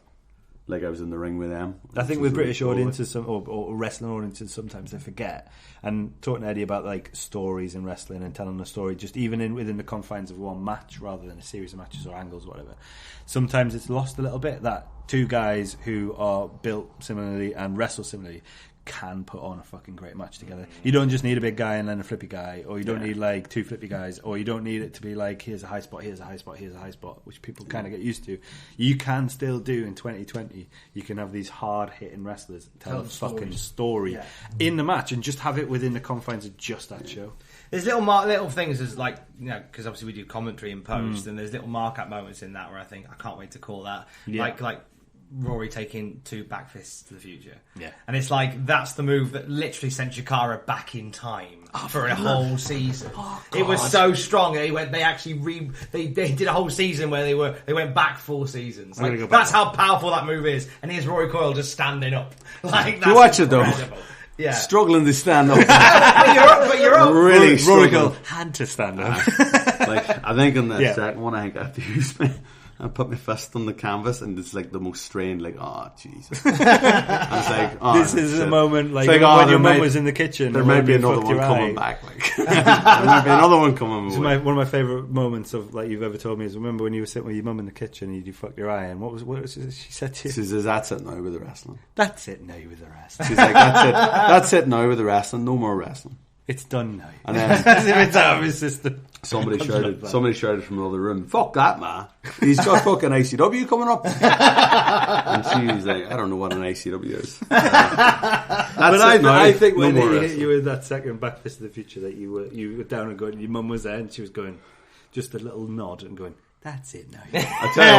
like I was in the ring with them. I think with British audiences or wrestling audiences, sometimes they forget. And talking to Eddie about like stories in wrestling and telling a story, just even within the confines of one match rather than a series of matches or angles or whatever, sometimes it's lost a little bit. That 2 guys who are built similarly and wrestle similarly can put on a fucking great match together. You don't just need a big guy and then a flippy guy, or you don't need like 2 flippy guys, or you don't need it to be like here's a high spot, here's a high spot, here's a high spot, which people kind of get used to. You can still do in 2020. You can have these hard hitting wrestlers tell a fucking story in the match and just have it within the confines of just that show. There's little things as like, you know, because obviously we do commentary and post, and there's little mark-up moments in that where I think I can't wait to call that. Like Rory taking 2 back fists to the future. Yeah. And it's like, that's the move that literally sent Chikara back in time for a whole season. It was so strong. They actually they did a whole season where they went back 4 seasons. Like, that's how powerful that move is. And here's Rory Coyle just standing up. Like, that's you watch it though. Yeah. Struggling to stand up. but you're up. Really Rory struggling. Coyle had to stand up. Like, I think in the second one, I think I have to use I put my fist on the canvas, and it's like the most strained, like, oh, Jesus. I was like, oh, this is shit. a moment like, like, when your mum was in the kitchen. There might be another one coming back. Like, there might be another one coming. One of my favourite moments of like you've ever told me is remember when you were sitting with your mum in the kitchen and you fucked your eye, and what was it she said to you? She says, "That's it now with the wrestling." That's it now with the wrestling. She's like, "That's it. That's it now with the wrestling. No more wrestling. It's done now." And then as if it's out of his system. Somebody shouted from the other room, "Fuck that, man! He's got fucking ICW coming up." And she was like, "I don't know what an ICW is." But I think when no they hit you with that second back fist of the future, that you were down and going, your mum was there, and she was going, just a little nod and going, "That's it now." I tell you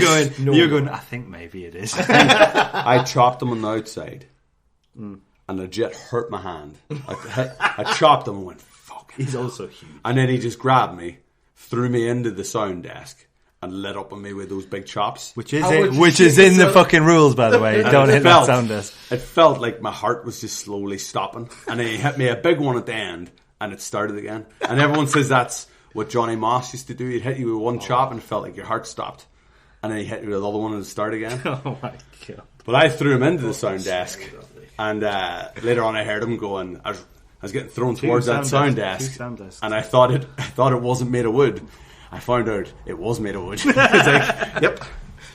what, and you were going, "I think maybe it is." I chopped him on the outside, and legit hurt my hand. I chopped him and went, "Fuck." He's also huge. And then he just grabbed me, threw me into the sound desk, and lit up on me with those big chops. Which is in the fucking rules, by the way. Don't hit that sound desk. It felt like my heart was just slowly stopping. And then he hit me a big one at the end, and it started again. And everyone says that's what Johnny Moss used to do. He'd hit you with one chop, and it felt like your heart stopped. And then he hit you with the other one, and it started again. Oh my God. But I threw him into the sound desk. And later on I heard him going, I was getting thrown towards that sound desk, and I thought it wasn't made of wood. I found out it was made of wood. It's like, yep.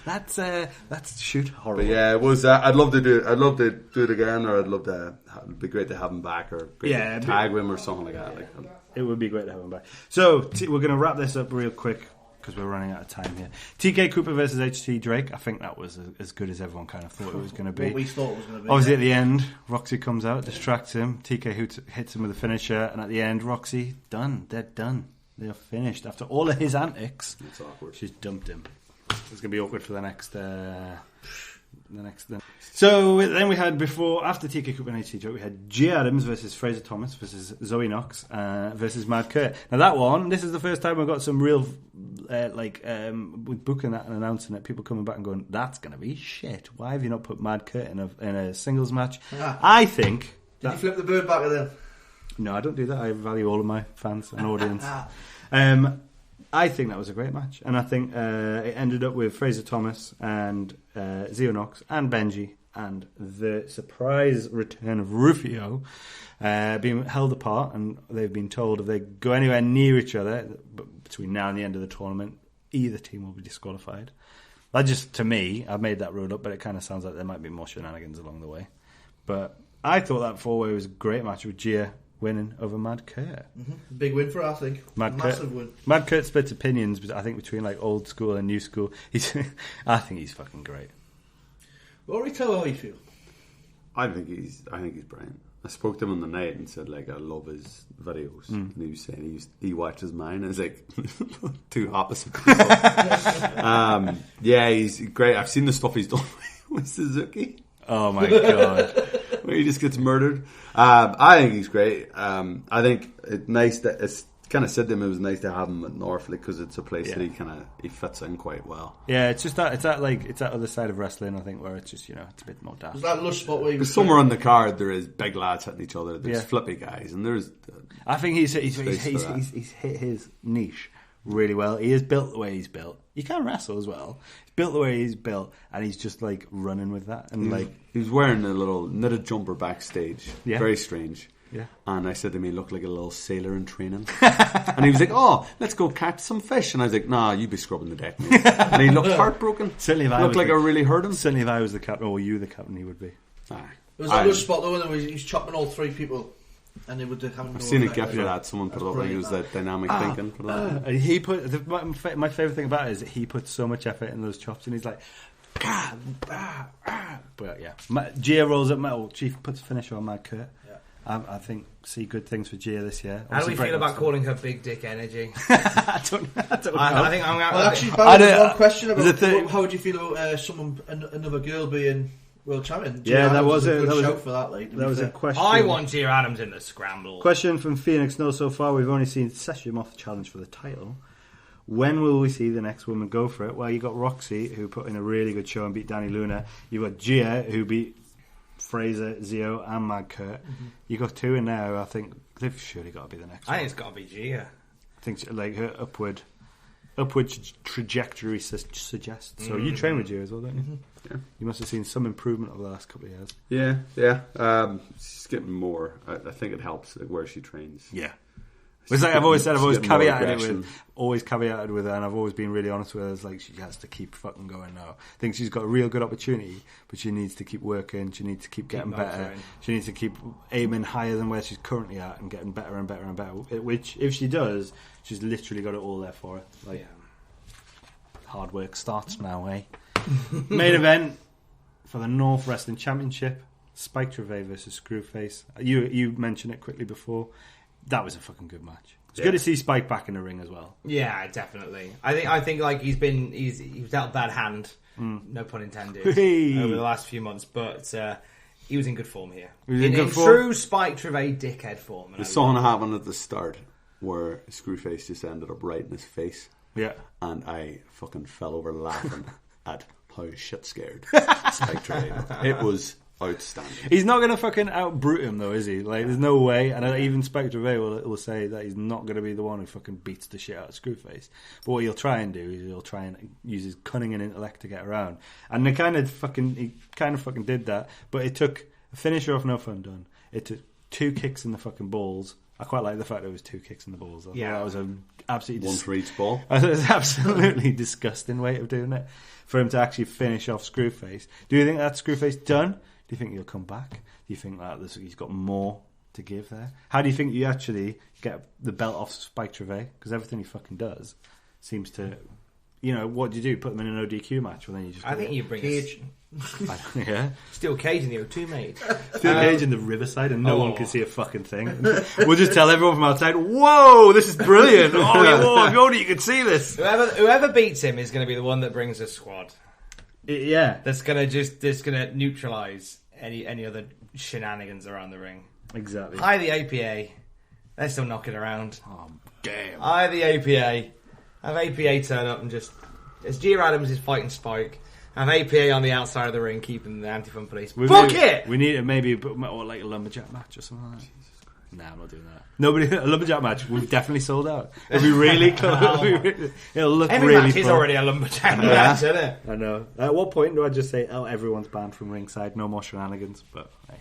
That's shoot horrible. But yeah, it was. I'd love to do it. I'd love to do it again, or I'd love to. It'd be great to have him back, or to tag him or something like that. It would be great to have him back. So we're going to wrap this up real quick because we're running out of time here. TK Cooper versus HT Drake. I think that was as good as everyone kind of thought it was going to be. What we thought it was going to be. Obviously, at the end, Roxie comes out, distracts him. TK hits him with a finisher, and at the end, Roxie done. They're done. They're finished after all of his antics. It's awkward. She's dumped him. It's going to be awkward for the next thing. So then we had after TK Cooper and HT Drake, we had G Adams versus Fraser Thomas versus Zoe Knox versus Mad Kurt. Now that one, this is the first time we've got some real with booking that and announcing it, people coming back and going, "That's going to be shit. Why have you not put Mad Kurt in a singles match?" I think. Did you flip the bird back at them? No, I don't do that. I value all of my fans and audience. I think that was a great match, and I think it ended up with Fraser Thomas and Zio Knox and Benji and the surprise return of Rufio being held apart, and they've been told if they go anywhere near each other between now and the end of the tournament, either team will be disqualified. That just, to me, I've made that rule up, but it kind of sounds like there might be more shenanigans along the way. But I thought that four-way was a great match with Gia winning over Mad Kurt. Mm-hmm. Big win for her, I think. Massive win. Mad Kurt splits opinions, but I think between like old school and new school. I think he's fucking great. Rory, tell her how you feel. I think he's brilliant. I spoke to him on the night and said, like, I love his videos. And he was saying he watches mine. And it's like two opposite people. Yeah, he's great. I've seen the stuff he's done with Suzuki. Oh my God. Where he just gets murdered. I think he's great. I think it's nice that it's kind of said to him it was nice to have him at Norfolk because it's a place that he fits in quite well. Yeah, it's just that it's that other side of wrestling, I think, where it's just, it's a bit more daft. There's that lush spot where there's somewhere on the card there is big lads hitting each other. There's flippy guys, and there's. I think he's hit his niche really well. He is built the way he's built. He can wrestle as well. He's built the way he's built, and he's just like running with that. And he was wearing a little knitted jumper backstage. Yeah. Very strange. Yeah. And I said to him, he looked like a little sailor in training. And he was like, "Oh, let's go catch some fish." And I was like, "Nah, you be scrubbing the deck, mate." And he looked heartbroken. Certainly, if I looked like I really hurt him. Certainly, if I was the captain, or you the captain, he would be. There was that lush spot though, where he was chopping all three people. And they would have I've seen a gif for that. Someone put it up and he was that dynamic thinking for that. He put my favourite thing about it is that he put so much effort in those chops, and he's like, but yeah, Gia rolls up metal. Chief puts a finisher on Mad Kurt, I think see good things for Gia this year. How do we feel about calling her Big Dick Energy? I don't know. I think I'm going. Well, actually, Barry, one question about how would you feel about another girl being world champion? Yeah, that was a good shout for that. That was a question. I want Gia Adams in the scramble. Question from Phoenix. No, so far we've only seen Seshimoff challenge for the title. When will we see the next woman go for it? Well, you got Roxie, who put in a really good show and beat Danny Luna. You've got Gia, who beat Fraser, Zio, and Mad Kurt. You got two in there. I think they've surely got to be the next one. I think it's got to be Gia. I think like her upward trajectory suggests. So you train with Gia as well, don't you? Yeah. You must have seen some improvement over the last couple of years. Yeah. She's getting more. I think it helps where she trains. Yeah. It's like I've always caveated with her, and I've always been really honest with her. It's like she has to keep fucking going now. I think she's got a real good opportunity, but she needs to keep working. She needs to keep getting better. She needs to keep aiming higher than where she's currently at and getting better and better and better. Which, if she does, she's literally got it all there for her. Like, hard work starts now, eh? Main event for the North Wrestling Championship: Spike Trivet versus Screwface. You mentioned it quickly before. That was a fucking good match. It's good to see Spike back in the ring as well. Yeah, definitely. I think like he's dealt a bad hand, no pun intended, over the last few months, but he was in good form here. In true Spike Trivet dickhead form. There's something happened at the start where Screwface just ended up right in his face. Yeah. And I fucking fell over laughing at how shit scared Spike Trivet. It was outstanding. He's not going to fucking out-brute him though, is he? Like, there's no way. And even Spike Trivet will say that he's not going to be the one who fucking beats the shit out of Screwface. But what he'll try and do is he'll try and use his cunning and intellect to get around. And he kind of fucking did that. But it took a finisher off No Fun Done. It took 2 kicks in the fucking balls. I quite like the fact there was 2 kicks in the balls. That was an absolutely one for each ball. It was an absolutely disgusting way of doing it for him to actually finish off Screwface. Do you think that's Screwface done? Do you think he'll come back? Do you think that he's got more to give there? How do you think you actually get the belt off Spike Trivet? Because everything he fucking does seems to, what do you do? Put them in an ODQ match, or then you just? I think you bring Cage. Steel cage in the O2, mate. Steel cage in the Riverside, and no one can see a fucking thing. We'll just tell everyone from outside, "Whoa, this is brilliant! Oh, if only you could see this." Whoever beats him is going to be the one that brings a squad. Yeah, that's gonna neutralise any other shenanigans around the ring. Exactly. Hi, the APA. They're still knocking around. Oh damn. Hi, the APA. Have APA turn up and just as Gia Adams is fighting Spike. Have APA on the outside of the ring, keeping the anti-fun police. Book it. We need maybe like a lumberjack match or something like that. Nah, I'm not doing that. A lumberjack match. We've definitely sold out. It'll be really close. It'll look Every really match is already a lumberjack match, isn't it? I know. At what point do I just say, everyone's banned from ringside, no more shenanigans? But hey,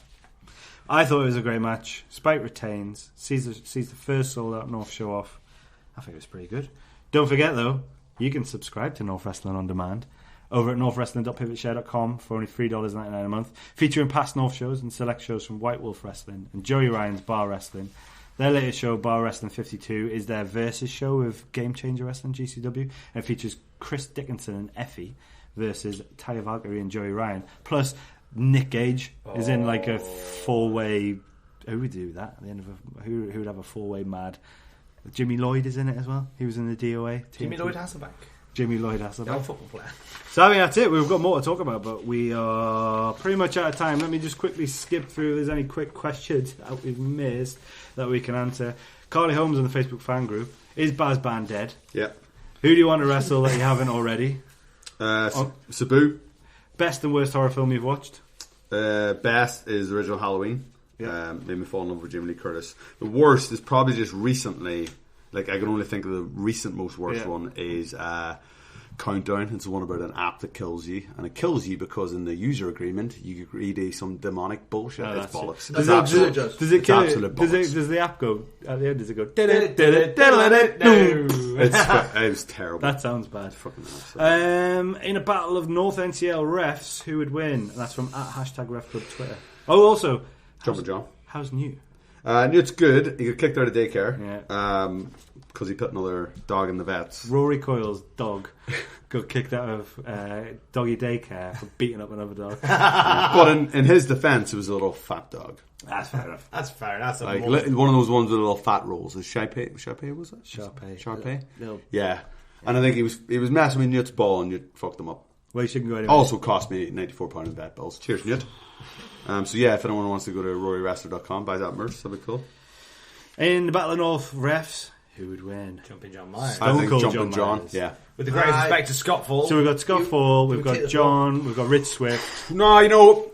I thought it was a great match. Spike retains, sees the first sold out North show off. I think it was pretty good. Don't forget though, you can subscribe to North Wrestling on Demand over at northwrestling.pivotshare.com for only $3.99 a month, featuring past North shows and select shows from White Wolf Wrestling and Joey Ryan's Bar Wrestling. Their latest show, Bar Wrestling 52, is their versus show with Game Changer Wrestling, GCW, and it features Chris Dickinson and Effie versus Taya Valkyrie and Joey Ryan. Plus, Nick Gage is in like a 4-way... Who would do that? At the end of who would have a 4-way mad? Jimmy Lloyd is in it as well. He was in the DOA. Jimmy Lloyd Hasselbank. Jimmy Lloyd Hasselbank. Old football player. So I mean that's it. We've got more to talk about, but we are pretty much out of time. Let me just quickly skip through if there's any quick questions that we've missed that we can answer. Carly Holmes on the Facebook fan group. Is Baz Band dead? Yeah. Who do you want to wrestle that you haven't already? Sabu. Best and worst horror film you've watched? Best is the original Halloween. Yeah. Made me fall in love with Jamie Lee Curtis. The worst is probably just recently. Like I can only think of the recent most worst one is Countdown. It's the one about an app that kills you, and it kills you because in the user agreement you agree to some demonic bullshit. It's bollocks. Does it kill you? Does the app go at the end? Does it go? It was terrible. That sounds bad. Fucking awesome. In a battle of North NCL refs, who would win? And that's from @#RefClub Twitter. Oh, also, Jumpin' John. How's New? It's good. He got kicked out of daycare. Yeah. because he put another dog in the vets. Rory Coyle's dog got kicked out of doggy daycare for beating up another dog. But in his defence, it was a little fat dog. That's fair enough. That's fair. That's a Like one of those ones with little fat rolls. Is Sharpay was it? Sharpay. Yeah. And I think he was messing with Newt's ball and Newt fucked him up. Well, you shouldn't go anywhere. Also cost me £94 in vet bills. Cheers, Newt. So yeah, if anyone wants to go to RORYWrestler.com, buy that merch, that'd be cool. In the Battle of North refs, who would win? Jumping John Myers. I think Cold Jumping John. Myers. Yeah. With the greatest respect to Scott Fall. So we've got Scott Fall, we've got John, we've got Rich Swift. No,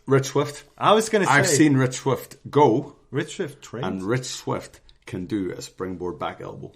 Rich Swift. I was going to say... I've seen Rich Swift go. Rich Swift trained. And Rich Swift can do a springboard back elbow.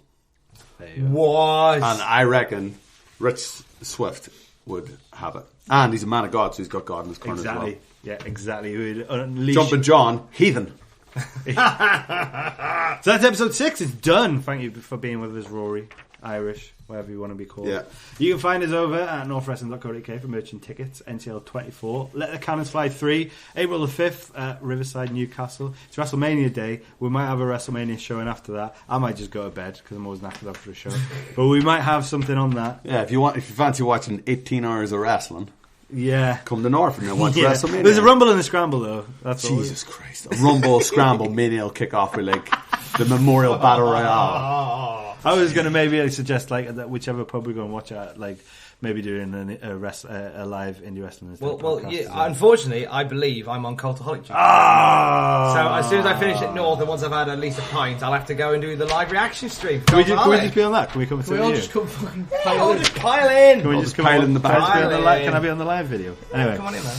What? And I reckon Rich Swift would have it. And he's a man of God, so he's got God in his corner as well. Yeah, exactly. Who would unleash... Jumping John, heathen. So that's episode 6. It's done. Thank you for being with us, Rory. Irish, whatever you want to be called. Yeah. You can find us over at northwrestling.co.uk for merch and tickets. NCL.23. Let the Cannons Fly 3, April the 5th at Riverside, Newcastle. It's WrestleMania Day. We might have a WrestleMania show, and after that, I might just go to bed because I'm always knackered after a show. But we might have something on that. Yeah, if you fancy watching 18 hours of wrestling, yeah, come to North and then watch WrestleMania. There's a rumble and a scramble though. That's Jesus Christ. A rumble, scramble, Mania will kick off with like the Memorial Battle Royale. I was going to maybe suggest that whichever pub we go and watch at, like maybe doing a live indie wrestling. Well, yeah, unfortunately, I believe I'm on Cultaholic duty. So as soon as I finish at North, and once I've had at least a pint, I'll have to go and do the live reaction stream. Can we just be on that? Can we come? We all just come fucking I'll just pile in. Can we just pile in the back? Can I be on the live video? Anyway, come on in, man.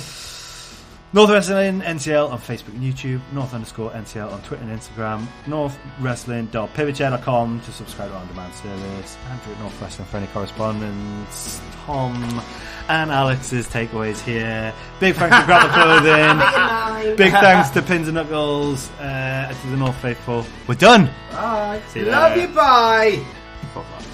North Wrestling NCL on Facebook and YouTube, North_NCL on Twitter and Instagram, northwrestling.pivotchair.com to subscribe to our on-demand service, Andrew at North Wrestling for any correspondence, Tom and Alex's takeaways here. Big thanks to Grab the Clothing. Big thanks to Pins and Knuckles, to the North Faithful. We're done. Bye. Love you, bye. Fuck off.